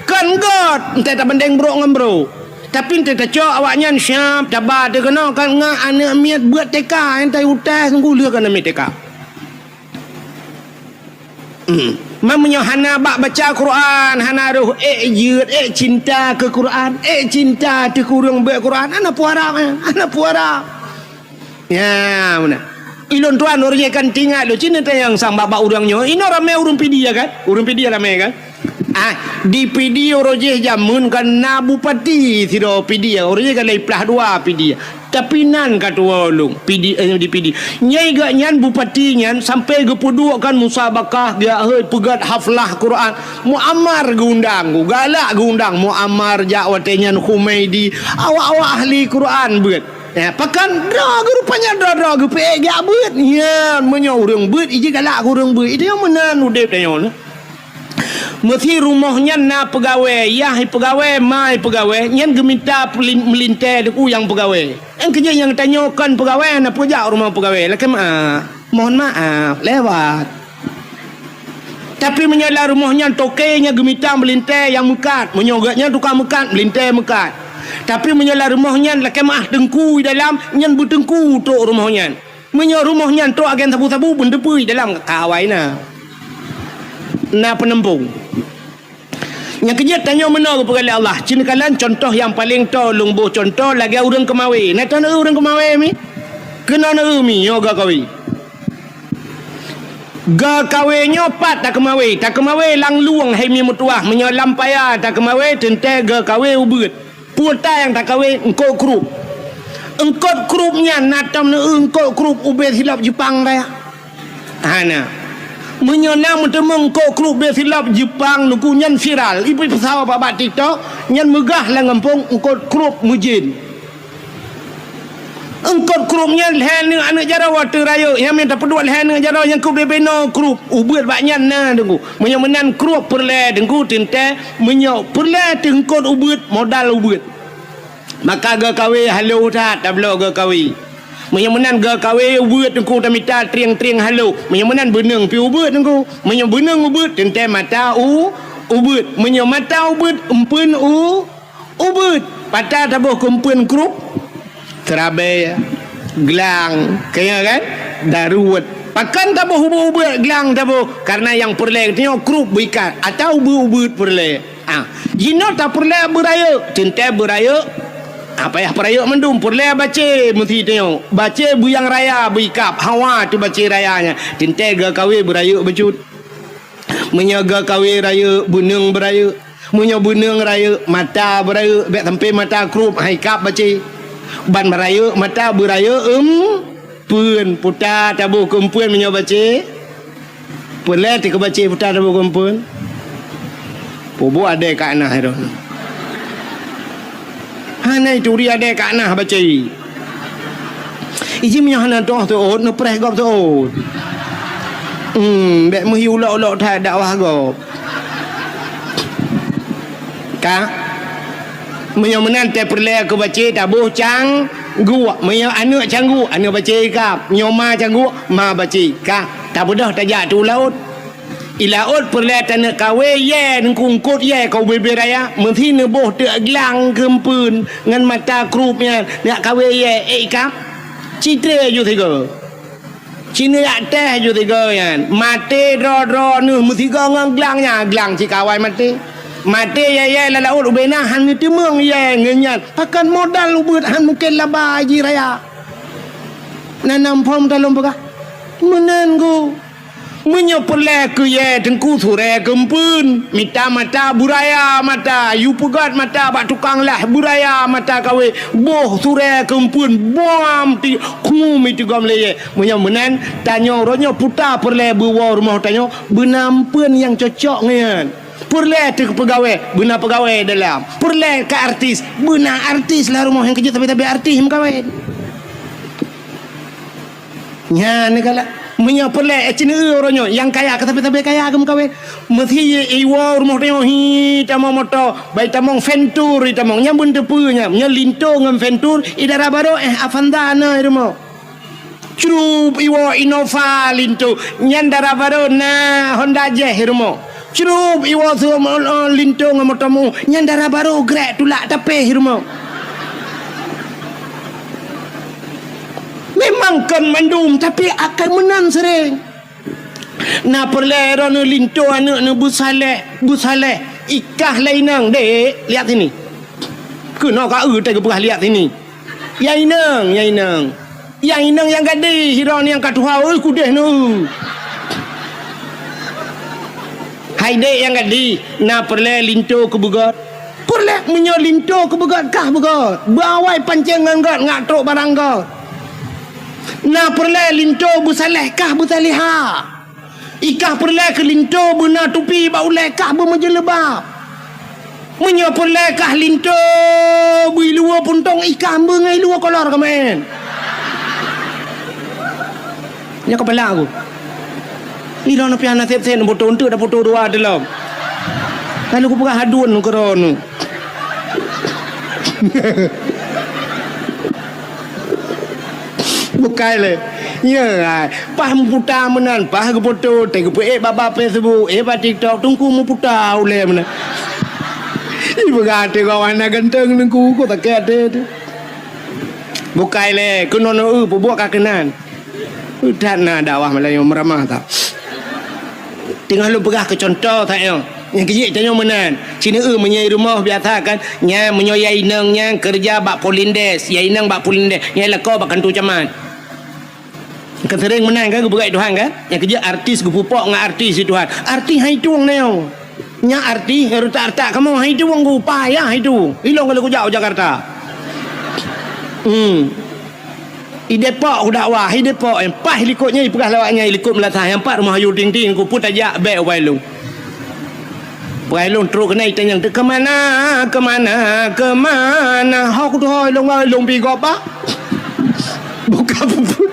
Speaker 1: kan god teta banding bro dengan bro tapi teta cok awaknya siap tabat dia kena kan ngak anak miat buat teka yang tai utas nunggu leh kan miat teka Mamanya hana bak baca Quran, hana ruh yud cinta ke Quran, cinta te kurang baca Quran, ana puara. Ya, mana? Ilon tuan orang kan tinggal lo cina yang sang baba urangnya. Ino ramai urang pidia kan? Urang pidia ramai kan? Di pidia roje jamun kan na bupati siro pidia. Orangnya kan lai pelah dua pidia. Tapi nan katua ulung di PD nyai gak nyan bupati nyan sampai gepuduk kan musabakah dia pegat haflah Quran muammar gundang galak gundang muammar jawatenya Humaidi awak ahli Quran beut ya pakan dah rupanya dah gepe gak beut ya menyo urang beut ije galak urang beut itu yang menan udep danyo mesti rumahnya na pegawai yah pegawai mai pegawai nyan geminta melintai deku yang pegawai kerja yang tanyakan pegawai na pujak rumah pegawai laki mohon maaf lewat tapi menyala rumahnya tokenya geminta melintai yang mekat menyogaknya tukang mekat melintai mekat tapi menyala rumahnya laki dengku dalam nyan bertengku tok rumahnya menyo rumahnya tok agen sabu-sabu bendepui dalam kawai na penempung yang kerja tanya mana kepada Allah cina kalan contoh yang paling tolong boh contoh lagi orang kemawi nak tahu orang kemawi mi kena nak mi yoga kawi ga kawinyo pat tak kemawi lang luang hai mi mutuah menyolam payah tak kemawi tente ga kawi ubut puta yang tak kawi engkau krupnya natam na engkau krup ubet hilap Jepang dah hana menyonang mentemeng kok klub besilap Jepang nuku nyan viral ibu pesawat babat TikTok nyan megah lah ngampung engkau klub mujin engkau klubnya lehan dengan anak jara water raya yang minta pedua lehan dengan jara yang klub bebeno klub ubet baknya na dengku menyan klub perle dengku tinte menyok perle tengkot ubet modal ubet maka ga kawe halo tak tablo ga kawe menyemenan ga kawe ubet engkau tamita triang halo menyemenan beneng pi ubet engkau menyo beneng ubet tente mata ubet menyo mata ubet empeun ubet patah tabuh kumpeun krup terabai gelang kaya kan daruat pakan tabuh ubet gelang tabuh karena yang perle tengok krup berikat atau ubet perle jino tak perle beraya tente beraya apa ya perayuk mendum perle baca mesti tengok baca buyang raya berikap hawa tu baca rayanya tinte ga kawe berayuk becut menyaga kawe raya bunung berayuk menyo bunung raya mata berayuk bek sampai mata krup haikap baca ban berayuk mata berayuk pun putar tabuh kumpun menyo baca perle tik baca putar tabuh kumpun pobo ada kat anak itu Hanai tu dia ada kat nah baca. Iji punya hana doh tu no preh gop tu. Bek muhi ulok-ulok dah dakwah gop. Ka Menyo menan te perle aku baca tabuh cang gua menyo anu canggu anu baca kap nyoma canggu ma baca ka tak bodoh tajak tu laut ilaut perle tanah kawe ye kungkut ye kau beberaya menti neboh te glang kempun ngan mata krupnya nak kawe ye kap citre ju tiga Cina yak teh ju tiga yan mate ro nu mesti ngang glangnya glang cikawai mate mati ya la laut ubena han ni timung ya ngenyan pakan modal ubut han mungkin laba ji raya nanam pom talom baga menenggu menyo perle ke ye tengku sure gempun mita mata buraya mata yu pugat mata bak tukang lah buraya mata kawe boh sure gempun bom ti ku mi tu gam le menyo menen tanyo ronyo puta perle buwa rumah tanyo benampeun yang cocok ngian Perle tu pegawai, benar pegawai dalam. Perle ke artis, benar artis lah rumah yang kerja tapi artis kawin. Nya ni kala menyo perle cina orangnya yang kaya tapi kaya kawin. Mesti iwa rumah dia hi tamong motor, baik tamong Ventur tamong nyambun tepunya, nya linto ngam Ventur idara baru Avanda na rumah. Curup iwa Innova linto, nyandara baru na Honda Jazz rumah. Cerup iwa su lintong motomu nyandara baru grek tulak tapi hirmo memang kan mandum tapi akan menang sering na perle rono linto anak ne busale ikah lainang dek lihat sini kena ka te ke lihat sini yainang yang gadi hiron yang katuha oi kudeh nu Haide yang gadi na perle linto ke bugat perle menyo linto ke bugat kah bugat bawai pancengan gat ngatrok barang gat na perle linto busaleh kah busaliha ikah perle ke linto buna tupi bauleh kah bermejelebab menyo perle kah linto bui luar puntong ikah bengai luar kolor kemen nya kepala aku Ilo na piana tep-tep na foto untuk dah foto dua dalam. Kalau aku pegang hadun keron. Bukai le. Ya, pah puta menan, pah ke foto, tengok baba Facebook, ba TikTok, tungku mu puta ule menan. Ibu gate kawan na ganteng nengku ko tak ada. Bukai le, kuno no buat kakenan. Udah na dakwah Melayu meramah tak. Tengah lu pegah ke contoh tak yo yang kejik tanya menan Cina menyai rumah biasa kan nya menyoyai nang nya kerja bak polindes yai nang bak polindes nya leko bak kantu camat kan sering menan kan begai Tuhan kan yang kerja artis gupupok ngah artis Tuhan artis hai tuang neo nya artis harta kamu hai tuang gupa ya hai tu ilong kalau ku jauh Jakarta I Depok dakwah I Depok yang pah likutnya pegah lawaknya likut melatah yang empat rumah ayu ting-ting ku pun tajak baik wailung wailung terus kena itanyang kemana hok tu hoi long pi gopa buka puput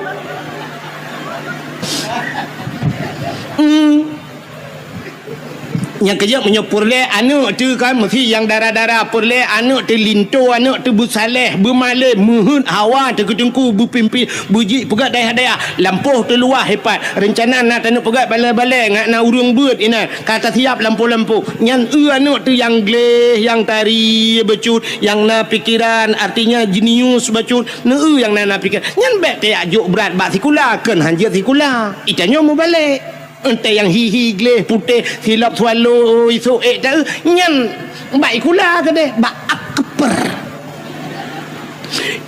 Speaker 1: yang kerja menyopur le anak tu kan mesti yang darah-darah perle anak tu linto anak tu busaleh bermalih muhun hawa tu ketengku berpimpi buji pegat daya lampuh tu luah hebat rencana nak tanuk pegat balai-balai ngak na urung beut ina kata siap lampu-lampu nyan anak tu yang gleh yang tari becut yang na pikiran artinya jenius becut na yang na pikir nyan bet te ajuk berat bak sikula kan hanjir sikula itanyo mau balik ente yang hihi gleh putih silap swallow isu tak nyan baik kula ke deh bak akper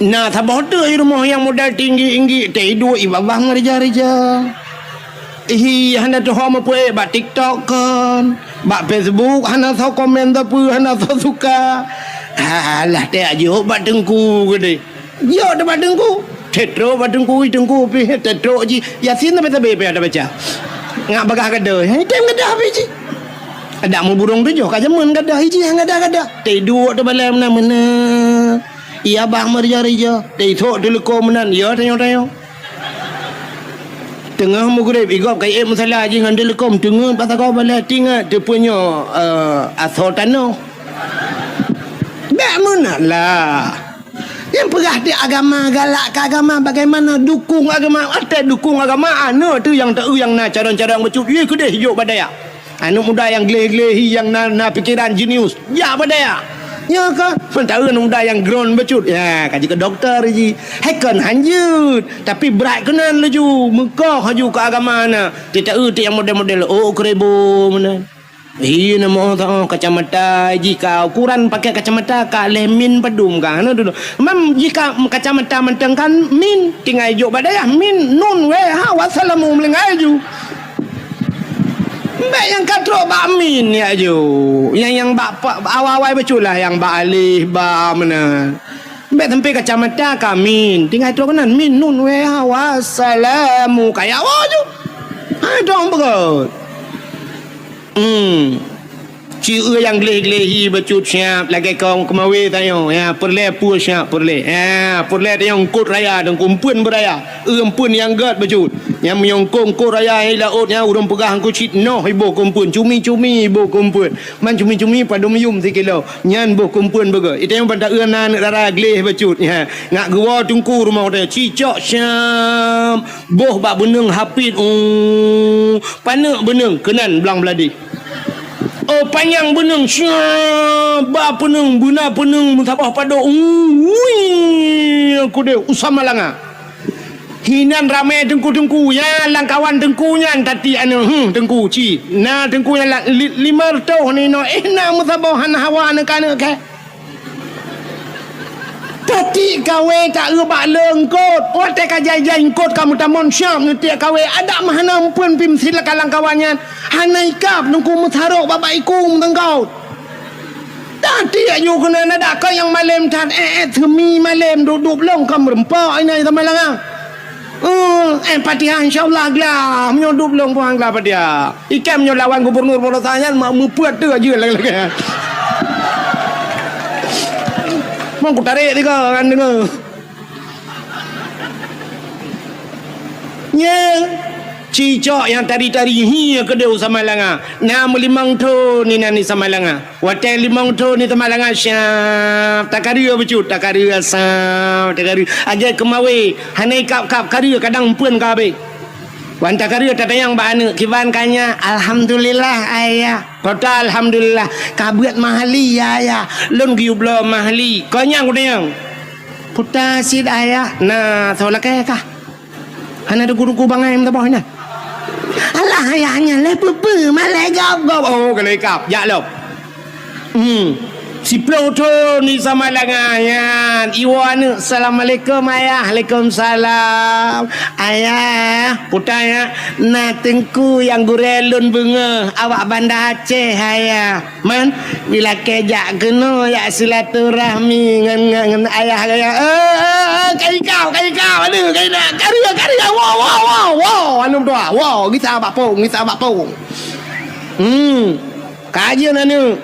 Speaker 1: nah sabah tu rumah yang modal tinggi teh dua ibabah ngereja-reja hana tu hama pue bak TikTok kan bak Facebook hana tau komen tapi hana tau suka alah teh aja bak dengku ke deh yo dah bak dengku tetro bak dengku pi tetro ji yasin tapi ada baca ngak bagah gadah tem gadah biji ada mu burung tu jo ka jamun gadah hiji hang gadah teh dua tu balai mana Iya bang merja-reja. Ithok telekom menan. Ya tanya-tanya. Tengah mugrib igop kai masalah je dengan telekom tengah pasal kau balik tinggal dia punya asal tanah. Tak mana lah. Yang perah dia agama galak ke agama bagaimana dukung agama ada dukung agama anu tu yang tak yang nak cara-cara bercut ye kedeh hijau badaya. Anu muda yang gleh-glehi yang na pikiran jenius. Ya badaya. Ya kan pentara muda yang ground becut ya kaji ke doktor ji hakan hanjut tapi berat kenan laju mekah haju ke agama na tidak yang model-model kerebo mana iya nama orang kacamata jika ukuran pakai kacamata ka lemin padum kan dulu memang jika kacamata menteng kan min tinggal hijau badaya min nun we ha wassalamu melengai ju baik yang katro bak min ya jo yang bak awal-awal betul lah yang bak alih bak mana baik sampai kacamata kamin tinggal itu kanan min nun we wassalamu kayak awal jo dong begot Cik yang geleh-gelehi becut siap lagi kau kemawi tayo ya perle pu siap perle ya perle dia yang kut raya dan kumpun beraya pun yang gad becut yang menyongkong kut raya ai lautnya urang pegah ku cit no ibu kumpun cumi-cumi ibu kumpun man cumi-cumi pada meyum 3 kilo nyan bu kumpun bega itu yang pada eunan dara geleh becut ya ngak gua tungku rumah dia cicok siap boh bak beneng hapit panak beneng kenan belang beladi panjang beneng syab ba peneng buna peneng mutabah pado aku dia usama langa hinan ramai tengku-tengku ya langkawan tengkunya tati anu tengku ci na tengkunya 5 tahun ni no na mutabah hawa ana kana ke tati kawe tak rebak lengkot wate ka jai-jai kot kamu tamon syam nanti kawe ada mahana pun pim silakan langkawannya hanai kap nungku mutharok babai kum tengkau tadi ayu kena ada kau yang malam tan themi malam duduk long kam rempok ini sama lang Patiha insyaallah glah menyudup long puang glah Patiha ikan menyolawan gubernur Porotanyan mau mupuat tu aja lagi mau ku tarik tiga kan dengar nya cicok yang tari-tari hi ke dia sama langa na 5 tahun ni nani sama langa wate 5 tahun ni sama langa syaf takari becut takari asam takari aja kemawe hanai kap kari kadang pun ka be wanta kari tatayang ba anu kiban kanya alhamdulillah ayah kota alhamdulillah kabuat mahali ya lon giublo mahali konyang udang puta sid ayah na tholake ka hana de guru bangai em ta boy na alah ayahnya le pepe malai gap kali kap ya lo si Pluto ni sama langangan Iwan assalamualaikum ayah waalaikumsalam ayah putanya na tengku yang gurelun bunga awak Banda Aceh ayah man bila kejak kena ya silaturahmi ngan ayah kai kau aduh kai nak karya wow anu doa wow kita abak pong kajian anu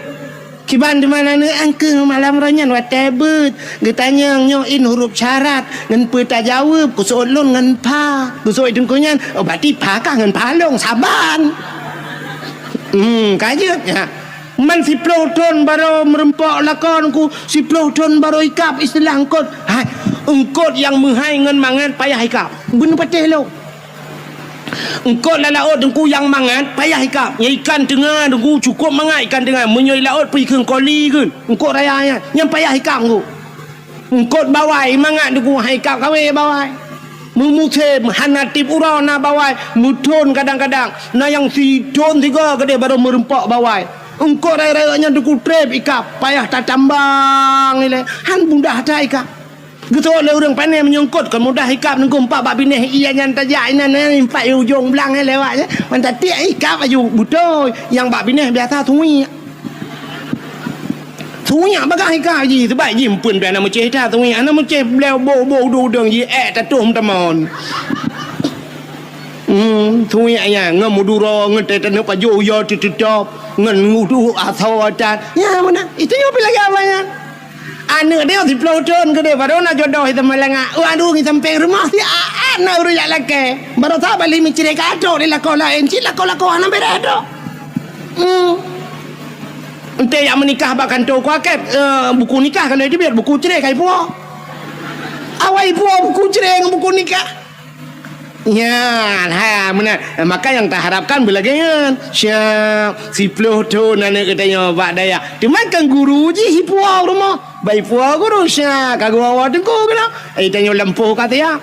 Speaker 1: kiban di mana ni angke malam ranyan watebut getanya nyoin huruf syarat ngan peta jawab kusut lon ngan pa kusut dengkunyan berarti pa kah ngan palong saban kajet ya man si Pluton baru merempok lakon ku si Pluton baru ikap istilah engkot engkot yang menghai ngan mangan payah ikap bener patih lo engkau laut dengku yang mangat payah ikap ikan tengah dengku cukup mangat ikan tengah menyoi laut pergi ke koli kan engkau rayanya yang payah ikap engkau bawai mangat dengku ikap kawe bawai memutih hanatip urau na bawai mutun kadang-kadang na yang si ton 3 gede baru merempok bawai engkau raya-rayanya dengku trip ikap payah tak tambang ni han mudah tak ikap gitu le orang pandai menyongkot kan mudah ikap nengku 4 bab bineh iya yang tajak ini 4 ujung belang lewat je mantap tiak ikap aju betul yang bab bineh biasa tui bagah ikap ji sebab ji pun biar nama cerita tui ana macam beliau bo dudung ji tatum tamon tui aya ngamuduro ngete tanu pajo yo titop ngan ngudu atau adat ya mana itu yo pilih apa ya anak dia si peloton ke dia baru nak jodoh itu melengah aduh ni samping rumah si anak uruyak laki baru tak balik mencari kado dia lakau lain cik lakau anak beda tu ente yang menikah bahkan tu kuaket buku nikah kalau dia biar buku cerai kai puak awai puak buku cerai dengan buku nikah ya, benar. Maka yang tak harapkan bila gengan siap si peloton anak katanya Pak Daya. Dia makan guru je hipuau rumah. Baik puau guru siap kagak awak tengku kena. Tanya lempuh kata ya.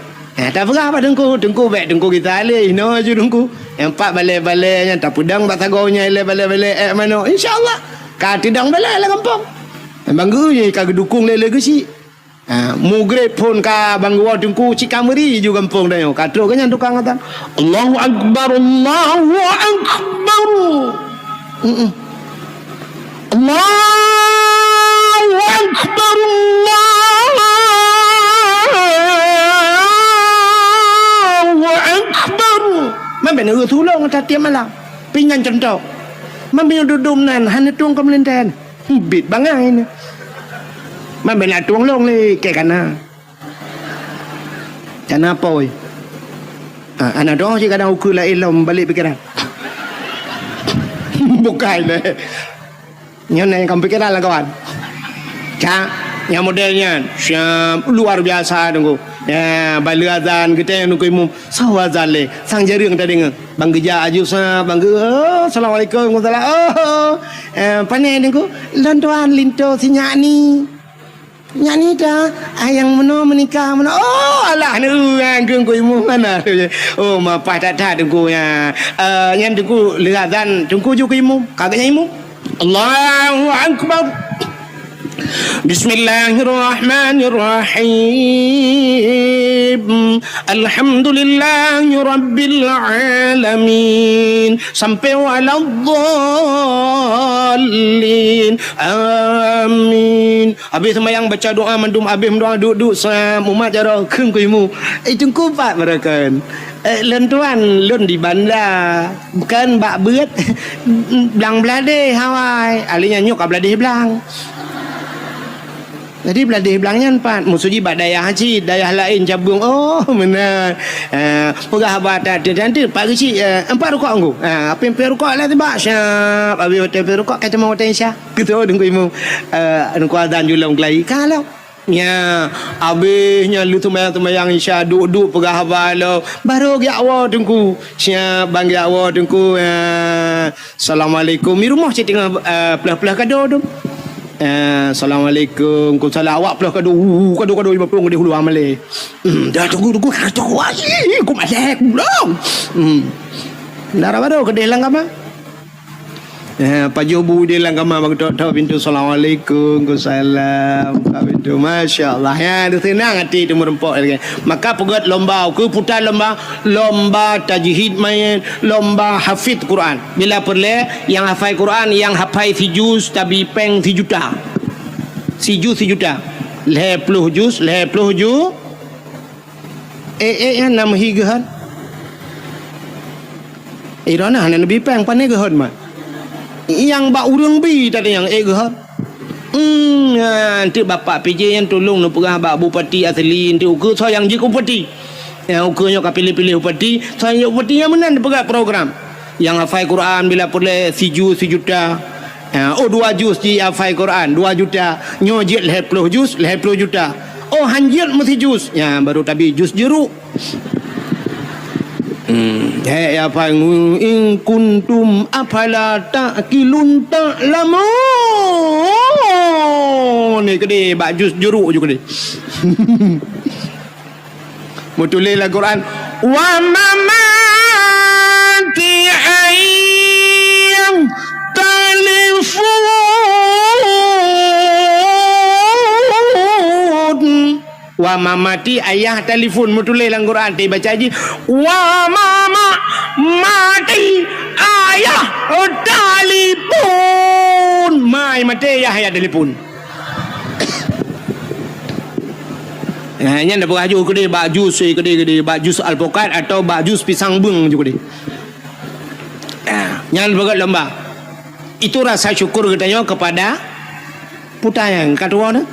Speaker 1: Tak apa tengku baik tengku kita alih no je tengku. Empat balai-balainya tak pedang tak tagonya balai-balai mana. Insya-Allah. Ka tidang balai lah kampung. Bangga je kagak dukung lele ke si. Mugrib pun ka bangwa tengku cik kameri juga kampung dah yo kata kan tukang kata Allahu akbar Allahu akbar Allahu akbar Allahu akbar man ben tulung ta tiam malam pingan contoh man ben dudum nan han tuang kemelintan bit bangai ni man ben tuang long ni ke kana apa oi anak doang je kadang ukur lah ilmu balik pikiran bukan deh yang kamu pikiran lah kawan cak yang modelnya siap luar biasa tunggu ya balik azan kita yang nunggu imum sawa azan le sang jaring tadi ngeng bang geja aju sa bang assalamualaikum warahmatullahi panen tunggu lantuan linto si Nyani dah ayang meno menikah meno alah ni geng ku imu mana mapah tak tunggu ya nyan tunggu liazan tunggu ju ku imu kagaknya imu Allahu akbar Bismillahirrahmanirrahim Alhamdulillahi Rabbil Alamin sampai waladdallin amin. Habis sembahyang baca doa mendum habis doa duduk umat jara keung kuimu tunggu pak barakan lentuan lun di bandar bukan bak beut belang belade hawai alinya nyuk ka belade belang. Jadi beladih belangnya empat musuji bak dayah haji dayah lain cabung benar pegah abad nanti pak kecil empat rukuk anggu apa yang rukuk lah tiba syap habis hotel rukuk kata mau hotel syah gitu dengku imu dengku azan julang kelai kalau ya habisnya lu tumayang isya duduk pegah abad lo baru ya Allah dengku syap bang ya Allah dengku assalamualaikum di rumah saya tengah pelah-pelah kado tu assalamualaikum ku salam awak pelah kado 50 di hulu amale dah tunggu kado ai ku malek belum nara baru kedai langkama pajobu dia langkama bang tahu pintu assalamualaikum ku salam pintu masyaallah ya dia senang hati tu merempok lagi maka pegat lomba ku putar lomba tajwid main lomba hafid Quran bila perle yang hafal Quran yang hafal si juz tabi peng si juta le puluh juz yang nama higahan irana hanan nabi peng pane gahan mah yang bak urang bi tadi yang gahan nanti bapak PJ yang tolong nak perah bak bupati asli nanti ukur saya yang jadi bupati yang ukurnya ka pilih-pilih bupati saya bupati yang menang perah program yang hafal Quran bila boleh si juta 2 juz di hafal Quran 2 juta nyojit 10 juta hanjit mesti juz ya baru tapi juz jeruk ya apa in kuntum afala ta'qilun ta'lamun ni kede bak juz jeruk juga ni mutulis al Quran wa mamati ayyam telefon wa mamati ayah telefon mutulis al Quran dia baca haji wa mama mati ayah telefon mai mati ayah telefon nya nak baju ke dia baju sui ke dia baju alpukat atau baju pisang bung juga dia nya bagat lomba itu rasa syukur katanya kepada putayang kedua tu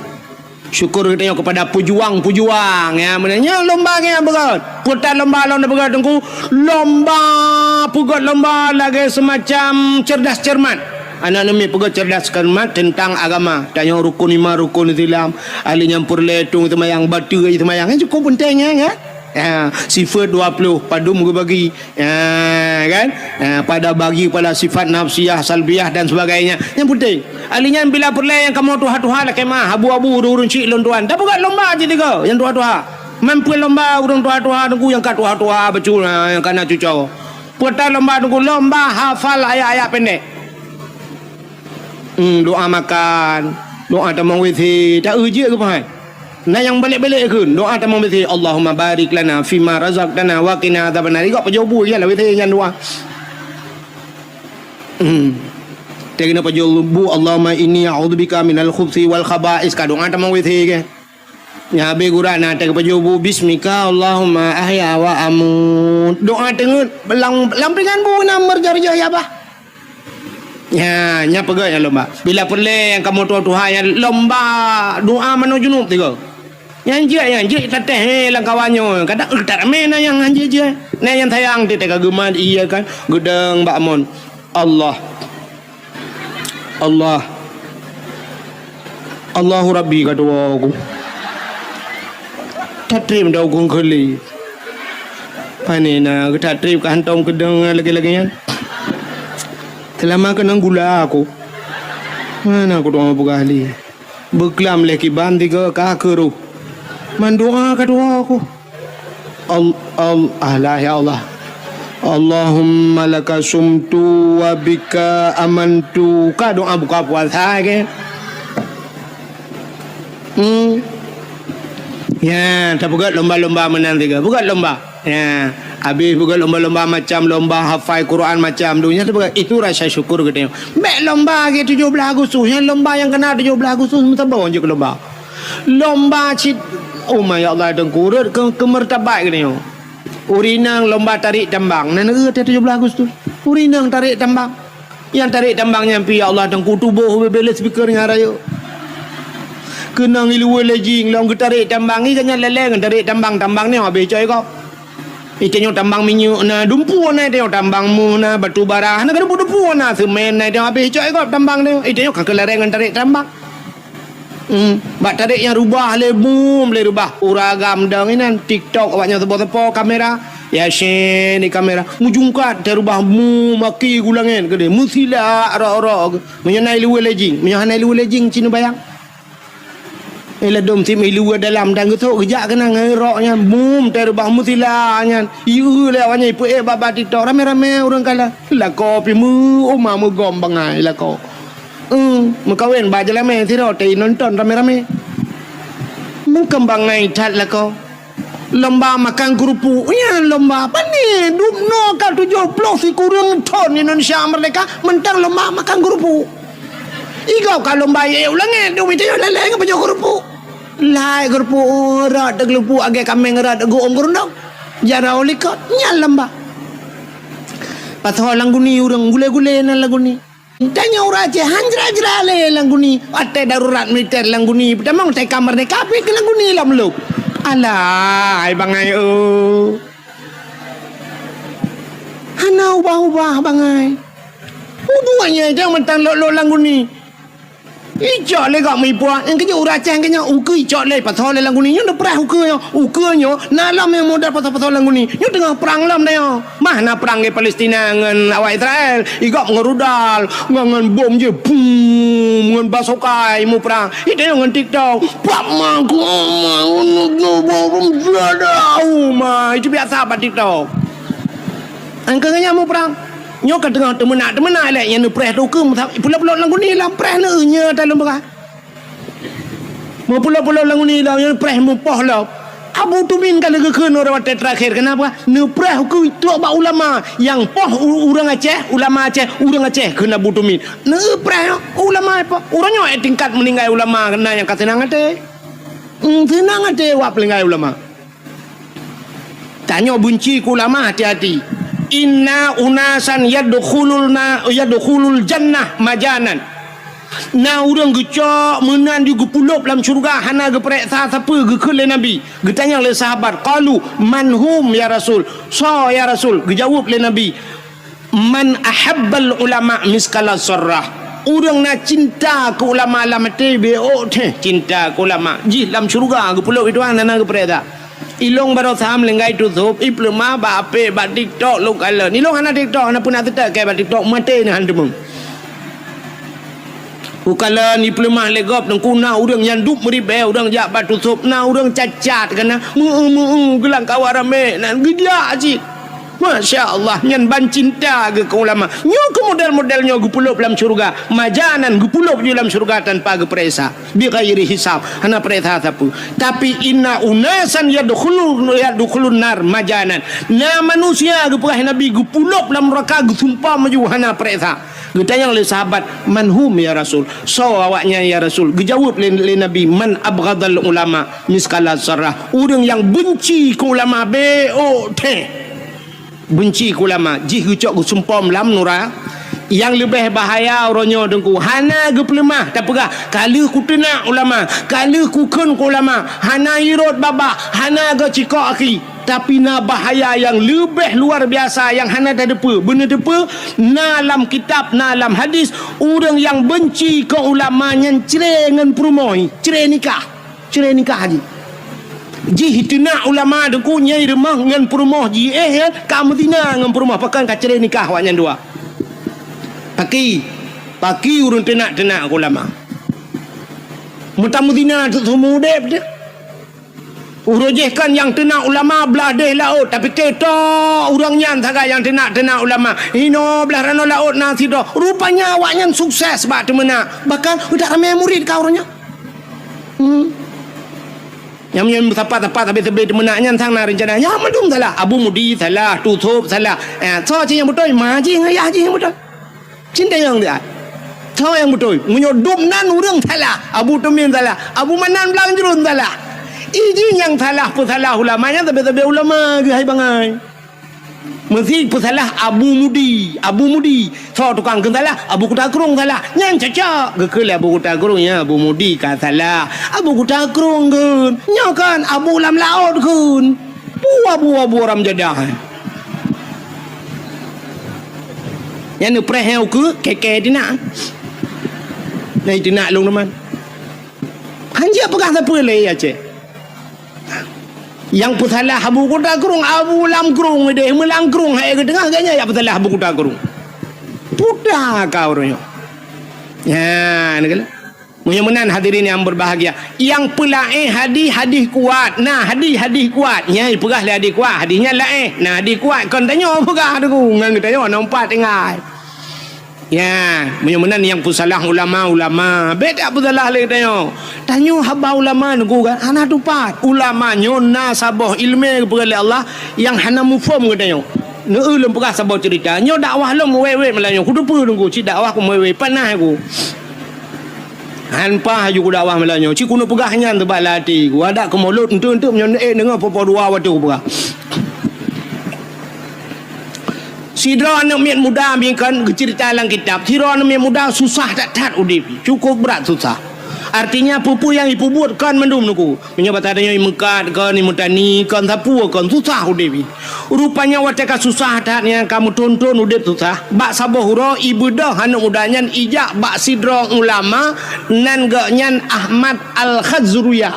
Speaker 1: Syukur kita kepada pejuang-pejuang ya. Menanya lomba ni berat. Putar lomba lawan berat tengku. Lomba pugot lomba lagi semacam cerdas cermat. Anak nami pugot cerdas cermat tentang agama. Tanya rukun 5 rukun Islam. Ahli nyampur letung semayang batu semayang. Ini cukup pentingnya ya. Ya, sifat 20 padum gue bagi ya, kan pada bagi pada sifat nafsiyah salbiyah dan sebagainya yang penting alinya bila perlu yang kamu tuha-tuha lah kemah abu-abu urun cik lon tuan tak buat lomba je tiga yang tuha-tuha mampu lomba urun tuha-tuha tunggu yang kat tuha-tuha betul yang kana cucau putar lomba tunggu lomba hafal ayat-ayat pendek doa makan doa tamang withi tak uji ke pai. Nah yang balik-balik ke doa tamang withi Allahumma barik lana fima razaqtana wa qina adzabannar. Kau pejobu ya lah withi yang doa. Tegina pejobu Allahumma inni a'udzubika minal khubuthi wal khaba'is. Ka doa tamang withi ke. Ya be gurana teg pejobu bismika Allahumma ahya wa amut. Doa tengut belang lampingan bu namar jarja ya bah. Ya nya pegak ya lomba. Bila perlu yang kamu tuha-tuha yang lomba doa menuju junub tiga. Yang je teteh lang kawannya kadang tak mena yang anje je nah yang sayang ti teka geman iya kan gedeng Mbak Mon Allah Allahu Rabbi kadua aku tatrib dah aku keli panina ke tatrib ke hantom gedeng lagi-laginya selama kena gula aku mana aku doa berkali berkelam leki banti ke kakeru mendoa kedua aku Allah ya Allah Allahumma laka sumtu wa bika amantu ka doa buka puasa ke ya tak buat lomba-lomba menang tiga buat lomba ya habis buat lomba-lomba macam lomba hafal Quran macam dunia tu itu rasa syukur kita baik lomba ke 17 Agustus yang lomba yang kena 17 Agustus mesti bawa je ke lomba cit oh my Allah dengkurut ke mertabat ni urinang lomba tarik tambang nan ada 17 Agustus urinang tarik tambang yang tarik tambangnya pi ya Allah dengku tubuh bebel speaker dengan raya kenang ilu lejing long tarik tambang ni kan leleng tarik tambang ni habis coy kau itenya tambang minyak na dumpu na dia tambang mu na batu bara na kan dumpu na semen na dia habis coy kau tambang ni itenya kan kelereng tarik tambang bak tarik yang rubah le boom le rubah uragam dang ini TikTok awaknya tepo-tepo kamera ya shen ni kamera mujungkat terubah mu maki gulangin ke dia musila ara-ara menyenai luwe lejing menyenai luwe lejing cina bayang ela dom tim luwe dalam dan getok kejak kena ngeroknya boom terubah musila nya iu le awaknya ipu baba TikTok rame-rame urang kala la kopi mu oma mu gombangai la ko Mengkawin baca lama si roti nonton rame-rame mengkembangai cat lah kau lomba makan kerupuk ya lomba apa ni dumno kan 70 si kurang ton Indonesia Merdeka mentang lomba makan kerupuk igau kalau lomba ya ulangnya dum itu leleng apa kerupuk lai kerupuk rat kerupuk agak kameng rat go om gerundang jara olikot nya lomba pasal langguni urang gule-gule na langguni tanya orang Aceh hanjra-hanjra le langguni ate darurat militer langguni tamang te kamar de kapi ke langguni lam lu alah ai bangai hana ubah-ubah bangai hubungannya jangan mentang lo langguni ijak le gak mipua yang kenya orang Aceh kenya uke ijak le pasal le langguni yang dah perah uke nalam yang modal pasal langguni yang tengah perang lam dia mana perang ke Palestina dengan awak Israel igak ngerudal dengan bom je boom dengan basokai mu perang itu dengan TikTok pak maku bom jadau mah itu biasa apa TikTok angkanya mu perang nyok tengah temenak le yang preh tu ke pula-pula langguni lam preh ne nya dalam berah mau pula-pula langguni lam yang preh mu poh lah Abu Tumin kalau ke orang terakhir kenapa ne preh ku tu ba ulama yang poh urang Aceh ulama Aceh urang Aceh kena Abu Tumin ne preh ulama apa orangnya tingkat meninggal ulama kena yang kat senang ate senang ate wa meninggal ulama tanya benci ku ulama hati-hati inna unasan yadkhulul jannah majanan na urang gecok menan juga pulop dalam syurga hana ge periksa siapa ge ke le nabi ge tanya le sahabat qalu manhum ya rasul so ya rasul ge jawab le nabi man ahabbal ulama miskala sarrah urang nak cinta ke ulama lama tebe cinta ke ulama ji dalam syurga ge pulop itu hana ge periksa ilong baru saham lenggai tutup iplema ba ape ba TikTok lu kala ni long hana TikTok hana pun tak ke ba TikTok mate ni handemung ukala ni plemah legop nang kuna urang yang dup meribe urang jak ba tutup na urang cacat kana gelang kawarame nan gedia ji masya-Allah nyan ban cinta ke ulama nyo ke model-modelnya gu pulop dalam syurga majanan gu pulop di dalam syurga tanpa ge peresa bi ghairi hisab hana peresa sapu tapi inna unasan yadkhulun nar majanan na manusia gu perah nabi gu pulop dalam neraka gu sumpah maju hana peresa ge tanya oleh sahabat manhum ya rasul so awaknya ya rasul ge jawab le nabi man abghadal ulama miskala sarrah urang yang benci ke ulama benci ke ulama jih gucok gusumpom lam nura yang lebih bahaya orangnya dengku hana ge pelemah tak pegah kali ku tenak ulama kali ku kun ke ulama hana irot baba hana ge cikok aki tapi na bahaya yang lebih luar biasa yang hana tak depa benar depa na dalam kitab na dalam hadis orang yang benci ke ulama yang cerai dengan perumoi cerai nikah haji ji hitina ulama dengku nyai remah dengan perumah ji kamu tina dengan perumah pakan ka cerai nikah waknya dua paki urun tenak ulama mutamudina tu semua dia urujihkan yang tenak ulama belah deh laut tapi ketok orang nyan saga yang tenak ulama hino belah rano laut nasi doh rupanya awaknya sukses bak temena bahkan udah ramai murid kau orangnya yang bertapa-tapa tapi tebe temenaknya sang na rencana ya madum salah Abu Mudi salah tutup salah so yang betul maji ngayah yang betul cinta yang dia so yang betul menyodum nan urang salah Abu Tumin salah Abu Manan belang jerun salah iji yang salah pun salah ulamanya tapi ulama ke hai bangai mesti pun salah Abu Mudi so tukang ke salah Abu Kutakrung salah nyan cacak ke Abu Kutakrung ya Abu Mudi kan salah Abu Kutakrung kan nyokan Abu Lam Laut kan Abu orang jadah yang preh ke keke dina nai dina long teman hanja pegah siapa le ya cik yang putalah Abu Kutakrung Abu Lam Krung deh melang krung hai ke tengah ganya ya putalah Abu Kutakrung pudah kau orangnya ya negala mudah-mudahan hadirin yang berbahagia yang pelaih hadis kuat nah hadis kuat nyai pegah le hadis kuat hadisnya laih nah hadis kuat kon tanya pegah tu ngan tanya nampak tengah ya mudah-mudahan yang pusalah ulama beda pusalah le tanya haba ulama nugu kan hana tupat ulama nyona sabah ilmu kepada Allah yang hana mufham katanya ne ulum pegah sabah cerita nyo dakwah lom wewe melanyo kudu pu nunggu ci dakwah ku wewe panah aku hanpa haju ku dakwah melanyo ci kuno pegah nyan tebak lati ku ada ke mulut entu nyo dengar popo dua waktu ku pegah sidra anak miat muda biarkan cerita dalam kitab sidra anak miat muda susah tak udip cukup berat susah artinya pupu yang ibu buat kan mendum nuku menyebut adanya mekat kan imutani kan sapu kan susah udip rupanya wateka susah taknya kamu tonton udip susah bak sabah huro ibu dah anak mudanya ijak bak sidra ulama nan gaknyan Ahmad Al-Khazruya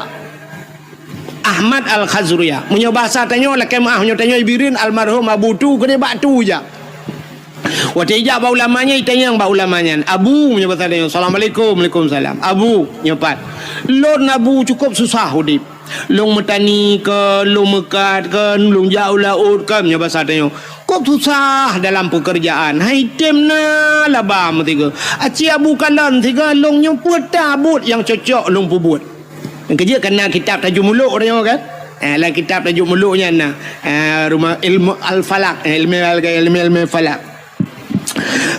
Speaker 1: punya bahasa tanya lah kemah punya tanya ibirin almarhum Abu tu kena bak tu je waktu ijak bak ulamanya itanya yang bak ulamanya Abu punya bahasa tanya Assalamualaikum Waalaikumsalam Abu nyopat lon Abu cukup susah udip long metani ke long mekat ke long jauh laut ke punya bahasa tanya kok susah dalam pekerjaan hai temna labam tiga aci Abu kalan tiga long nyemput tabut yang cocok long pubut kerja kena kitab tajuk muluk orang kan lah kitab tajuk muluknya nah rumah ilmu al-falak ilmu falak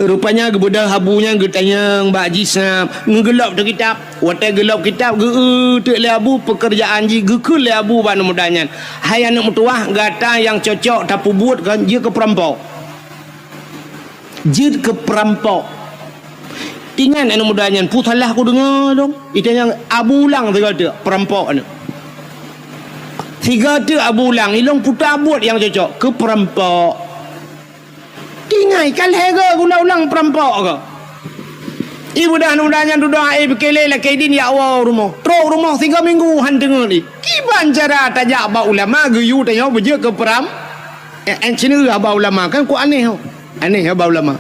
Speaker 1: rupanya kebudah habunya getanya Mbak Jisam ngelap tu kitab watai gelap kitab te le abu pekerjaan ji gekul le abu ban mudanya hai anak mutuah gata yang cocok tapu buat kan je ke perampok Tingan anu mudanya putalah aku dengar dong. Itu yang abulang tiga tu perampok ni. Tiga tu abulang ilong putar buat yang cocok ke perampok. Tingai kan hega ulang-ulang perampok ke. Ibu dah nudanya duduk air berkele lah kedin ya awal rumah. Teruk rumah 3 minggu han dengar ni. Kiban cara tajak ba ulama geyu tanya beje ke peram. Sini ba ulama kan ku aneh. Aneh ba ulama.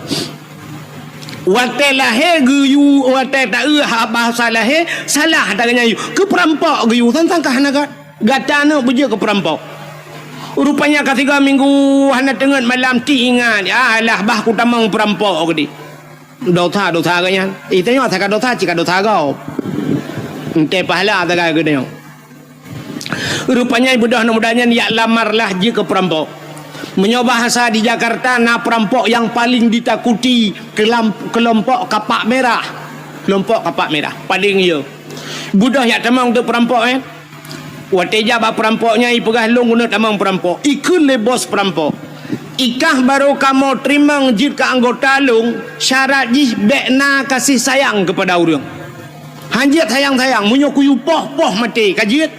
Speaker 1: Watai lahir geyu watai tak bahasa lahir salah tak nyayu ke perampok geyu tentang kahanaga gatana beje ke perampok rupanya ke 3 minggu hana tengen malam ti ingat alah bah ku tamang perampok ke di dosa kanya itanya tak dosa cika dosa kau ente pahala tak ke dia rupanya ibu dah mudanya ya lamarlah je ke perampok menyoba bahasa di Jakarta na perampok yang paling ditakuti kelompok kapak merah. Kelompok kapak merah paling ya. Budah ya tamang untuk perampok Wateja ba perampoknya ipegah long guna tamang perampok. Ikun le bos perampok. Ikah baru kamu terima jid ke anggota long syarat jih bekna kasih sayang kepada orang. Hanjit sayang-sayang munyo kuyu poh mati kajit.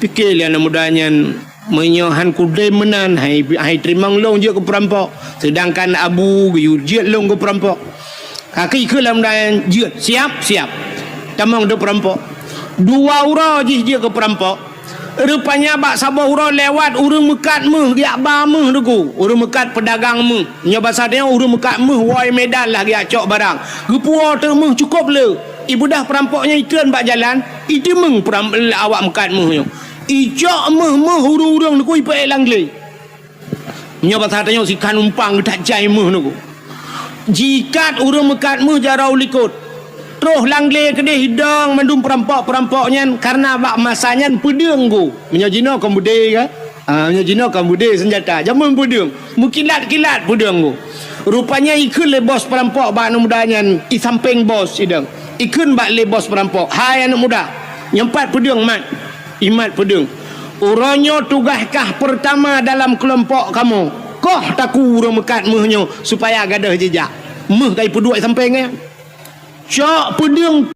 Speaker 1: Fikir lian mudanya menyohan kudai menan hai terimang long je ke perampok sedangkan abu jit long ke perampok kaki ke dalam dan jit siap tamang de perampok 2 ura je ke perampok rupanya bak sabah ura lewat urang mekat meh giak ba meh deku urang mekat pedagang meh nya bahasa dia urang mekat meh wai medan lah giak cok barang gepua te meh cukup le ibu dah perampoknya itun bak jalan itu meng awak mekat meh ijak meh huru-hurung ni ku ipai langle nya bahasa tanya si kan umpang tak jai meh nu jikat urang mekat meh jarau likut terus langle ke dia hidang mandum perampoknya karena bak masanya pedeng ku menyajina kambude kan menyajina kambude senjata jaman pedeng mukilat-kilat pedeng ku rupanya ikun le bos perampok bak anak mudanya i samping bos idang ikun bak le bos perampok hai anak muda nyempat pedeng mat imat pedeng uranyo tugaskah pertama dalam kelompok kamu koh taku urang mekat mehnyo supaya gadah jejak meh kai peduai sampingnya cok pedeng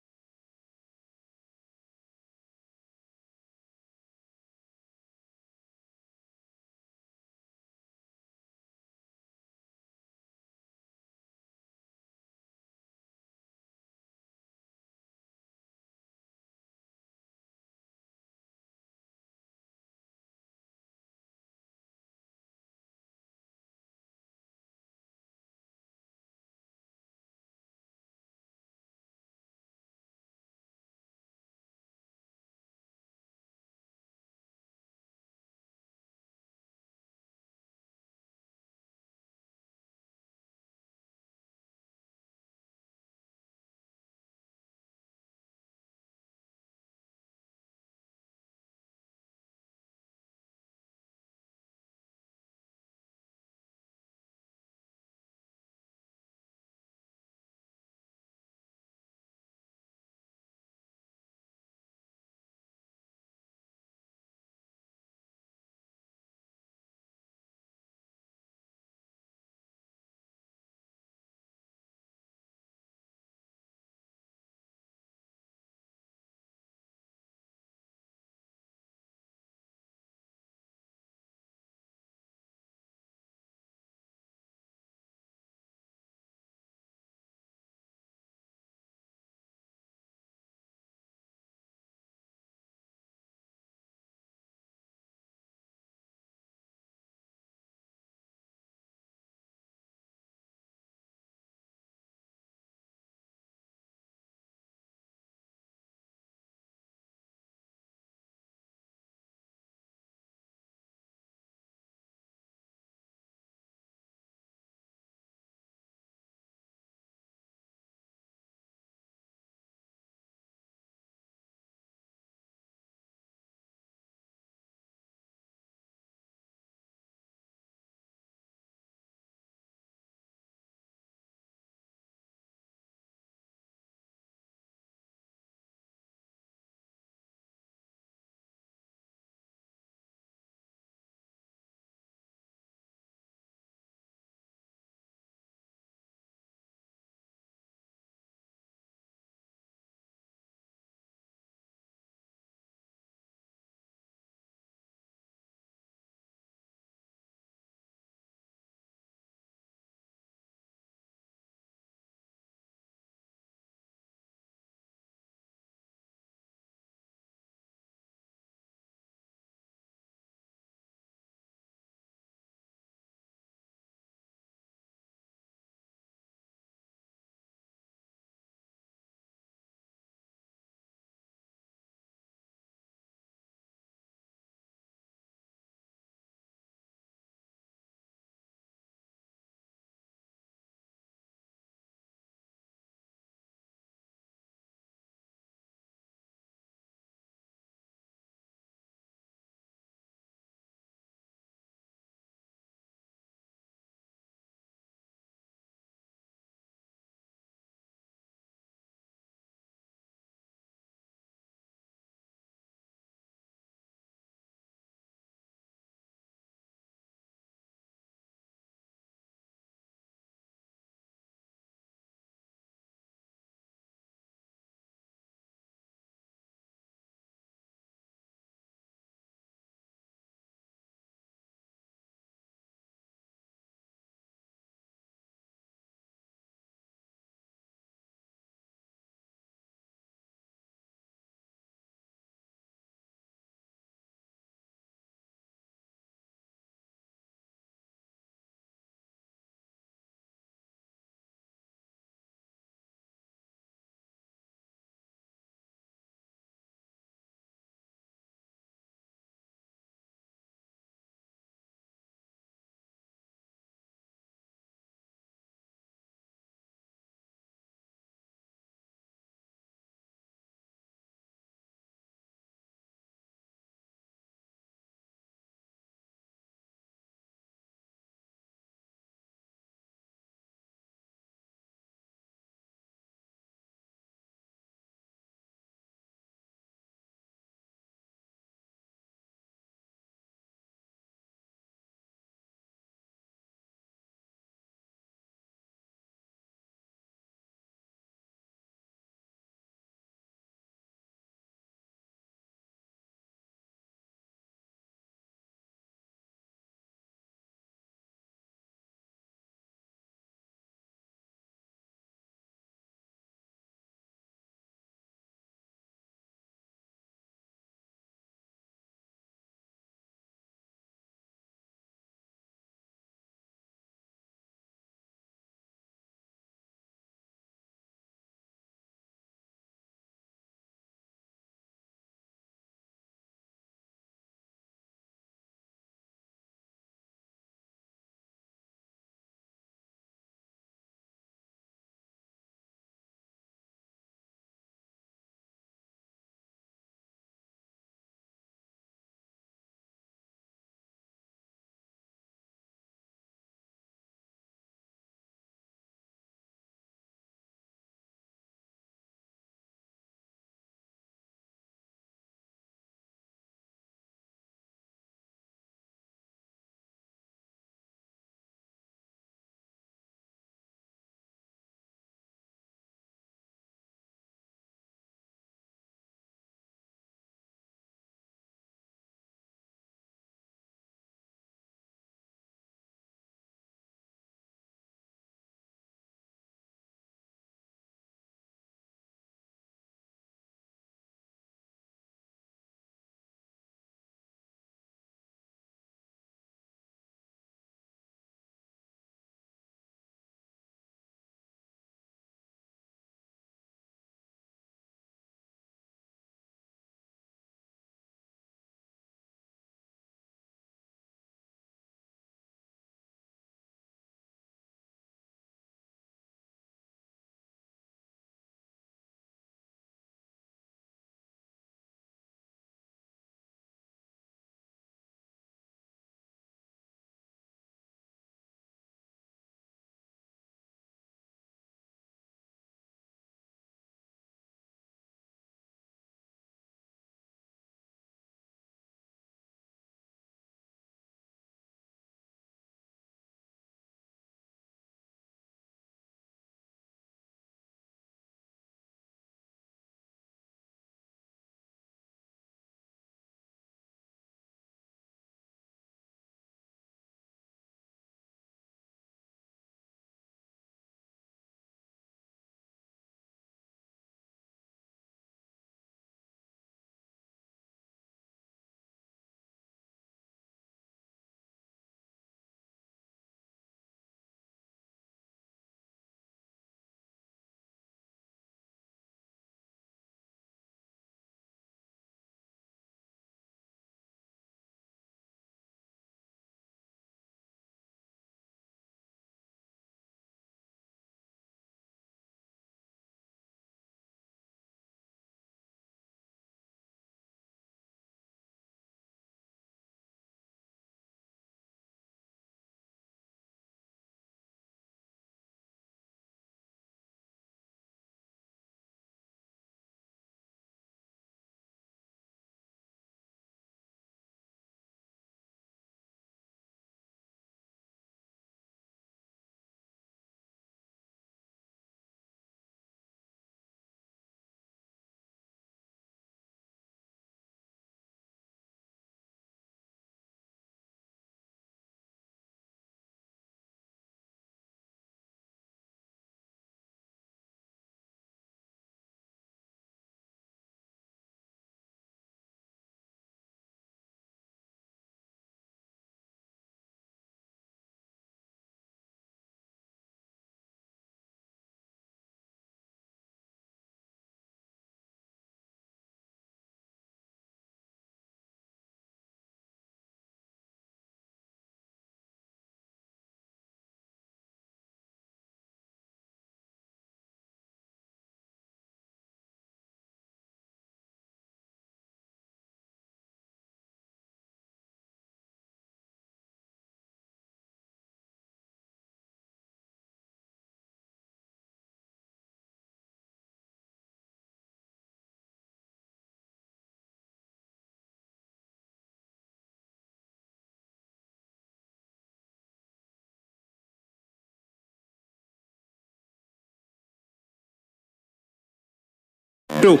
Speaker 1: tu.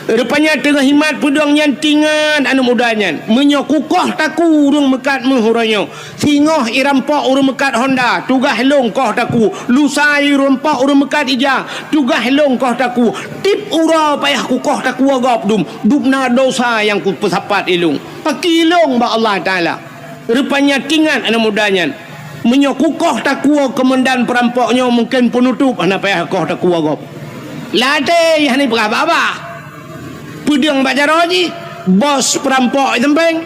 Speaker 1: Rupanya tengah himat pudong nyan tingan anu mudanya. Menyo kukoh taku urung mekat muhuranyo. Singoh irampok urung mekat Honda. Tugah long koh taku. Lusai rompok urung mekat ija. Tugah long koh taku. Tip ura payah kukoh taku agap dum. Dupna dosa yang ku pesapat ilung. Pakilong ba Allah Ta'ala. Rupanya tingan anu mudanya. Menyo kukoh taku kemendan perampoknya mungkin penutup. Anak payah koh taku agap. Lade yang ni berapa-apa. Pudang baca roji bos perampok tempeng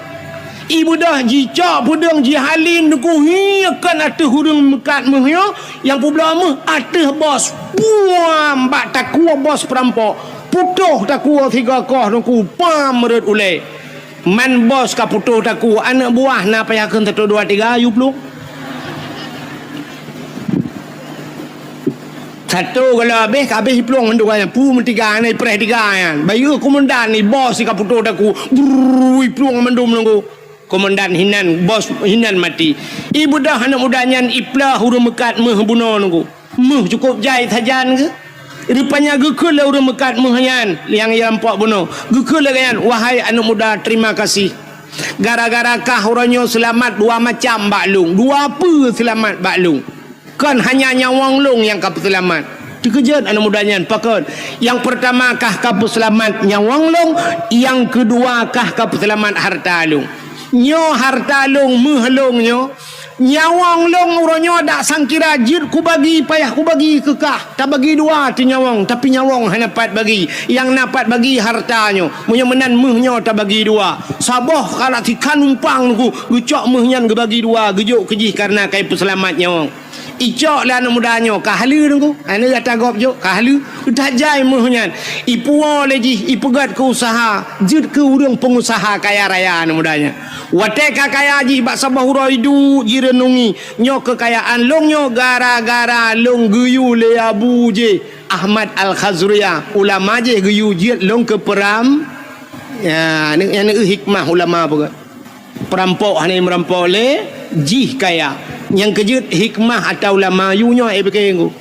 Speaker 1: ibu dah jicak pudang jihalin duku hiakan atau hurung mekat muhyo yang pula mah atau bos buam bak takua bos perampok putuh takua tiga koh duku pam merut ulai man bos ka putuh takua anak buah na payakan 1 2 3 ayu peluk satu kalau habis pelong mendu kan pu mentiga ni preh tiga kan bayu komandan ni bos si kaputo daku brui pelong mendum nunggu komandan hinan bos hinan mati ibu dah anak mudanya iplah hurung mekat meh buno nunggu meh cukup jai sajan ke rupanya gekul lah hurung mekat meh yan yang yampok buno gekul lah kan wahai anak muda terima kasih gara-gara kah uranyo selamat 2 macam baklung 2 apa selamat baklung kan hanya nyawang long yang kapu selamat dikejut anak mudanya pakon yang pertama kah kapu selamat nyawang long yang kedua kah kapu selamat harta long nyo harta long mehlong nyo nyawang long uronyo dak sangkira jid ku bagi payah ku bagi kekah tak bagi 2 ti nyawang tapi nyawang hanya dapat bagi yang dapat bagi hartanyo munyo menan mehnyo tak bagi 2 saboh kalau tikan umpang ku gucok mehnyan ge bagi 2 gejuk kejih karena kai peselamat nyawang icok lah anak mudanya kahlu nunggu ane kata gop jo kahlu dah jai muhnya ipuo leji ipugat ke usaha jid ke urang pengusaha kaya raya anak mudanya wateka kaya ji bak sabah uraidu jirenungi nyo kekayaan long nyo gara-gara long guyu le abu je Ahmad Al-Khazriyah ulama je guyu jid long ke peram ya ni hikmah ulama apa perampok hanya merampok le jih kaya yang kejut hikmah atau ulama yunya bekengu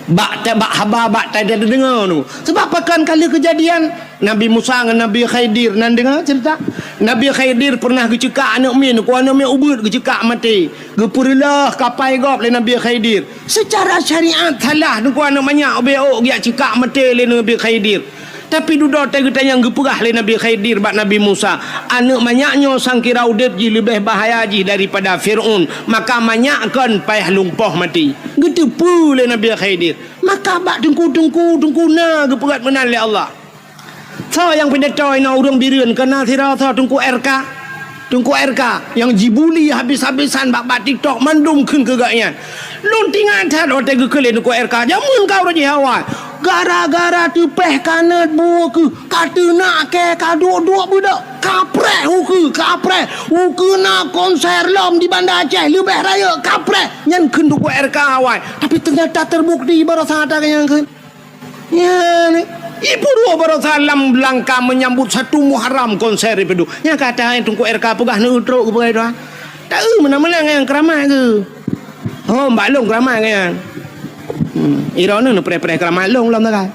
Speaker 1: bak haba bak tak ada dengar tu sebab pakan kali kejadian Nabi Musa dengan Nabi Khidir nan dengar cerita Nabi Khidir pernah gecekak anak min ku anak min ubud gecekak mati geperlah kapai gop le Nabi Khidir secara syariat salah ku anak banyak beok dia cekak mati le Nabi Khidir tapi duda tanya geperah le Nabi Khidir bak Nabi Musa anak banyaknya sangkira udip ji lebih bahaya ji daripada Fir'aun maka banyakkan payah lumpuh mati getepu le Nabi Khidir maka bak tengku na geperat menan le Allah so yang pendetoy na urang bireun kana sira so tengku RK yang jibuli habis-habisan bak TikTok mandum keun kegaknya luntingan tad ote gekele tengku RK jamun kau raji hawa gara-gara tepeh kanat buah ke kata nak ke kaduk-duk budak kaprek huku nak konser lom di Banda Aceh lebih raya kaprek nyan keun tengku RK awai tapi ternyata terbukti barasa ada yang keun ya ni ibu dua barasa lam langkah menyambut 1 Muharram konser itu yang kata yang tengku RK pegah neutrok ke pegai doa tak mana-mana yang keramai ke oh mbak long keramai kan irona no pre-pre keramai long lam tak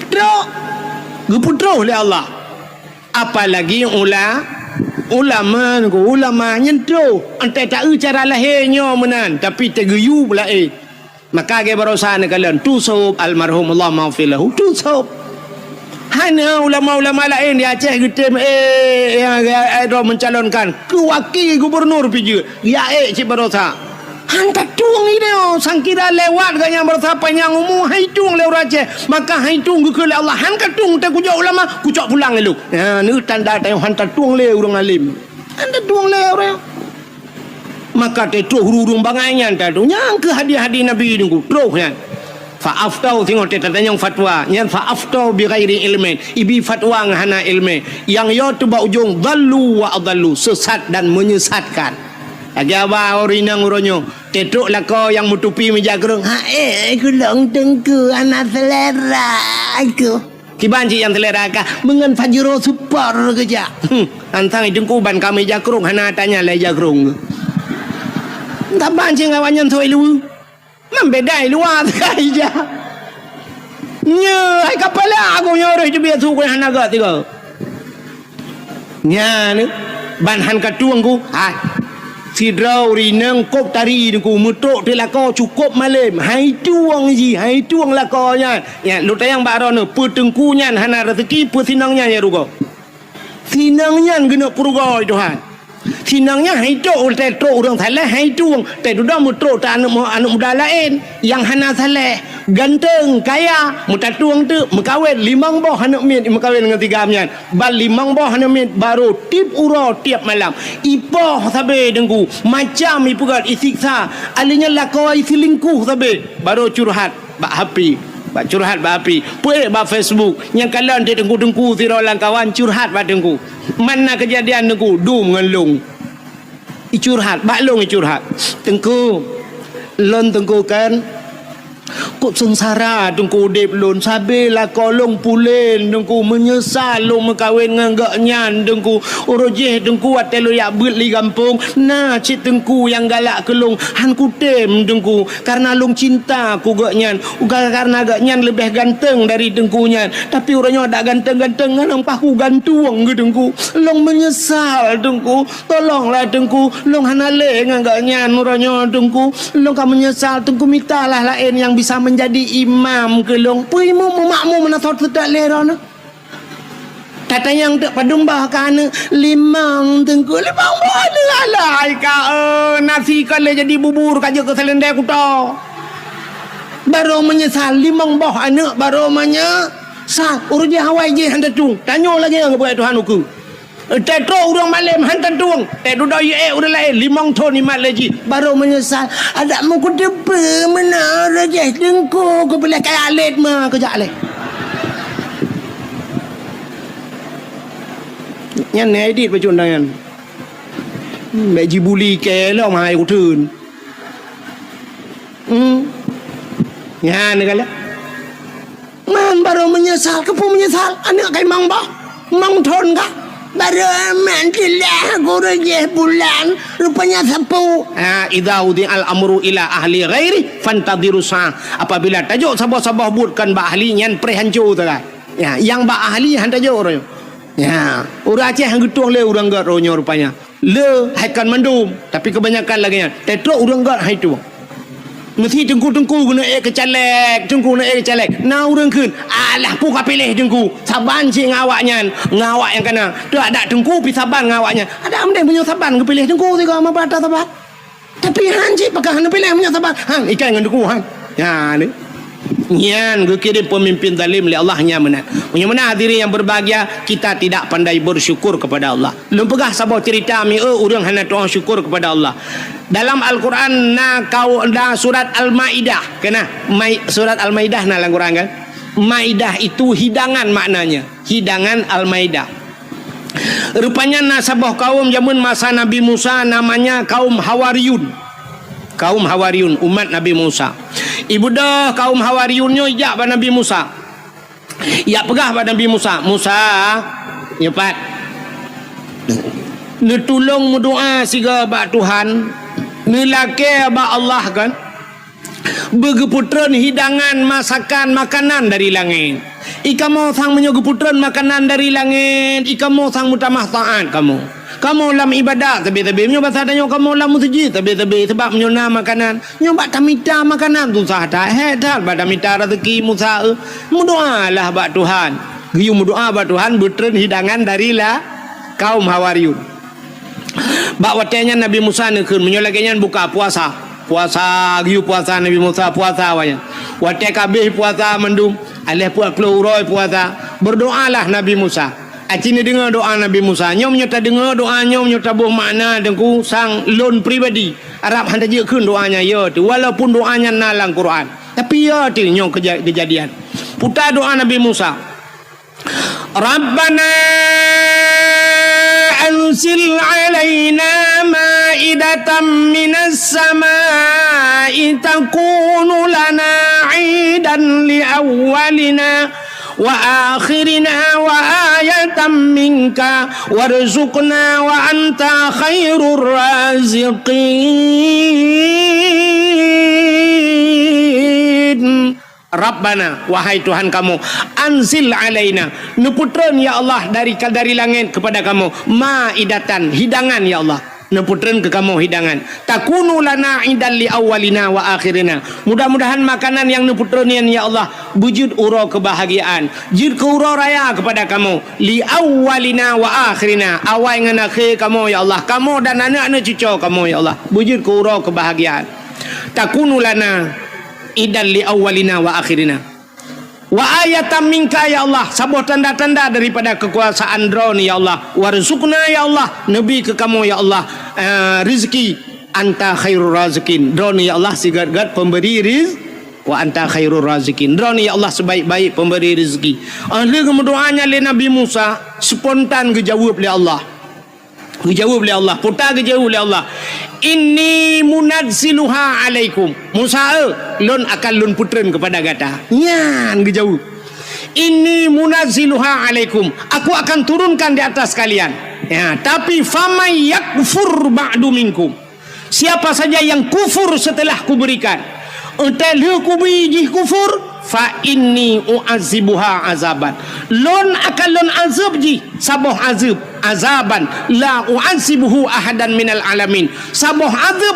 Speaker 1: drok geputro oleh Allah apalagi ulama nyentro ante tak cara lahirnya menan tapi tegeyu pula maka ge barosa ne kalian tusub almarhum Allah maghfirlahu tusub hanya ulama-ulama lain di Aceh getem yang ada mencalonkan ke wakil gubernur piju ya cik barosa hantar tuang ini sangkira lewat ganya barosa panjang umum haitung lewat Aceh maka haitung ke Allah hantar tung tak kuja ulama kucak pulang lu ni tanda tayang hantar tuang le urang alim hantar tuang le orang maka tetu hurung banganyan tadu nyang ke hadiah-hadiah Nabi nunggu troh yan fa'aftau tengok teta yang fatwa nyan fa'aftau bi ghairi ilmin ibi fatwa ngahana ilmi yang yo tu ba ujung dallu wa adallu sesat dan menyesatkan agaba orinang uronyo tetuk lako yang mutupi meja gerung aku long tengku anak selera aku kibanci yang selera kah mengan fajro super keja antang idengku ban kami jakrung hana tanya le jakrung tak bancing awanyan thôi lu membedai luar saja Nya ai kapala aku nyoreh je biar su ko hanaga tiga. Nya ni ban han ka tuang ku. Hai. Si drau ri nang kop tari ku mutok te lako cukup malam. Hai tuang ji, hai tuang lako nya. Ya lu tayang ba ro ne pu tengku nya hana rezeki pu sinangnya ya rugo. Sinangnya gena purugo Tuhan. Sinangnya hai tok te tok orang salah hai tuang. Te duda mutok ta anak muda lain yang hana salah. Ganteng, kaya, muta tuang tu mekawin limang boh anak mit mekawin dengan tiga amyan. Bal limang boh anak mit baru tip uro tiap malam. Ipoh sabe dengku macam ipugat isiksa. Alinya lakoi selingkuh sabe baru curhat bak happy. Bak curhat bak api. Puih bak Facebook. Yang kalian dia dengku-dengku si rolang kawan curhat bak dengku. Mana kejadian dengku? Du mengelung. I curhat, bak long i curhat. Dengku. Lon dengku kan. Kok sengsara dengku dep lon sabe lah kolong pulen dengku menyesal lo mekawin dengan gaknyan dengku orojeh dengku atelo yak beut li kampung nah cik dengku yang galak kelong han kutem dengku karena long cinta ku gaknyan karena gaknyan lebih ganteng dari dengkunya tapi orangnya tak ganteng-ganteng kan nampak ku gantung ke dengku long menyesal dengku tolonglah dengku long hanale dengan gaknyan orangnya dengku long kan menyesal dengku mintalah lain yang bisa menjadi imam ke long puimu makmum mana thot tak lerona kata yang tak padumbah kan limang tengku limang boleh alai ka nasi kale jadi bubur kaje ke selendai kuto baru menyesal limang boh anak baru menyesal urus je hawai je hantar tung tanya lagi yang kepada Tuhan hukum tetro urang malam hantar tuang tedu doi urang lain limang ton imat lagi baru menyesal ada mu ku depe mana rajah dengku ku boleh kaya alit mah kerja alit nyan ne edit baju undangan beji buli ke lo mai ku thun nyan ni kala man baru menyesal kepu menyesal anak kai mang ba mang ton ka baru aman telah gurujeh bulan rupanya sapu idza udi al amru ila ahli ghairi fantadiru sa apabila tajuk sabah-sabah buatkan ba ahli nyan pre hancu tu kan ya yang ba ahli han tajuk orang ya urang Aceh hang getuang le urang gat ronyo rupanya le haikan mandum tapi kebanyakan lagi tetro urang gat hai tu mesti tengku-tengku guna kecalek tengku nak kecalek na urang keun alah pu ka pilih tengku saban cik ngawaknya ngawak yang kena tu ada tengku pi saban ngawaknya ada amde punya saban ke pilih tengku tiga ma bata saban tapi han cik pakah han pilih punya saban han ikan dengan tengku han ya ni nyan kirim pemimpin zalim li Allah nya menat punya mana hadirin yang berbahagia kita tidak pandai bersyukur kepada Allah belum pegah sabah cerita mi urang hana doa syukur kepada Allah dalam Al-Quran na kau da surat Al-Maidah kena surat Al-Maidah na Al-Quran kan Maidah itu hidangan maknanya hidangan Al-Maidah rupanya nasabah kaum zaman masa Nabi Musa namanya kaum Hawariyun umat Nabi Musa ibu dah kaum Hawariyunnya ijak pada Nabi Musa ya pegah pada Nabi Musa nyepat ni tolong berdoa siga bak Tuhan ni laki bak Allah kan bergeputran hidangan masakan makanan dari langit ika mau sang menyogeputran makanan dari langit ika mau sang mutamah taat kamu lam ibadah tapi nyoba sadanya kamu lam masjid tapi sebab menyona makanan nyoba tamita makanan tu sah tak hedal pada mita rezeki Musa berdoalah bak Tuhan giu berdoa bak Tuhan betren hidangan darilah kaum Hawariyun bak watenya Nabi Musa nekeun menyolakennya buka puasa giu puasa Nabi Musa puasa wanya wate kabeh puasa mendum alih puak keluroi puasa berdoalah Nabi Musa Acini dengar doa Nabi Musa nyom nyata dengar doa nyom nyata buh makna dengku sang lon pribadi Arab hantar je keun doanya ya tu walaupun doanya nalang Quran tapi ya tu nyom kejadian putar doa Nabi Musa Rabbana anzil alaina ma'idatan minas samai takunu lana 'idan li awwalina wa akhirina wa ayatan minka warzuqna wa anta khairur raziqin Rabbana, wahai Tuhan kamu, anzil alaina, neputren ya Allah dari langit kepada kamu, maidatan, hidangan ya Allah, neputren ke kamu hidangan, takunu lana idan li awalina wa akhirina, mudah-mudahan makanan yang neputrenin ya Allah wujud uro kebahagiaan, jid ke uro raya kepada kamu, li awalina wa akhirina, awal dengan akhir kamu ya Allah, kamu dan anak-anak cucu kamu ya Allah, wujud ke uro kebahagiaan, takunu lana idan li awalina wa akhirina, wa ayatan minka ya Allah, sebuah tanda-tanda daripada kekuasaan drone ya Allah, warzuqna ya Allah, nabi ke kamu ya Allah, rizki, anta khairur razikin, drone ya Allah sigat-gat pemberi rizki, wa anta khairur razikin, drone ya Allah sebaik-baik pemberi rizki. Ahli kemuduannya le Nabi Musa spontan dijawab oleh Allah, dijawab oleh Allah, putar dijawab oleh Allah, inni munazziluha alaikum, Musa lon akan lon putren kepada gata, nyan dijawab, inni munazziluha alaikum, aku akan turunkan di atas kalian ya, tapi famay yakfur ba'du minkum, siapa saja yang kufur setelah kuberikan, entel kubiji kufur, fa inni u'azibuha azaban, lon akan lon azab ji saboh azab azaban la u'azibuhu ahadan minal alamin, saboh azab